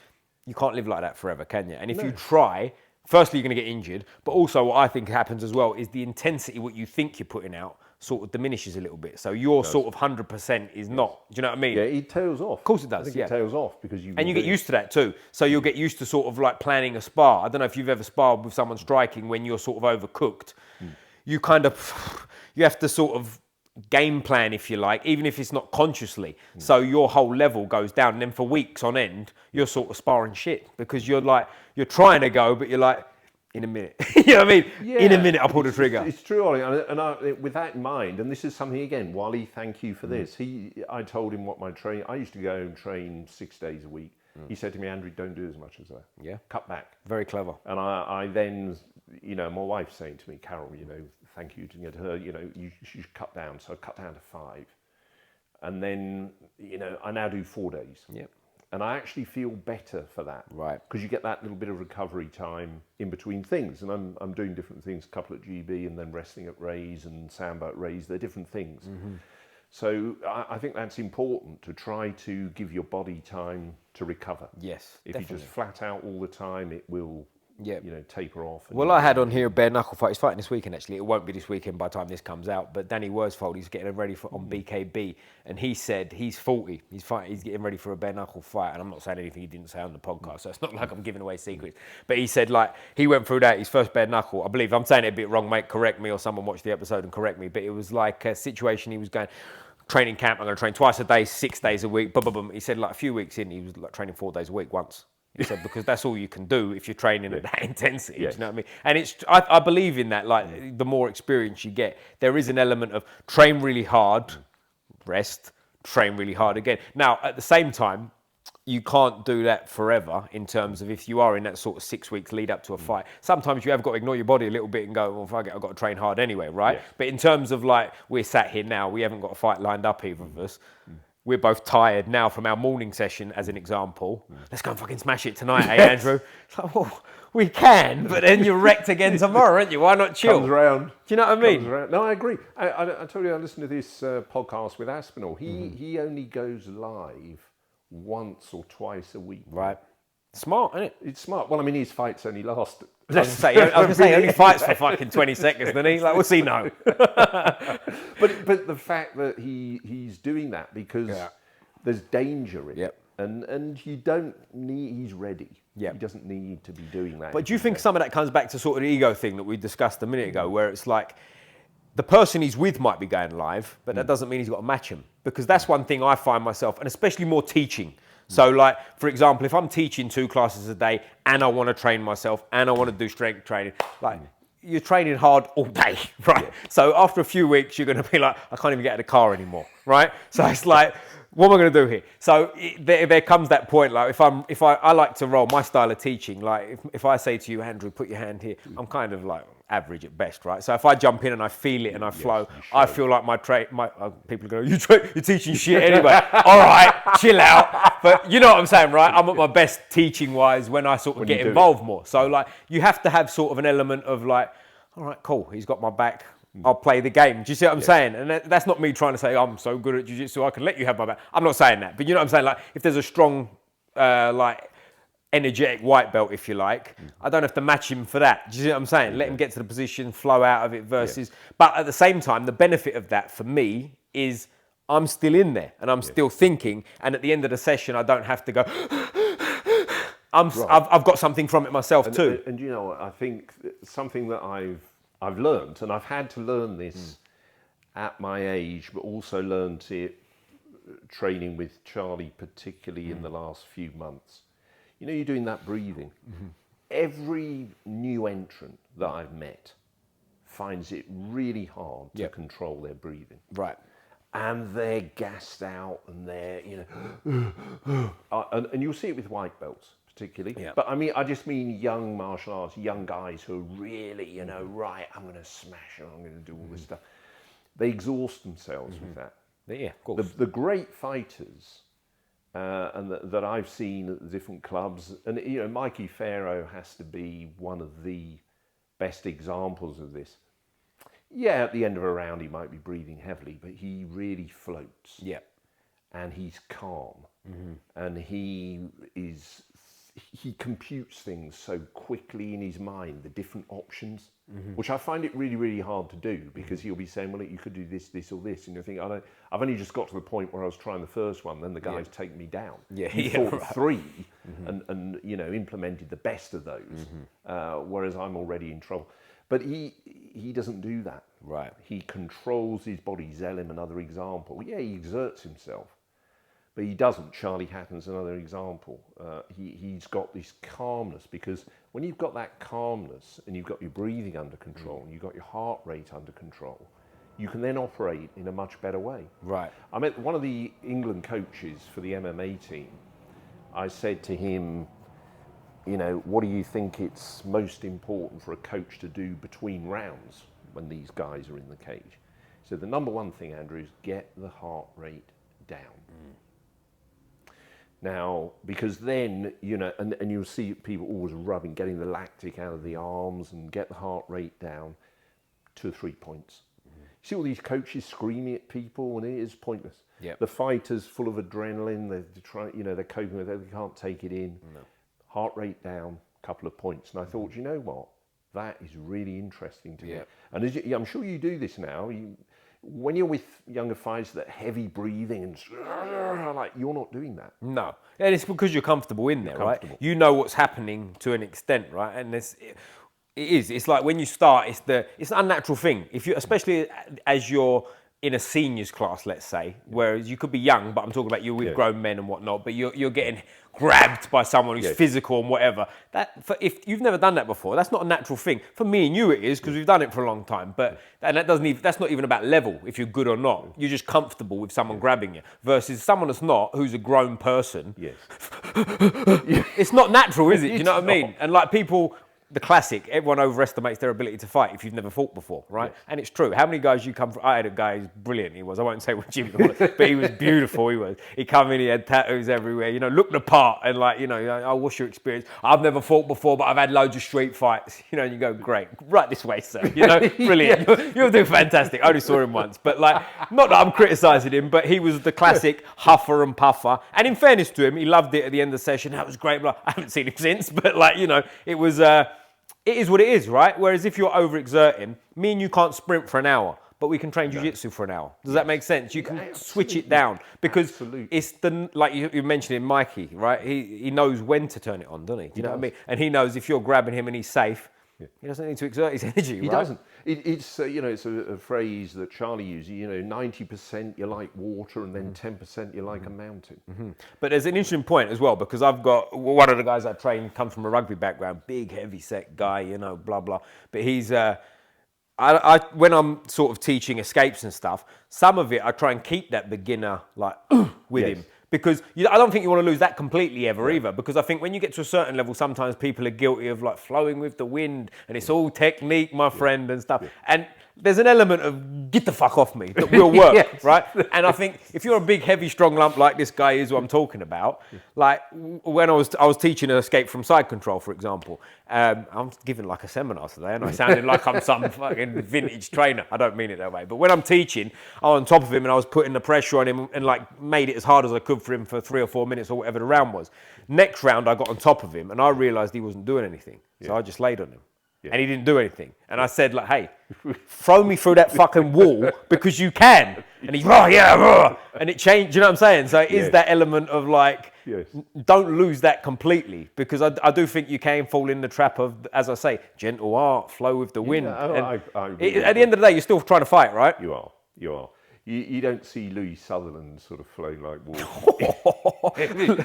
you can't live like that forever, can you? And if you try, firstly, you're going to get injured, but also what I think happens as well is the intensity, what you think you're putting out, sort of diminishes a little bit. So your sort of 100% is not. Do you know what I mean? Yeah, it tails off. Of course it does. I think it tails off because you get used to that too. So you'll get used to sort of like planning a spar. I don't know if you've ever sparred with someone striking when you're sort of overcooked. You kind of, you have to sort of game plan, if you like, even if it's not consciously. So your whole level goes down, and then for weeks on end, you're sort of sparring shit because you're like, you're trying to go, but you're like, in a minute. You know what I mean? Yeah, in a minute, I'll pull the trigger. It's true, Ollie. And with that in mind, and this is something, again, Wally, thank you for this. I told him what my training, I used to go and train 6 days a week. He said to me, Andrew, don't do as much as that. Yeah. Cut back. Very clever. And I then, you know, my wife's saying to me, Carol, you know, thank you to get her, you know, you should cut down. So I cut down to 5. And then, you know, I now do 4 days. Yep. And I actually feel better for that. Right. Because you get that little bit of recovery time in between things. And I'm doing different things, a couple at GB and then wrestling at Ray's and Sambo at Ray's. They're different things. So I think that's important, to try to give your body time to recover. Yes, If definitely. you just flat out all the time, it will, you know, taper off. Well, I had on here a bare knuckle fight. He's fighting this weekend, actually. It won't be this weekend by the time this comes out. But Danny Worsfold, he's getting ready for on BKB. And he said he's 40. He's getting ready for a bare knuckle fight. And I'm not saying anything he didn't say on the podcast, so it's not like I'm giving away secrets. But he said, like, he went through that, his first bare knuckle. I believe, I'm saying it a bit wrong, mate. Correct me, or someone watched the episode and correct me. But it was like a situation he was going, training camp, I'm going to train twice a day, 6 days a week. He said, like, a few weeks in, he was like training 4 days a week once. He said, because that's all you can do if you're training at that intensity. Do you know what I mean? And I believe in that. Like, the more experience you get, there is an element of train really hard, rest, train really hard again. Now, at the same time, you can't do that forever in terms of if you are in that sort of 6 weeks lead up to a fight. Sometimes you have got to ignore your body a little bit and go, well, fuck it, I've got to train hard anyway, right? Yeah. But in terms of like, we're sat here now, we haven't got a fight lined up, either of us. We're both tired now from our morning session, as an example. Let's go and fucking smash it tonight, Andrew? It's like, well, we can, but then you're wrecked again tomorrow, aren't you? Why not chill? Comes around. Do you know what I mean? No, I agree. I told you I listened to this podcast with Aspinall. He only goes live once or twice a week. Right. Smart, isn't it? It's smart. Well, I mean, his fights only last... I was going to say, he only fights for fucking 20 seconds, doesn't he? Like, what's he know? But the fact that he's doing that because there's danger in it. And you don't need... He's ready. He doesn't need to be doing that. But do you think some of that comes back to sort of the ego thing that we discussed a minute ago, where it's like, the person he's with might be going live, but that doesn't mean he's got to match him. Because that's one thing I find myself, and especially more teaching. So like, for example, if I'm teaching 2 classes a day and I want to train myself and I want to do strength training, like you're training hard all day, right? Yeah. So after a few weeks, you're going to be like, I can't even get out of the car anymore, right? So it's like, what am I going to do here? So there comes that point, like if I like to roll my style of teaching, like if I say to you, Andrew, put your hand here, I'm kind of like average at best, right? So if I jump in and I feel it and I flow, I feel like people go, you're teaching shit anyway. All right, chill out. But you know what I'm saying, right? I'm at my best teaching wise when I sort of get involved more. So like you have to have sort of an element of like, all right, cool, he's got my back. I'll play the game. Do you see what I'm saying? And that's not me trying to say I'm so good at Jiu Jitsu I can let you have my back. I'm not saying that, but you know what I'm saying? Like if there's a strong, like energetic white belt, if you like, I don't have to match him for that. Do you see what I'm saying? Let him get to the position, flow out of it versus. But at the same time, the benefit of that for me is I'm still in there and I'm still thinking. And at the end of the session, I don't have to go. I've got something from it myself too. And you know, I think something that I've learned, and I've had to learn this at my age, but also learned it training with Charlie, particularly in the last few months. You know, you're doing that breathing. Every new entrant that I've met finds it really hard to control their breathing. Right. And they're gassed out and they're, you know, and you'll see it with white belts. Particularly, but I just mean young martial arts, young guys who are really, you know, right, I'm going to smash and I'm going to do all this stuff. They exhaust themselves with that. Yeah, of course. The great fighters, and that I've seen at the different clubs, and you know, Mikey Farrow has to be one of the best examples of this. Yeah, at the end of a round, he might be breathing heavily, but he really floats. Yeah, and he's calm, and he computes things so quickly in his mind, the different options, which I find it really, really hard to do because he'll be saying, well, you could do this, this or this. And you're thinking, I've only just got to the point where I was trying the first one, then the guys take me down. He thought 3 and, you know, implemented the best of those, whereas I'm already in trouble. But he doesn't do that. Right. He controls his body. Zelim, another example. Yeah, he exerts himself. But he doesn't. Charlie Hatton's another example. He's got this calmness because when you've got that calmness and you've got your breathing under control and you've got your heart rate under control, you can then operate in a much better way. Right. I met one of the England coaches for the MMA team. I said to him, you know, what do you think it's most important for a coach to do between rounds when these guys are in the cage? So the number one thing, Andrew, is get the heart rate down. Now, because then, you know, and you'll see people always rubbing, getting the lactic out of the arms and get the heart rate down 2 or 3 points. You see all these coaches screaming at people and it is pointless. Yep. The fighters full of adrenaline, they're trying, you know, they're coping with it, they can't take it in. No. Heart rate down, a couple of points. And I thought, you know what? That is really interesting to me. And I'm sure you do this now. When you're with younger fighters, that heavy breathing and like you're not doing that. No, and it's because you're comfortable in there, right? You know what's happening to an extent, right? And it is. It's like when you start, it's an unnatural thing. If you, especially as you're in a seniors class, let's say, whereas you could be young, but I'm talking about you with grown men and whatnot, but you're getting grabbed by someone who's physical and whatever. If you've never done that before, that's not a natural thing. For me and you it is, because we've done it for a long time, that's not even about level, if you're good or not. You're just comfortable with someone grabbing you, versus someone that's not, who's a grown person. Yes. It's not natural, is it? Do you know what I mean? And like people... The classic, everyone overestimates their ability to fight if you've never fought before, right? Yes. And it's true. How many guys you come from? I had a guy who's brilliant, he was. I won't say what gym he was, but he was beautiful, he was. He come in, he had tattoos everywhere, you know, looked the part and like, you know, oh, what's your experience? I've never fought before, but I've had loads of street fights. You know, and you go, great, right this way, sir. You know, brilliant. You're doing fantastic. I only saw him once, but like, not that I'm criticising him, but he was the classic huffer and puffer. And in fairness to him, he loved it at the end of the session. That was great. But I haven't seen him since, but like, you know, it was... It is what it is, right? Whereas if you're overexerting, me and you can't sprint for an hour, but we can train jiu-jitsu for an hour. Does that make sense? You can switch it down because it's like you mentioned in Mikey, right? He knows when to turn it on, doesn't he? Do you know what I mean? And he knows if you're grabbing him and he's safe, He doesn't need to exert his energy, right? He doesn't. It's it's a phrase that Charlie uses. 90% you're like water, and then 10% you're like a mountain. But there's an interesting point as well, because I've got one of the guys I train comes from a rugby background, big, heavy set guy, blah blah. But he's when I'm sort of teaching escapes and stuff, some of it I try and keep that beginner with him. Because I don't think you want to lose that completely ever either. Because I think when you get to a certain level, sometimes people are guilty of flowing with the wind, and it's all technique, my friend, and stuff. And there's an element of get the fuck off me that will work, right? And I think if you're a big, heavy, strong lump like this guy is, who I'm talking about, when I was teaching an escape from side control, for example, I'm giving a seminar today, and I sounded like I'm some fucking vintage trainer. I don't mean it that way, but when I'm teaching, I was on top of him and I was putting the pressure on him and made it as hard as I could for him for 3 or 4 minutes or whatever the round was. Next round, I got on top of him and I realised he wasn't doing anything, so I just laid on him. Yeah. And he didn't do anything. And I said, hey, throw me through that fucking wall because you can. And he's, and it changed, you know what I'm saying? So it is that element of don't lose that completely, because I do think you can fall in the trap of, as I say, gentle art, flow with the wind. I at the end of the day, you're still trying to fight, right? You are. You don't see Louis Sutherland sort of flowing like water.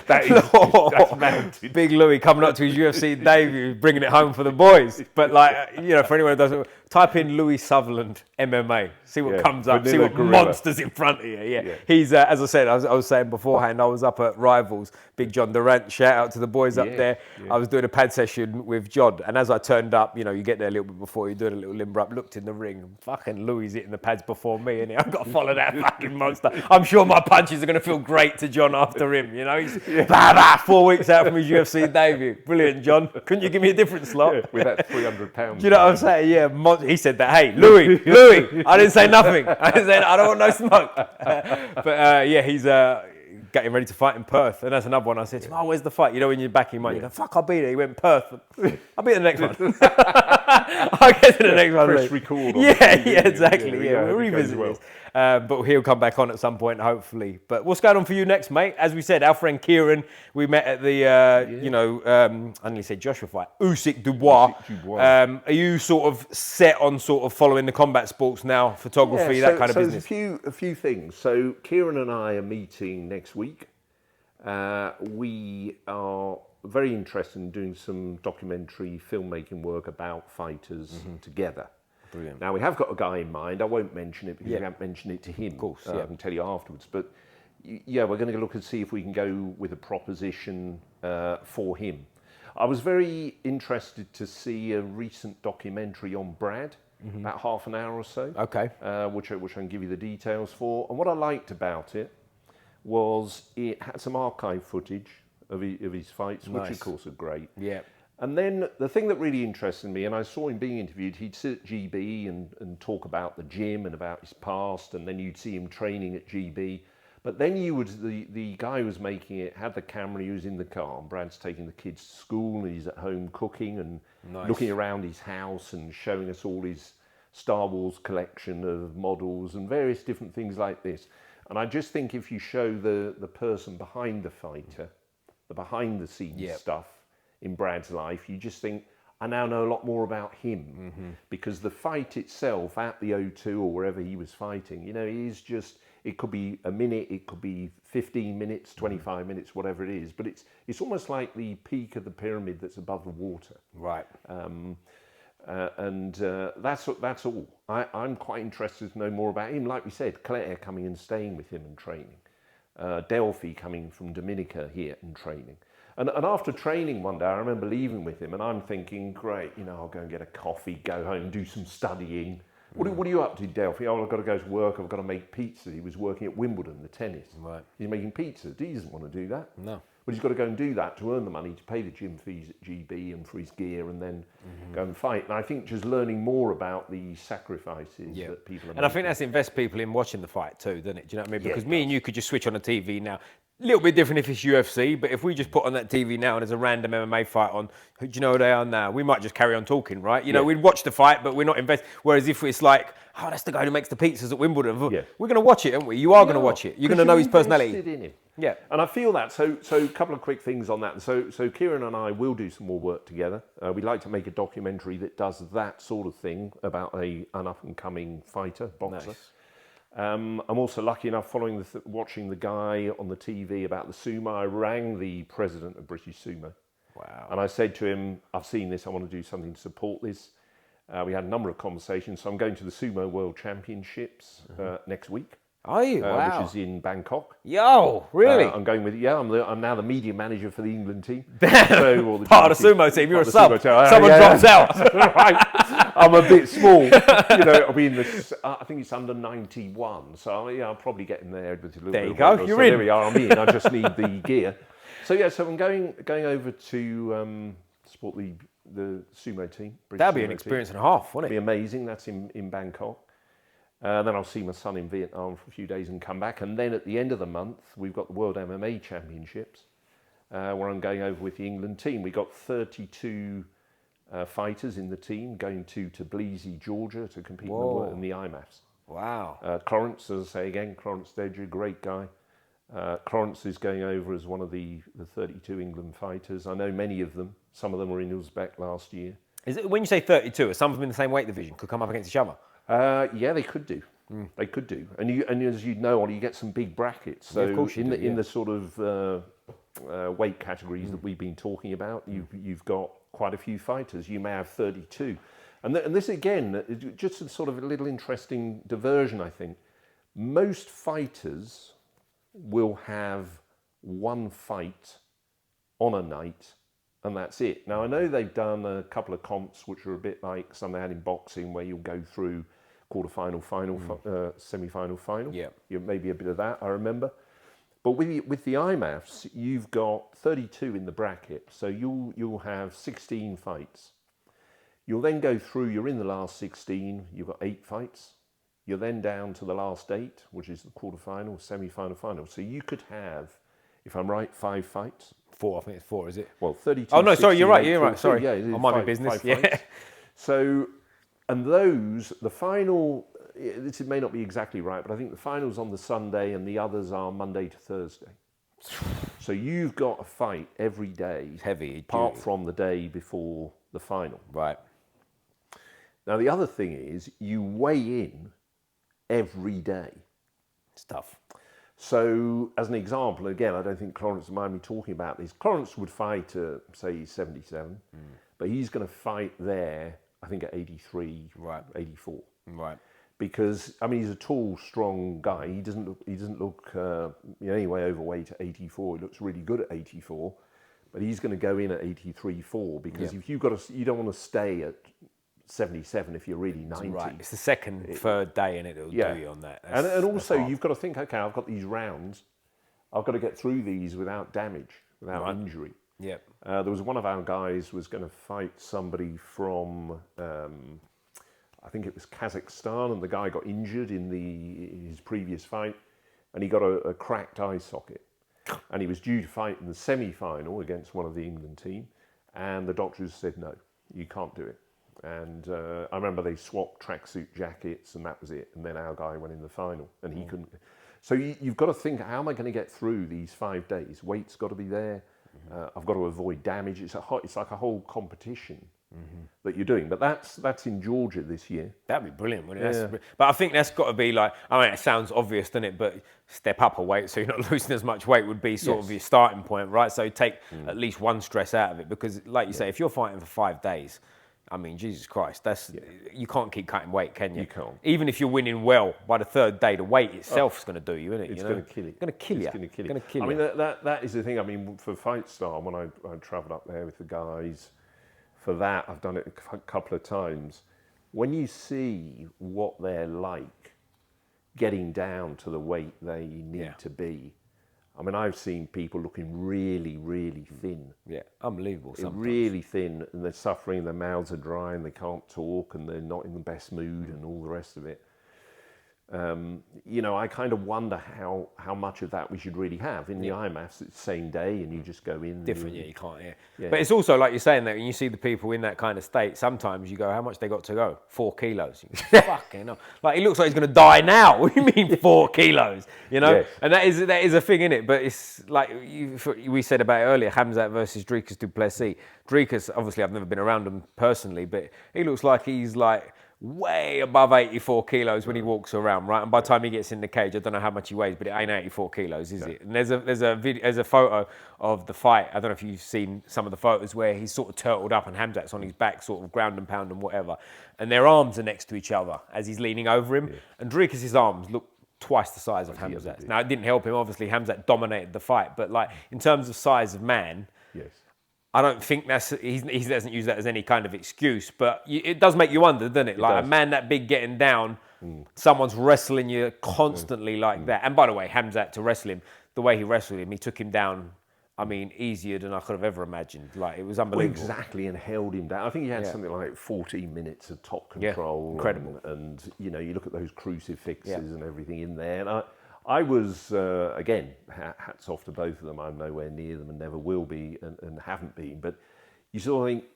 That's mounted. Big Louis coming up to his UFC debut, bringing it home for the boys. But for anyone who doesn't, type in Louis Sutherland MMA, see what comes up, see what monsters in front of you. Yeah. He's, as I said, I was saying beforehand, I was up at Rivals, Big John Durant, shout out to the boys up there. Yeah. I was doing a pad session with John, and as I turned up, you get there a little bit before, you're doing a little limber up, looked in the ring, and fucking Louis hitting the pads before me, and I've got to follow that fucking monster. I'm sure my punches are going to feel great to John after him, He's 4 weeks out from his UFC debut. Brilliant, John. Couldn't you give me a different slot? Yeah, with that 300 pounds. Do you know what I'm saying? Yeah, he said that. Hey, Louis, I didn't say nothing. I didn't say, I don't want no smoke. But he's getting ready to fight in Perth. And that's another one. I said to him, where's the fight? When you're back in your mind, you go, fuck, I'll be there. He went Perth. I'll be at the next one. I'll get to the next one. Press record. Yeah, exactly. We'll revisit this. But he'll come back on at some point, hopefully. But what's going on for you next, mate? As we said, our friend Kieran, we met at the, I nearly said Joshua fight, Usyk Dubois. Are you sort of set on sort of following the combat sports now, photography, that kind of business? There's a few things. So Kieran and I are meeting next week. We are very interested in doing some documentary filmmaking work about fighters together. Brilliant. Now, we have got a guy in mind. I won't mention it because we haven't mentioned it to him. Of course, I can tell you afterwards. But we're going to look and see if we can go with a proposition for him. I was very interested to see a recent documentary on Brad, about half an hour or so. Okay. Which I can give you the details for. And what I liked about it was it had some archive footage of his fights, which of course are great. Yeah. And then the thing that really interested me, and I saw him being interviewed, he'd sit at GB and talk about the gym and about his past, and then you'd see him training at GB. But then the guy who was making it had the camera, he was in the car, and Brad's taking the kids to school, and he's at home cooking and looking around his house and showing us all his Star Wars collection of models and various different things like this. And I just think if you show the person behind the fighter, the behind the scenes stuff in Brad's life, you just think, I now know a lot more about him, because the fight itself at the O2 or wherever he was fighting, it could be a minute, it could be 15 minutes, 25 minutes, whatever it is, but it's almost like the peak of the pyramid that's above the water. Right. That's all. I'm quite interested to know more about him. Like we said, Claire coming and staying with him and training. Delphi coming from Dominica here and training. And after training one day, I remember leaving with him and I'm thinking, great, I'll go and get a coffee, go home, do some studying. What are you up to, Delphi? Oh, I've got to go to work, I've got to make pizza. He was working at Wimbledon, the tennis. Right. He's making pizza. He doesn't want to do that. No. But he's got to go and do that to earn the money to pay the gym fees at GB and for his gear and then go and fight. And I think just learning more about the sacrifices that people are making. And I think that's invest people in watching the fight too, doesn't it? Do you know what I mean? Because me and you could just switch on the TV now. A little bit different if it's UFC, but if we just put on that TV now and there's a random MMA fight on, do you know who they are now? We might just carry on talking, right? We'd watch the fight, but we're not invested. Whereas if it's like, that's the guy who makes the pizzas at Wimbledon, we're going to watch it, aren't we? You are going to watch it. You're going to know his personality. In him. Yeah. And I feel that. So a couple of quick things on that. So Kieran and I will do some more work together. We'd like to make a documentary that does that sort of thing about an up-and-coming fighter, boxer. Nice. I'm also lucky enough, watching the guy on the TV about the sumo. I rang the president of British Sumo. Wow. And I said to him, I've seen this, I want to do something to support this. We had a number of conversations. So I'm going to the Sumo World Championships next week. Are you? Wow. Which is in Bangkok. Yo, really? I'm going with, I'm now the media manager for the England team. So, part of the sumo team, you're a sub. Someone Yeah, drops out. Right. I'm a bit small. It'll be in the, I think it's under 91. So I'll probably get in there with a little There bit you of go, weight. you're So in. there we are, I'm in. I just need the gear. So I'm going over to support the sumo team. British That'd be an sumo experience team. and a half, wouldn't It'd it? be amazing. That's in Bangkok. Then I'll see my son in Vietnam for a few days and come back. And then at the end of the month, we've got the World MMA Championships, where I'm going over with the England team. We've got 32 fighters in the team going to Tbilisi, Georgia, to compete in the IMAFs. Wow. Clarence, as I say again, Clarence Dedger, great guy. Clarence is going over as one of the 32 England fighters. I know many of them. Some of them were in Uzbek last year. Is it when you say 32? Are some of them in the same weight division? Could come up against each other? Yeah, they could do. They could do. And as you know, Ollie, you get some big brackets. So of course you do, in the sort of weight categories that we've been talking about, you've got quite a few fighters. You may have 32. And this, again, is just a sort of a little interesting diversion, I think. Most fighters will have one fight on a night, and that's it. Now, I know they've done a couple of comps which are a bit like some they had in boxing, where you'll go through quarter-final, final, semi-final, final. Yeah. Maybe a bit of that, I remember. But with the IMAFs, you've got 32 in the bracket, so you'll have 16 fights. You'll then go through, you're in the last 16, you've got 8 fights. You're then down to the last 8, which is the quarter-final, semi-final, final. So you could have, if I'm right, 5 fights. 4, I think it's 4, is it? Well, 32. Oh, no, sorry, you're right, 68, you're right, sorry. Yeah, I mind my business, yeah. fights. So, and those, the final, this may not be exactly right, but I think the final's on the Sunday and the others are Monday to Thursday. So you've got a fight every day. It's heavy. Apart from the day before the final. Right. Now, the other thing is you weigh in every day. It's tough. So, as an example, again, I don't think Clarence would mind me talking about this. Clarence would fight at, say, 77, but he's going to fight there, I think, at 83, Right. 84. Right. Because, I mean, he's a tall, strong guy. He doesn't look anyway overweight at 84. He looks really good at 84, but he's going to go in at 83.4 because if you don't want to stay at 77 if you're really 90. Right. It's the second, third day and it'll do you on that. And also you've got to think, okay, I've got these rounds. I've got to get through these without damage, without injury. Yeah. There was one of our guys was going to fight somebody from, I think it was Kazakhstan, and the guy got injured in his previous fight, and he got a cracked eye socket. And he was due to fight in the semi-final against one of the England team, and the doctors said, no, you can't do it. And I remember they swapped tracksuit jackets and that was it. And then our guy went in the final and he couldn't. So you've got to think, how am I going to get through these 5 days? Weight's got to be there. I've got to avoid damage. It's like a whole competition that you're doing. But that's in Georgia this year. That'd be brilliant, wouldn't it? Yeah. But I think that's got to be like, I mean, it sounds obvious, doesn't it? But step up a weight so you're not losing as much weight would be sort of your starting point, right? So take at least one stress out of it. Because like you say, if you're fighting for 5 days, I mean, Jesus Christ, you can't keep cutting weight, can you? You can't. Even if you're winning well, by the 3rd day, the weight itself is going to do you, isn't it? It's going to kill you. It's going to kill you. It's going to kill you. It's going to kill I you. mean, that is the thing. I mean, for Fight Star, when I travelled up there with the guys, for that, I've done it a couple of times. When you see what they're like getting down to the weight they need to be, I mean, I've seen people looking really, really thin. Yeah, unbelievable sometimes. Really thin, and they're suffering, their mouths are dry, and they can't talk, and they're not in the best mood, and all the rest of it. You know, I kind of wonder how much of that we should really have. In the IMAFs, it's the same day and you just go in. Different, you can't, But it's also like you're saying that when you see the people in that kind of state, sometimes you go, how much they got to go? 4 kilos. You go, fucking hell. Like, he looks like he's going to die now. What do you mean 4 kilos? You know? Yes. And that is a thing, innit? But it's like we said about it earlier, Hamzat versus Dricus du Plessis. Dricus, obviously I've never been around him personally, but he looks like he's like way above 84 kilos when he walks around, right? And by the time he gets in the cage, I don't know how much he weighs, but it ain't 84 kilos, is it? And there's a photo of the fight. I don't know if you've seen some of the photos where he's sort of turtled up and Hamzat's on his back, sort of ground and pound and whatever. And their arms are next to each other as he's leaning over him. Yeah. And Dricus' arms look twice the size of Hamzat's. Now, it didn't help him. Obviously, Hamzat dominated the fight. But, like, in terms of size of man, yes, I don't think he doesn't use that as any kind of excuse, but it does make you wonder, doesn't it? Like, a man that big getting down, someone's wrestling you constantly like that. And by the way, Hamzat, to wrestle him, the way he wrestled him, he took him down, I mean, easier than I could have ever imagined. Like, it was unbelievable. Well, exactly, and held him down. I think he had something like 14 minutes of top control. Incredible. And you know, you look at those crucifixes and everything in there. And I was, again, hats off to both of them. I'm nowhere near them and never will be and haven't been. But you sort of think,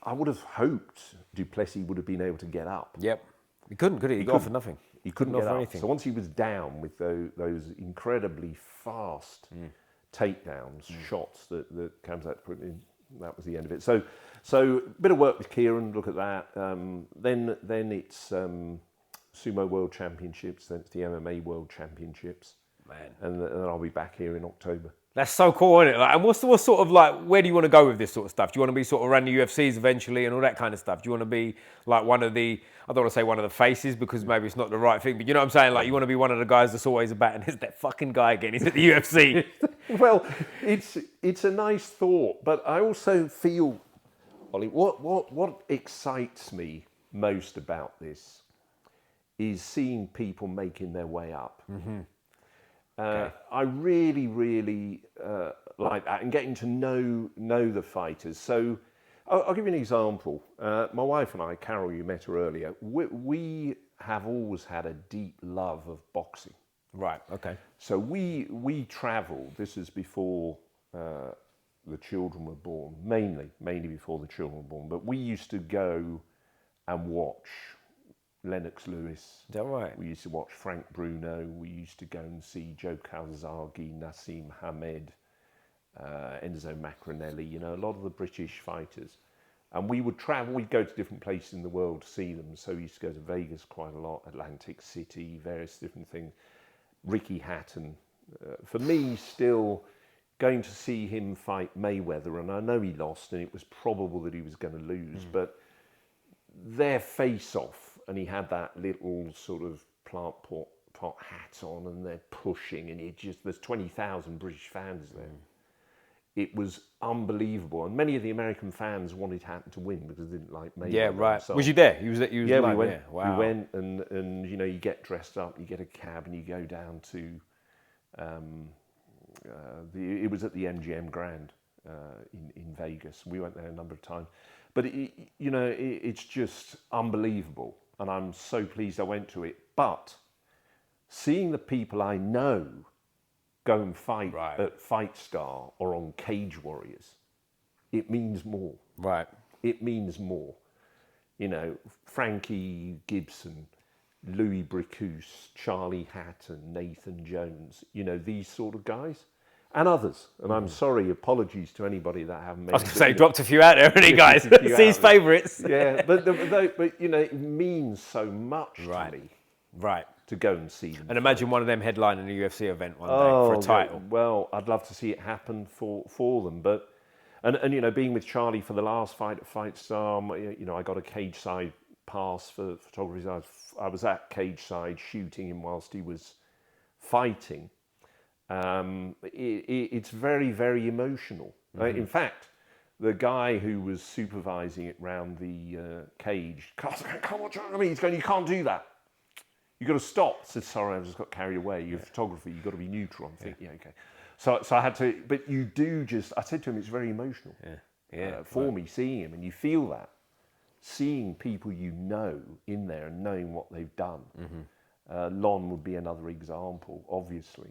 I would have hoped du Plessis would have been able to get up. Yep. He couldn't, could he? He got offered nothing. He couldn't get up. Anything. So once he was down with those incredibly fast takedowns, shots that Hamzat put in, that was the end of it. So a bit of work with Kieran, look at that. Then it's Sumo World Championships, then it's the MMA World Championships. Man. And then I'll be back here in October. That's so cool, isn't it? Like, and what's sort of like, where do you want to go with this sort of stuff? Do you want to be sort of around the UFCs eventually and all that kind of stuff? Do you want to be like one of the, I don't want to say one of the faces because maybe it's not the right thing, but you know what I'm saying? Like, you want to be one of the guys that's always about, and there's that fucking guy again, he's at the UFC. Well, it's a nice thought, but I also feel, Ollie, what excites me most about this is seeing people making their way up. Mm-hmm. I really, really like that, and getting to know the fighters. So I'll give you an example. My wife and I, Carol, you met her earlier, we have always had a deep love of boxing. Right, okay. So we travelled, this is before the children were born, mainly before the children were born, but we used to go and watch Lennox Lewis. Is that right? We used to watch Frank Bruno. We used to go and see Joe Calzaghe, Nassim Hamed, Enzo Macronelli, you know, a lot of the British fighters. And we would travel, we'd go to different places in the world to see them. So we used to go to Vegas quite a lot, Atlantic City, various different things. Ricky Hatton. For me, still going to see him fight Mayweather, and I know he lost, and it was probable that he was going to lose, but their face-off, and he had that little sort of plant pot hat on, and they're pushing, and there's 20,000 British fans there. It was unbelievable, and many of the American fans wanted Hatton to win because they didn't like Mayweather. Yeah, right. Was you there? He was yeah, live, we went. Yeah. Wow. We went, and you know, you get dressed up, you get a cab, and you go down to. It was at the MGM Grand in Vegas. We went there a number of times, but it's just unbelievable, and I'm so pleased I went to it. But seeing the people I know go and fight at Fight Star or on Cage Warriors, it means more. Right. It means more. You know, Frankie Gibson, Louis Bricouse, Charlie Hatton, Nathan Jones, you know, these sort of guys. And others. And I'm sorry, apologies to anybody that I haven't made. I was going to say, dropped a few out there, haven't he, guys? See his favourites. Yeah, but you know, it means so much to me. Right. To go and see them. And imagine one of them headlining a UFC event one day for a title. Well, I'd love to see it happen for them. But, and you know, being with Charlie for the last fight at Fight Star, you know, I got a cage side pass for photography. I was at cage side shooting him whilst he was fighting. It's very, very emotional. In fact, the guy who was supervising it round the cage, come on, Jeremy, he's going, you can't do that. You've got to stop. I said, sorry, I just got carried away. You're a photographer, you've got to be neutral. I'm thinking, yeah, okay. So I had to, but you do just, I said to him, it's very emotional for me, seeing him, and you feel that. Seeing people you know in there and knowing what they've done. Lon would be another example, obviously.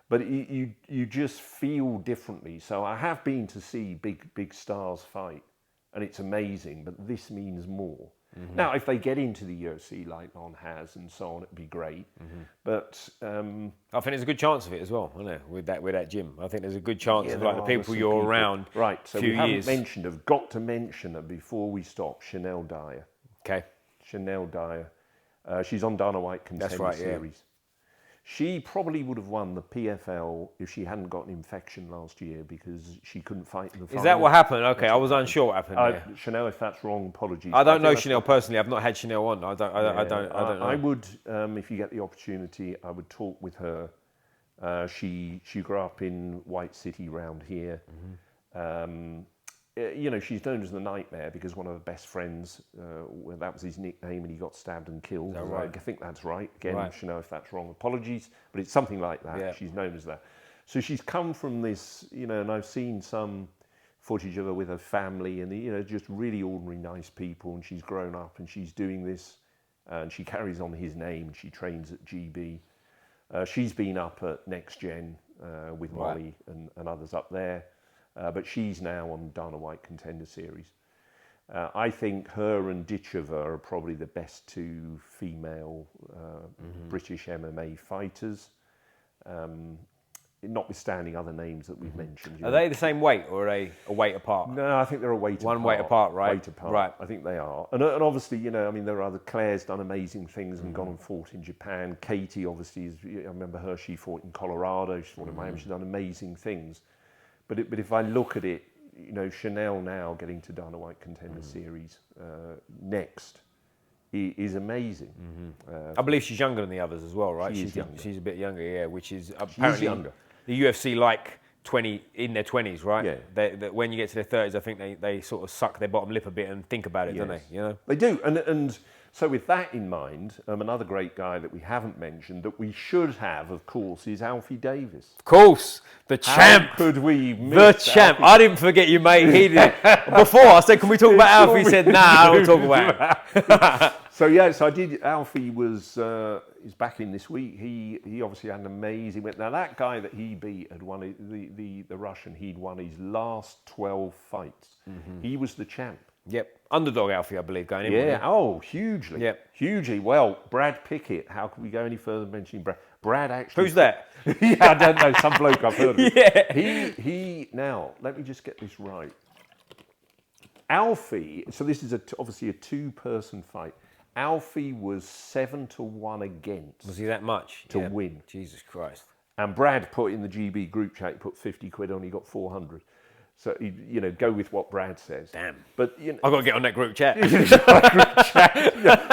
But you just feel differently. So I have been to see big stars fight, and it's amazing, but this means more. Now, if they get into the UFC like Lon has and so on, it'd be great. But I think there's a good chance of it as well, isn't there, with that gym. I think there's a good chance of like the people you're around. Right, so few we haven't years. mentioned, I've got to mention her before we stop, Chanel Dyer. Okay. Chanel Dyer. She's on Dana White Contender Series. She probably would have won the PFL if she hadn't got an infection last year because she couldn't fight in the final. Is that what happened? Okay, I was unsure what happened there. Chanel, if that's wrong, apologies. I don't know Chanel personally. I've not had Chanel on. I don't know. I would, if you get the opportunity, I would talk with her. She grew up in White City round here. You know, she's known as the Nightmare because one of her best friends, that was his nickname, and he got stabbed and killed. Right? I think that's right. Again, Right. Chanel, if that's wrong, apologies, but it's something like that. Yeah. She's known as that. So she's come from this, you know, and I've seen some footage of her with her family, and you know, just really ordinary, nice people. And she's grown up, and she's doing this, and she carries on his name. She trains at GB. She's been up at Next Gen with Molly and others up there. But she's now on Dana White Contender Series. I think her and Ditchova are probably the best two female British MMA fighters, notwithstanding other names that we've mentioned. Are they the same weight or are they a weight apart? No, I think they're a weight apart. One weight apart, right? Weight apart. Right. I think they are. And obviously, you know, I mean, there are other. Claire's done amazing things and gone and fought in Japan. Katie, obviously, I remember her, she fought in Colorado. She fought in Miami. She's done amazing things. But if I look at it, you know, Chanel now getting to Dana White Contender Series next is amazing. I believe she's younger than the others as well, right? She's younger. She's a bit younger, yeah, which is apparently younger. The UFC like 20 in their 20s, right? Yeah. They, when you get to their 30s, I think they sort of suck their bottom lip a bit and think about it, don't they? You know? They do. And so with that in mind, another great guy that we haven't mentioned that we should have, of course, is Alfie Davis. Of course, the champ. How could we miss The champ. Alfie? I didn't forget you, mate. He did. Before I said, "Can we talk about Alfie?" He said, "Nah, I don't want to talk about it." So yeah, so I did. Alfie was is back in this week. He obviously had an amazing. Now that guy that he beat had won the Russian. He'd won his last 12 fights. He was the champ. Yep, underdog Alfie, I believe, going in. Yeah. Oh, hugely. Yep. Hugely. Well, Brad Pickett. How can we go any further than mentioning Brad? Brad actually. Who's that? Yeah, I don't know. Some bloke I've heard of. Yeah. He. Now, let me just get this right. Alfie. So this is obviously a two-person fight. Alfie was 7-1 against. Was he that much to win? Jesus Christ. And Brad put in the GB group chat. He put 50 quid on. He got 400. So you know, go with what Brad says. Damn. But you know, I've got to get on that group chat. you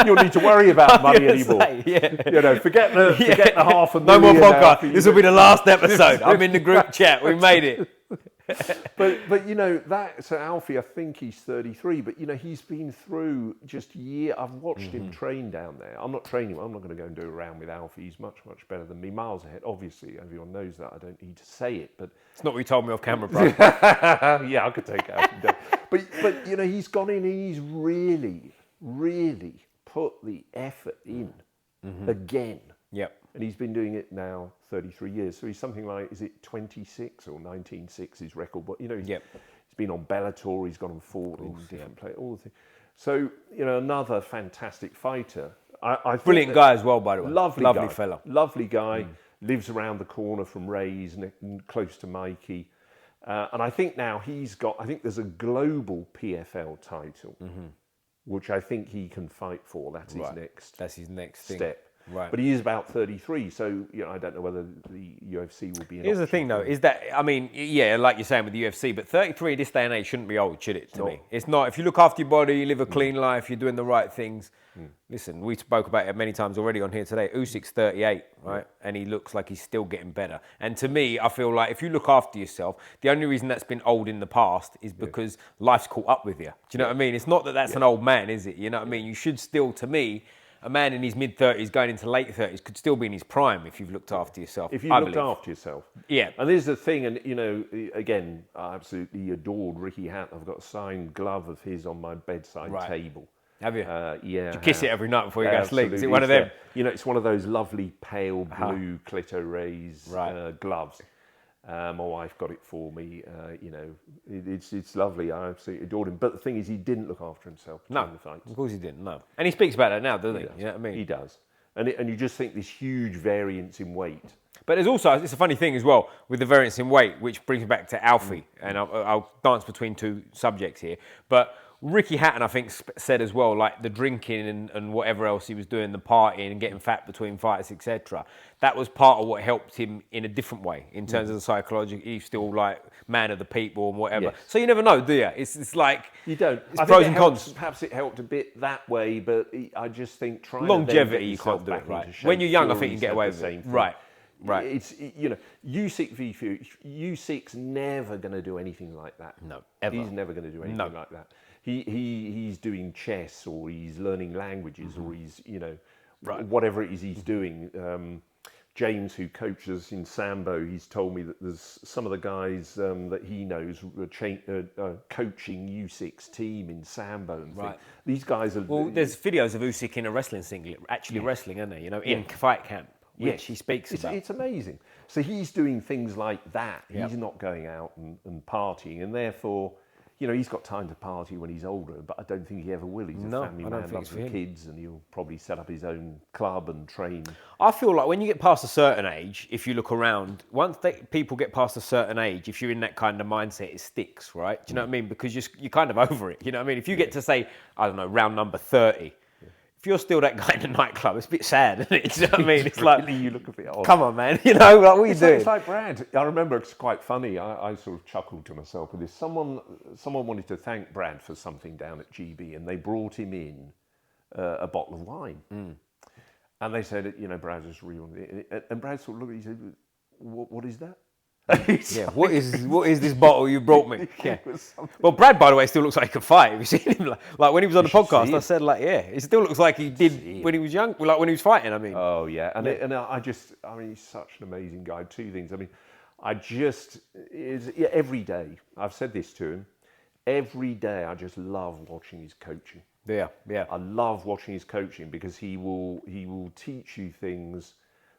don't need to worry about money anymore. You know, forget the half a No million. more podcast. Alfie. This will be the last episode. I'm in the group chat. We made it. But you know that. So Alfie, I think he's 33. But you know, he's been through just I've watched him train down there. I'm not training. I'm not going to go and do a round with Alfie. He's much better than me, miles ahead. Obviously, everyone knows that. I don't need to say it, but. It's not what you told me off camera, bro. Yeah, I could take Alfie down. But you know, he's gone in and he's really put the effort in again. Yep. And he's been doing it now 33 years. So he's something like, is it 26 or 19.6 his record? But you know, he's been on Bellator. He's gone and fought in different places. All the things. So you know, another fantastic fighter. I think Brilliant guy as well, by the way. Lovely guy. fella. Lovely guy. Lives around the corner from Ray's and close to Mikey. And I think now I think there's a global PFL title, which I think he can fight for. That's his next step. Right. But he is about 33, so you know, I don't know whether the UFC will be an Here's the thing, though, is that, I mean, yeah, like you're saying with the UFC, but 33 this day and age shouldn't be old, should it, to me? It's not. If you look after your body, you live a clean life, you're doing the right things. Listen, we spoke about it many times already on here today. Usyk's 38, right? And he looks like he's still getting better. And to me, I feel like if you look after yourself, the only reason that's been old in the past is because life's caught up with you. Do you know what I mean? It's not that that's an old man, is it? You know what I mean? You should still, to me, a man in his mid-30s going into late 30s could still be in his prime if you've looked after yourself. If you looked after yourself. Yeah. And this is the thing, and you know, again, I absolutely adored Ricky Hatton. I've got a signed glove of his on my bedside table. Have you? Yeah. Do you kiss it every night before you go to sleep? Is it one of Absolutely. them? You know, it's one of those lovely pale blue Clito Rays gloves. My wife got it for me. You know, it's lovely. I absolutely adored him. But the thing is, he didn't look after himself during the fights. Of course he didn't. No, and he speaks about that now, doesn't he? Does. You know what I mean? He does. And you just think this huge variance in weight. But there's also, it's a funny thing as well with the variance in weight, which brings me back to Alfie, and I'll dance between two subjects here. But Ricky Hatton, I think, said as well, like the drinking and whatever else he was doing, the partying and getting fat between fights, etc. That was part of what helped him in a different way in terms of the psychology. He's still like man of the people and whatever. Yes. So you never know, do you? It's like you don't. It's pros and cons. Perhaps it helped a bit that way, but I just think trying longevity, you can't do it right. When you're young, I think you can get away with it. Right. Right. It's, you know, Usyk's never going to do anything like that. No, ever. He's never going to do anything like that. He's doing chess, or he's learning languages, or he's, you know, whatever it is he's doing. James, who coaches in Sambo, he's told me that there's some of the guys that he knows coaching Usyk's team in Sambo and things. These guys are... Well, there's videos of Usyk in a wrestling singlet, actually wrestling, isn't there? You know, in fight camp. Which he speaks about. It's amazing. So he's doing things like that. He's not going out and partying, and therefore, you know, he's got time to party when he's older, but I don't think he ever will. He's a family man, loves the kids, and he'll probably set up his own club and train. I feel like when you get past a certain age, if you look around, once people get past a certain age, if you're in that kind of mindset, it sticks, right? Do you know what I mean? Because you're kind of over it, you know what I mean? If you get to, say, I don't know, round number 30, if you're still that guy in the nightclub, it's a bit sad, isn't it? Do you know what I mean? It's like, you look a bit odd. Come on, man. You know, like, what are you doing? It's like Brad. I remember it's quite funny. I sort of chuckled to myself with this. Someone wanted to thank Brad for something down at GB, and they brought him in a bottle of wine. And they said, you know, Brad just really wanted it. And Brad sort of looked at it and he said, what is that? Yeah, what is this bottle you brought me? Yeah. Well, Brad, by the way, still looks like he could fight. Have you seen him? Like when he was on the podcast, I said, like, yeah, he still looks like he did when he was young, like when he was fighting. I mean, oh yeah, and I mean, he's such an amazing guy. Two things. I mean, every day. I've said this to him. Every day, I just love watching his coaching. Yeah. I love watching his coaching because he will teach you things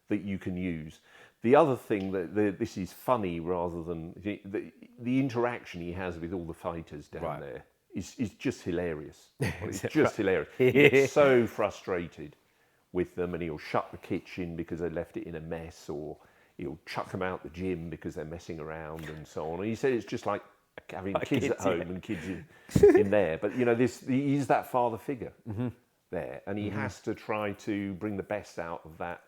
that you can use. The other thing that this is funny rather than the interaction he has with all the fighters down there is just hilarious. It's just hilarious. He gets so frustrated with them, and he'll shut the kitchen because they left it in a mess, or he'll chuck them out the gym because they're messing around and so on. And he said it's just like having kids at home and kids in there. But you know, he's that father figure there, and he has to try to bring the best out of that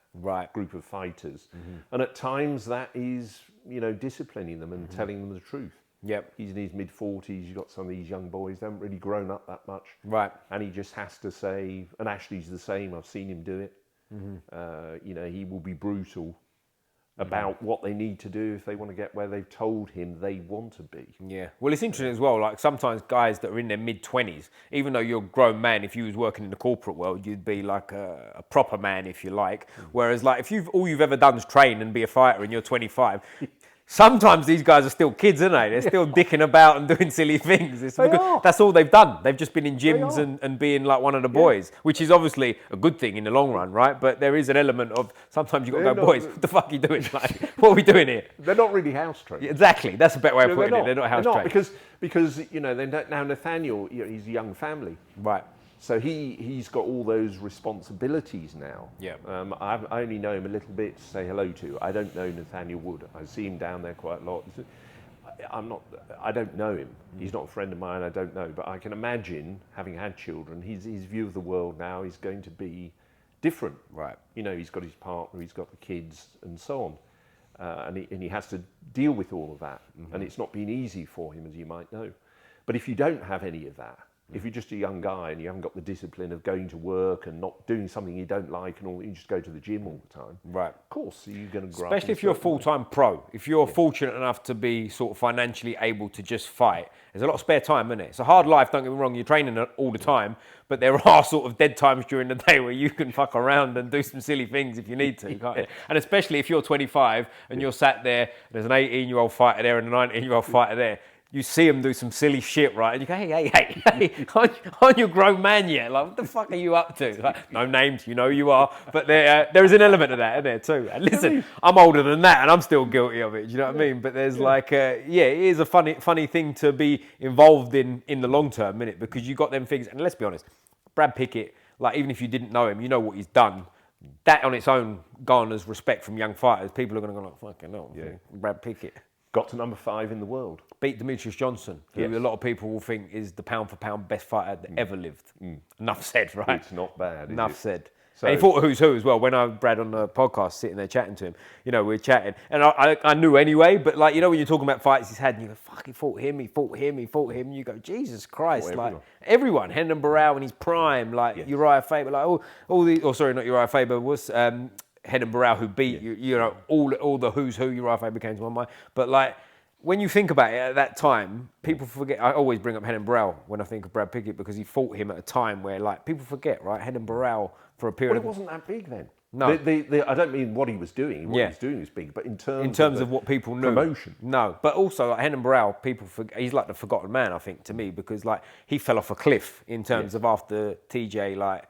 group of fighters. And at times that is, you know, disciplining them and telling them the truth. Yep. He's in his mid-40s, you've got some of these young boys, they haven't really grown up that much. Right. And he just has to say, and Ashley's the same, I've seen him do it. You know, he will be brutal about what they need to do if they want to get where they've told him they want to be. Yeah. Well, it's interesting as well, like sometimes guys that are in their mid-20s, even though you're a grown man, if you was working in the corporate world, you'd be like a proper man, if you like. Whereas like if all you've ever done is train and be a fighter and you're 25, sometimes these guys are still kids, aren't they? They're still dicking about and doing silly things. That's all they've done. They've just been in gyms and being like one of the boys, which is obviously a good thing in the long run, right? But there is an element of sometimes you've got to go, boys, what the fuck are you doing? Like, what are we doing here? They're not really house trained. Exactly. That's a better way of putting it. They're not house trained. Because you know, now Nathaniel, you know, he's a young family. Right. So he's got all those responsibilities now. Yeah. I only know him a little bit to say hello to. I don't know Nathaniel Wood. I see him down there quite a lot. I don't know him. He's not a friend of mine. I don't know. But I can imagine, having had children, his view of the world now is going to be different. Right. You know, he's got his partner, he's got the kids, and so on. And he has to deal with all of that. And it's not been easy for him, as you might know. But if you don't have any of that, if you're just a young guy and you haven't got the discipline of going to work and not doing something you don't like and all, you just go to the gym all the time. Right. Of course, you're going to grow up. Especially if you're a full-time pro. If you're fortunate enough to be sort of financially able to just fight, there's a lot of spare time, isn't it? It's a hard life, don't get me wrong, you're training all the time, but there are sort of dead times during the day where you can fuck around and do some silly things if you need to, can't you? And especially if you're 25 and you're sat there, there's an 18-year-old fighter there and a 19-year-old fighter there, you see them do some silly shit, right? And you go, hey, aren't you a grown man yet? Like, what the fuck are you up to? Like, no names, you know you are. But there is an element of that in there too. And listen, I'm older than that and I'm still guilty of it. Do you know what I mean? But there's it is a funny thing to be involved in the long term, innit? Because you got them things. And let's be honest, Brad Pickett, like, even if you didn't know him, you know what he's done. That on its own garners respect from young fighters. People are going to go like, fucking hell, Brad Pickett. Got to number 5 in the world. Beat Demetrius Johnson, who a lot of people will think is the pound for pound best fighter that ever lived. Enough said, right? It's not bad. Enough said. So, and he fought who's who as well. When I had Brad on the podcast, sitting there chatting to him, we were chatting, and I knew anyway. But like, when you're talking about fights he's had, and you go, "Fuck, he fought him, and you go, "Jesus Christ!" Like everyone, Hendon Barrow in his prime, like Uriah Faber, like not Uriah Faber was Hendon Barrow who beat all the who's who. Uriah Faber came to my mind, but like. When you think about it at that time, people forget. I always bring up Hendon Barrow when I think of Brad Pickett because he fought him at a time where, like, people forget, right? Hendon Barrow for a period. Well, it wasn't that big then. No, I don't mean what he was doing. What he was doing was big, but in terms of what people knew, promotion. No, but also like Hendon Barrow, people forget. He's like the forgotten man, I think, to me, because like he fell off a cliff in terms of after TJ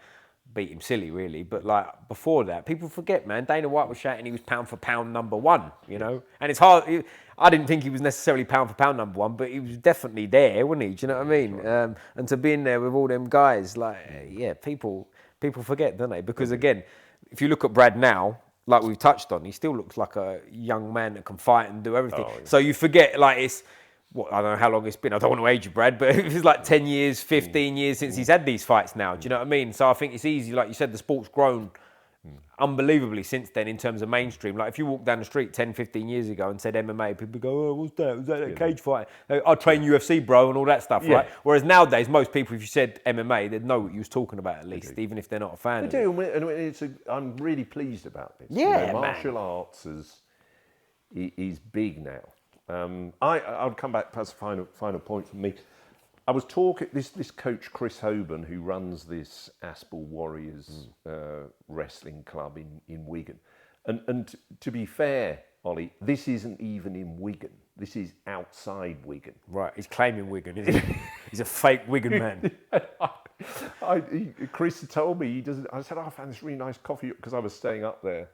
beat him silly, really. But like before that, people forget, man. Dana White was shouting he was pound for pound number 1, and it's hard. I didn't think he was necessarily pound for pound number 1, but he was definitely there, wasn't he? Do you know what I mean? Right. And to be in there with all them guys, people forget, don't they? Because again, if you look at Brad now, like we've touched on, he still looks like a young man that can fight and do everything. Oh, yeah. So you forget, like it's. I don't know how long it's been. I don't want to age you, Brad, but it's like 10 years, 15 years since he's had these fights now. Do you know what I mean? So I think it's easy. Like you said, the sport's grown unbelievably since then in terms of mainstream. Like if you walk down the street 10, 15 years ago and said MMA, people go, oh, what's that? Was that a cage fight? I train UFC, bro, and all that stuff, right? Whereas nowadays, most people, if you said MMA, they'd know what you was talking about at least, even if they're not a fan of it. And I'm really pleased about this. Yeah, martial arts is big now. I'll come back past the final point from me. I was talking this coach Chris Hoban, who runs this Aspel Warriors wrestling club in Wigan, and to be fair, Ollie, this isn't even in Wigan. This is outside Wigan. Right, he's claiming Wigan, isn't he? He's a fake Wigan man. Chris told me he doesn't. I said, I found this really nice coffee because I was staying up there.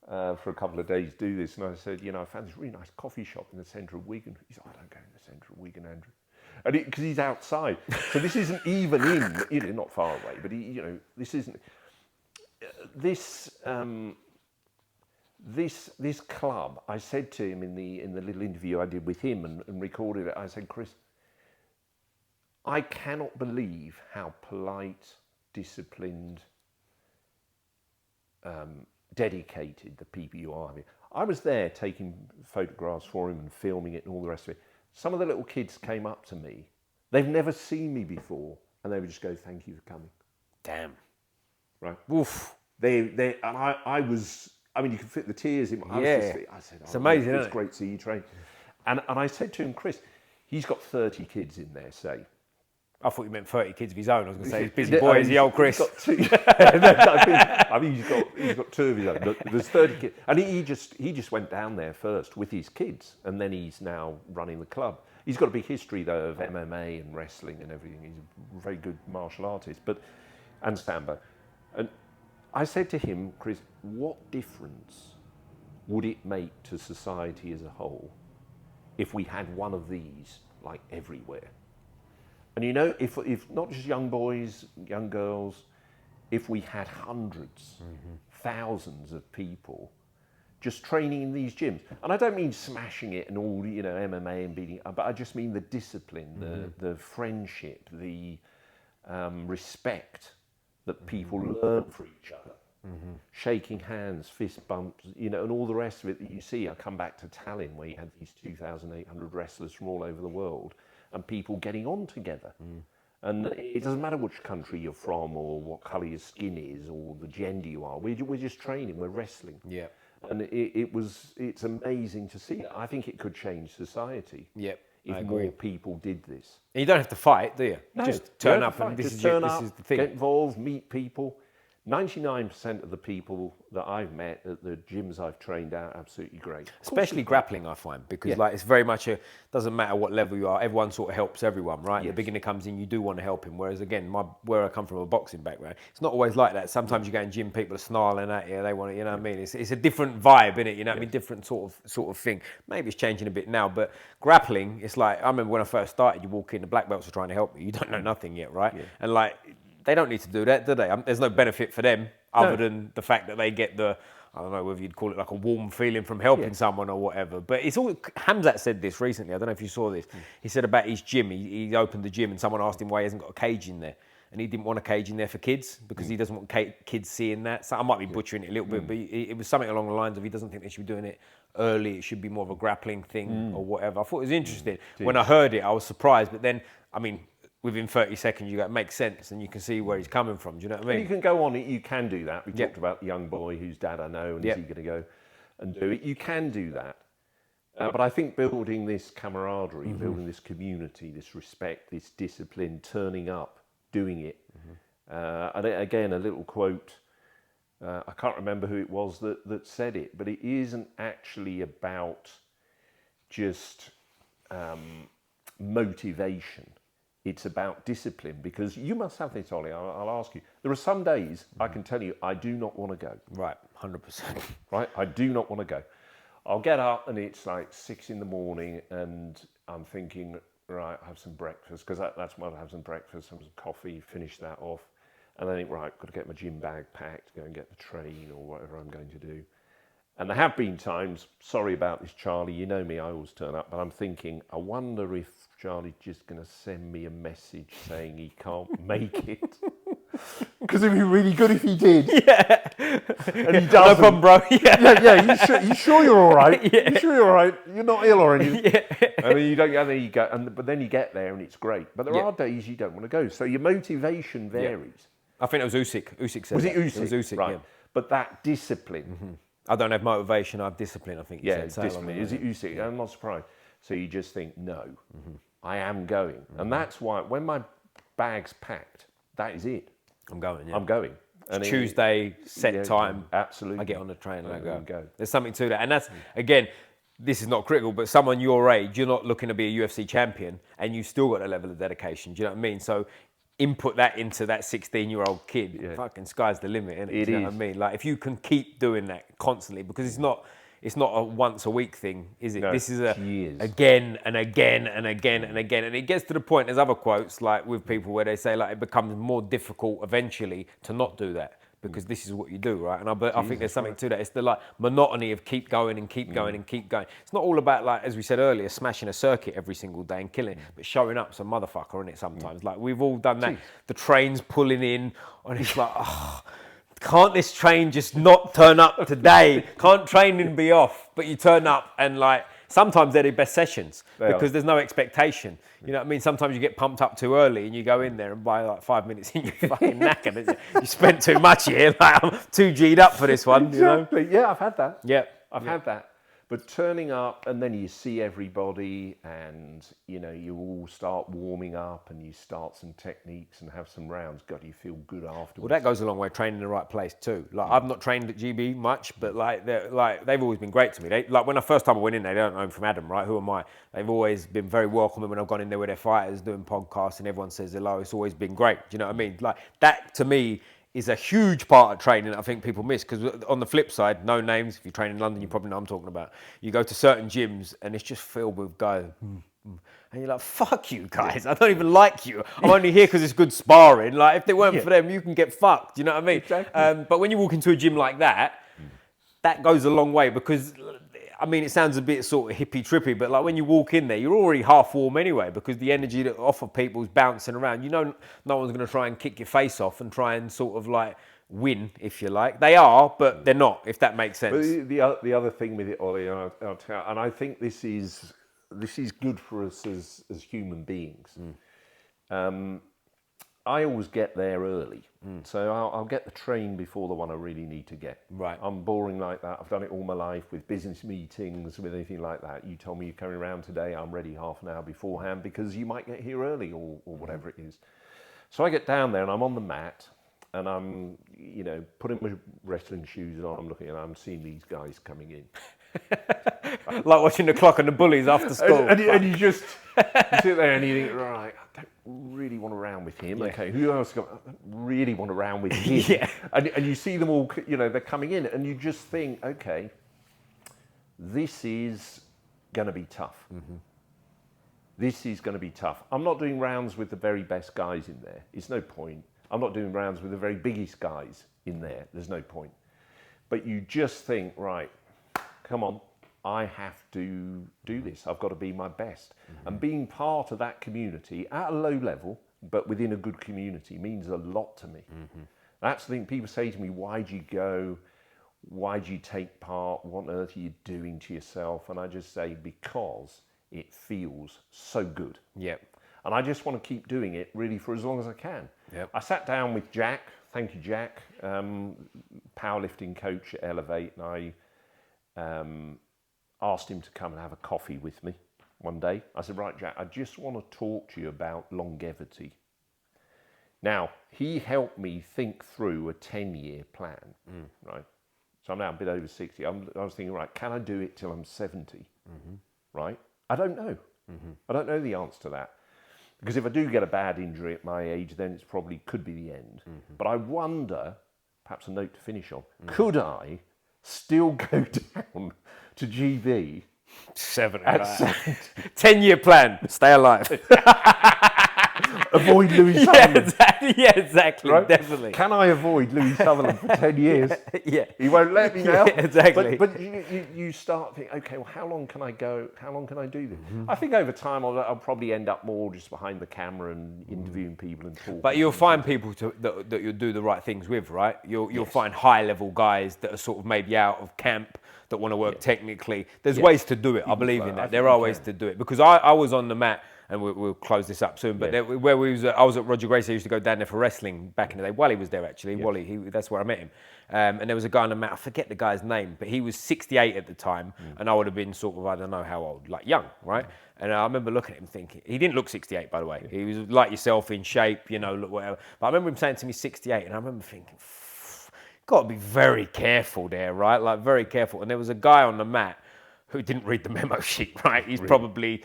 For a couple of days do this, and I said, I found this really nice coffee shop in the centre of Wigan. He said, I don't go in the centre of Wigan, Andrew, and because he's outside, so this isn't even in, not far away, but this isn't this club. I said to him in the little interview I did with him and recorded it. I said, Chris, I cannot believe how polite, disciplined. Dedicated the people you are. I was there taking photographs for him and filming it and all the rest of it. Some of the little kids came up to me. They've never seen me before, and they would just go, "Thank you for coming." Damn. Right. Oof. And I was. I mean, you could fit the tears in my eyes. I said, it's amazing. It's great to see you train. And I said to him, Chris, he's got 30 kids in there, say. I thought you meant 30 kids of his own. I was going to say, he's busy boy, is he, old Chris? He's got I think he's got 2 of his own. There's 30 kids. And he just went down there first with his kids, and then he's now running the club. He's got a big history, though, of MMA and wrestling and everything. He's a very good martial artist, and Sambo. And I said to him, Chris, what difference would it make to society as a whole if we had one of these, like, everywhere? And if not just young boys, young girls, if we had hundreds, thousands of people just training in these gyms, and I don't mean smashing it and all, MMA and beating, but I just mean the discipline, the friendship, the respect that people learn for each other, shaking hands, fist bumps, and all the rest of it that you see. I come back to Tallinn where you had these 2,800 wrestlers from all over the world. And people getting on together. And it doesn't matter which country you're from or what colour your skin is or the gender you are. We're just training, we're wrestling. Yeah. And it's amazing to see. I think it could change society. Yep. If more people did this. And you don't have to fight, do you? No, just turn up and this is the thing. Get involved, meet people. 99% of the people that I've met at the gyms I've trained at, absolutely great. Especially grappling, I find, because like it's very much doesn't matter what level you are, everyone sort of helps everyone, right? Yes. The beginner comes in, you do want to help him. Whereas again, where I come from, a boxing background, it's not always like that. Sometimes you go in gym, people are snarling at you, they want to, you know what I mean? It's a different vibe, innit? You know what I mean? Different sort of thing. Maybe it's changing a bit now, but grappling, it's like, I remember when I first started, you walk in, the black belts are trying to help you. You don't know nothing yet, right? Yeah. And like, they don't need to do that, do they? There's no benefit for them other than the fact that they get I don't know whether you'd call it like a warm feeling from helping someone or whatever. But it's all, Hamzat said this recently, I don't know if you saw this. He said about his gym, he opened the gym and someone asked him why he hasn't got a cage in there. And he didn't want a cage in there for kids because he doesn't want kids seeing that. So I might be butchering it a little bit, but it was something along the lines of he doesn't think they should be doing it early. It should be more of a grappling thing or whatever. I thought it was interesting. When I heard it, I was surprised. But then, I mean, within 30 seconds, you go, it makes sense, and you can see where he's coming from. Do you know what I mean? You can go on it. You can do that. We talked about the young boy whose dad I know, and is he going to go and do it? You can do that. But I think building this camaraderie, building this community, this respect, this discipline, turning up, doing it. And again, a little quote. I can't remember who it was that said it, but it isn't actually about just motivation. It's about discipline, because you must have this, Ollie. I'll ask you. There are some days I can tell you I do not want to go. Right, 100%. Right, I do not want to go. I'll get up and it's like 6 a.m. and I'm thinking, right, have some breakfast, because that's when I have some breakfast, have some coffee, finish that off, and then I think, right, got to get my gym bag packed, go and get the train or whatever I'm going to do. And there have been times, sorry about this, Charlie, you know me, I always turn up, but I'm thinking, I wonder if Charlie's just going to send me a message saying he can't make it. Because it'd be really good if he did. Yeah. And he doesn't. No problem, bro. Yeah. You sure you're all right? You sure you're all right? You're not ill or anything? Yeah. And then you don't, and then you go, but then you get there and it's great. But there are days you don't want to go. So your motivation varies. I think it was Usyk. Usyk said Was that. it Usyk? It was Usyk, right. yeah. But that discipline. I don't have motivation, I have discipline, I think. Yeah, discipline. Is it Usyk? I'm not surprised. So you just think, no, I am going. And that's why when my bag's packed, that is it. I'm going, yeah. I'm going. And Tuesday, set time. Absolutely. I get on the train and I go. There's something to that. And that's, again, this is not critical, but someone your age, you're not looking to be a UFC champion and you've still got a level of dedication. Do you know what I mean? So input that into that 16-year-old kid. Fucking sky's the limit, isn't it? Do you know what I mean? Like, if you can keep doing that constantly, because it's not a once a week thing, is it? No, this is again and again and again and again. And it gets to the point, there's other quotes like with people where they say like it becomes more difficult eventually to not do that because this is what you do, right? And I think there's something to that. It's the like monotony of keep going and keep going and keep going. It's not all about, like, as we said earlier, smashing a circuit every single day and killing it, but showing up some motherfucker in it sometimes. Like, we've all done that. The train's pulling in and it's like, oh, can't this train just not turn up today? Can't training be off? But you turn up and, like, sometimes they're the best sessions because there's no expectation. You know what I mean? Sometimes you get pumped up too early and you go in there and by like 5 minutes in you're fucking knackered. You spent too much here. Like, I'm too G'd up for this one. Exactly. You know? Yeah, I've had that. Yeah. I've had that. But turning up and then you see everybody and, you know, you all start warming up and you start some techniques and have some rounds. God, you feel good afterwards. Well, that goes a long way, training in the right place too. Like, I've not trained at GB much, but they've always been great to me. Like when the first time I went in there, they don't know from Adam, right? Who am I? They've always been very welcoming when I've gone in there with their fighters, doing podcasts and everyone says hello. It's always been great. Do you know what I mean? Like, that to me is a huge part of training I think people miss, because on the flip side, no names, if you train in London, you probably know what I'm talking about. You go to certain gyms and it's just filled with guys, and you're like, fuck you guys, I don't even like you. I'm only here because it's good sparring. Like, if they weren't for them, you can get fucked, you know what I mean? Exactly. But when you walk into a gym like that, that goes a long way, because I mean, it sounds a bit sort of hippie trippy, but like when you walk in there, you're already half warm anyway, because the energy that off of people is bouncing around. You know, no one's going to try and kick your face off and try and sort of like win, if you like. They are, but they're not, if that makes sense. But the other thing with it, Ollie, and I'll tell, and I think this is good for us as human beings. I always get there early. So I'll get the train before the one I really need to get. Right. I'm boring like that. I've done it all my life with business meetings, with anything like that. You told me you're coming around today, I'm ready half an hour beforehand because you might get here early or whatever it is. So I get down there and I'm on the mat and I'm, putting my wrestling shoes on. I'm looking and I'm seeing these guys coming in. Like watching the clock and the bullies after school. And you just you sit there and you think, right, I don't really want to round with him. Yeah. Okay, who else? I don't really want to round with him. Yeah. And you see them all, they're coming in, and you just think, okay, this is going to be tough. Mm-hmm. This is going to be tough. I'm not doing rounds with the very best guys in there. It's no point. I'm not doing rounds with the very biggest guys in there. There's no point. But you just think, right, come on, I have to do this. I've got to be my best. Mm-hmm. And being part of that community at a low level, but within a good community, means a lot to me. Mm-hmm. That's the thing. People say to me, why'd you go? Why'd you take part? What on earth are you doing to yourself? And I just say, because it feels so good. Yep. And I just want to keep doing it really for as long as I can. Yep. I sat down with Jack, thank you Jack, powerlifting coach at Elevate, and I asked him to come and have a coffee with me one day. I said, right Jack, I just want to talk to you about longevity. Now, he helped me think through a 10-year plan, right? So I'm now a bit over 60. I was thinking, right, can I do it till I'm 70, right? I don't know. I don't know the answer to that. Because if I do get a bad injury at my age, then it's probably could be the end. But I wonder, perhaps a note to finish on, could I still go down to GB 70. at 70? 10-year plan, stay alive. Avoid Louis Sutherland. Yeah, exactly. Right? Definitely. Can I avoid Louis Sutherland for 10 years? Yeah. He won't let me now. Yeah, exactly. But you start thinking, okay, well, how long can I go? How long can I do this? I think over time I'll probably end up more just behind the camera and interviewing people and talking. But you'll find people that you'll do the right things with, right? You'll find high-level guys that are sort of maybe out of camp that want to work technically. There's ways to do it. I believe in that. There are ways to do it. Because I was on the mat, and we'll close this up soon, but I was at Roger Gracie. I used to go down there for wrestling back in the day. Wally was there, actually. Yeah. Wally, that's where I met him. And there was a guy on the mat, I forget the guy's name, but he was 68 at the time, and I would have been sort of, I don't know how old, like young, right? And I remember looking at him thinking, he didn't look 68, by the way. He was like yourself, in shape, look whatever. But I remember him saying to me 68, and I remember thinking, got to be very careful there, right? Like, very careful. And there was a guy on the mat who didn't read the memo sheet, right? He's probably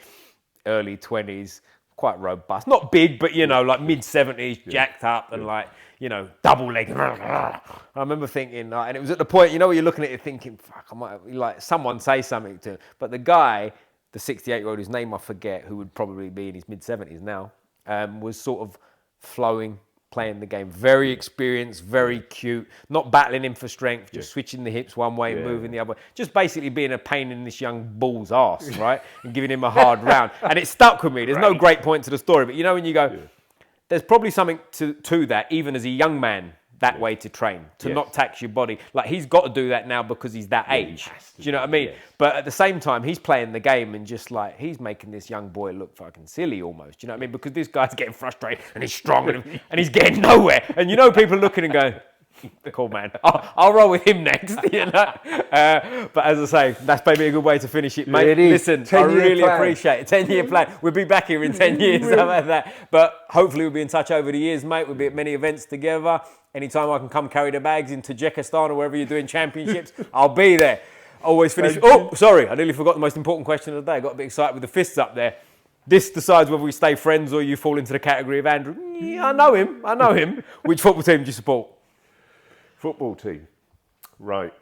early 20s, quite robust. Not big, but, like mid-70s, jacked up and double-legged. I remember thinking, and it was at the point, where you're looking at it thinking, fuck, I might, like, someone say something to him. But the guy, the 68-year-old, whose name I forget, who would probably be in his mid-70s now, was sort of flowing, playing the game. Very experienced, very cute, not battling him for strength, just switching the hips one way and moving the other way. Just basically being a pain in this young bull's arse, right? And giving him a hard round. And it stuck with me. There's no great point to the story, but when you go, there's probably something to that, even as a young man, that way to train, to not tax your body. Like, he's got to do that now because he's that age. Do you know what I mean? Yes. But at the same time, he's playing the game and just like, he's making this young boy look fucking silly almost. Do you know what I mean? Because this guy's getting frustrated and he's strong and he's getting nowhere. And people are looking and going, cool, man. I'll roll with him next, But as I say, that's maybe a good way to finish it, mate. It is. Listen, I really appreciate it. 10-year plan. We'll be back here in 10 years, something like that. But hopefully we'll be in touch over the years, mate. We'll be at many events together. Anytime I can come carry the bags in Tajikistan or wherever you're doing championships, I'll be there. Always finish. Oh, sorry, I nearly forgot the most important question of the day. I got a bit excited with the fists up there. This decides whether we stay friends or you fall into the category of Andrew. Yeah, I know him. Which football team do you support? Football team. Right.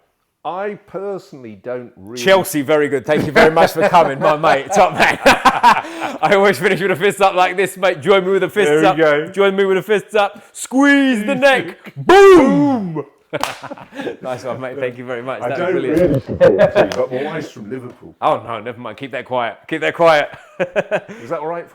I personally don't really... Chelsea, very good. Thank you very much for coming, my mate. Top man. I always finish with the fists up like this, mate. Join me with the fists up. Go. Join me with the fists up. Squeeze the neck. Boom! Nice one, mate. Thank you very much. I don't really but my wife's from Liverpool. Oh, no, never mind. Keep that quiet. Is that all right?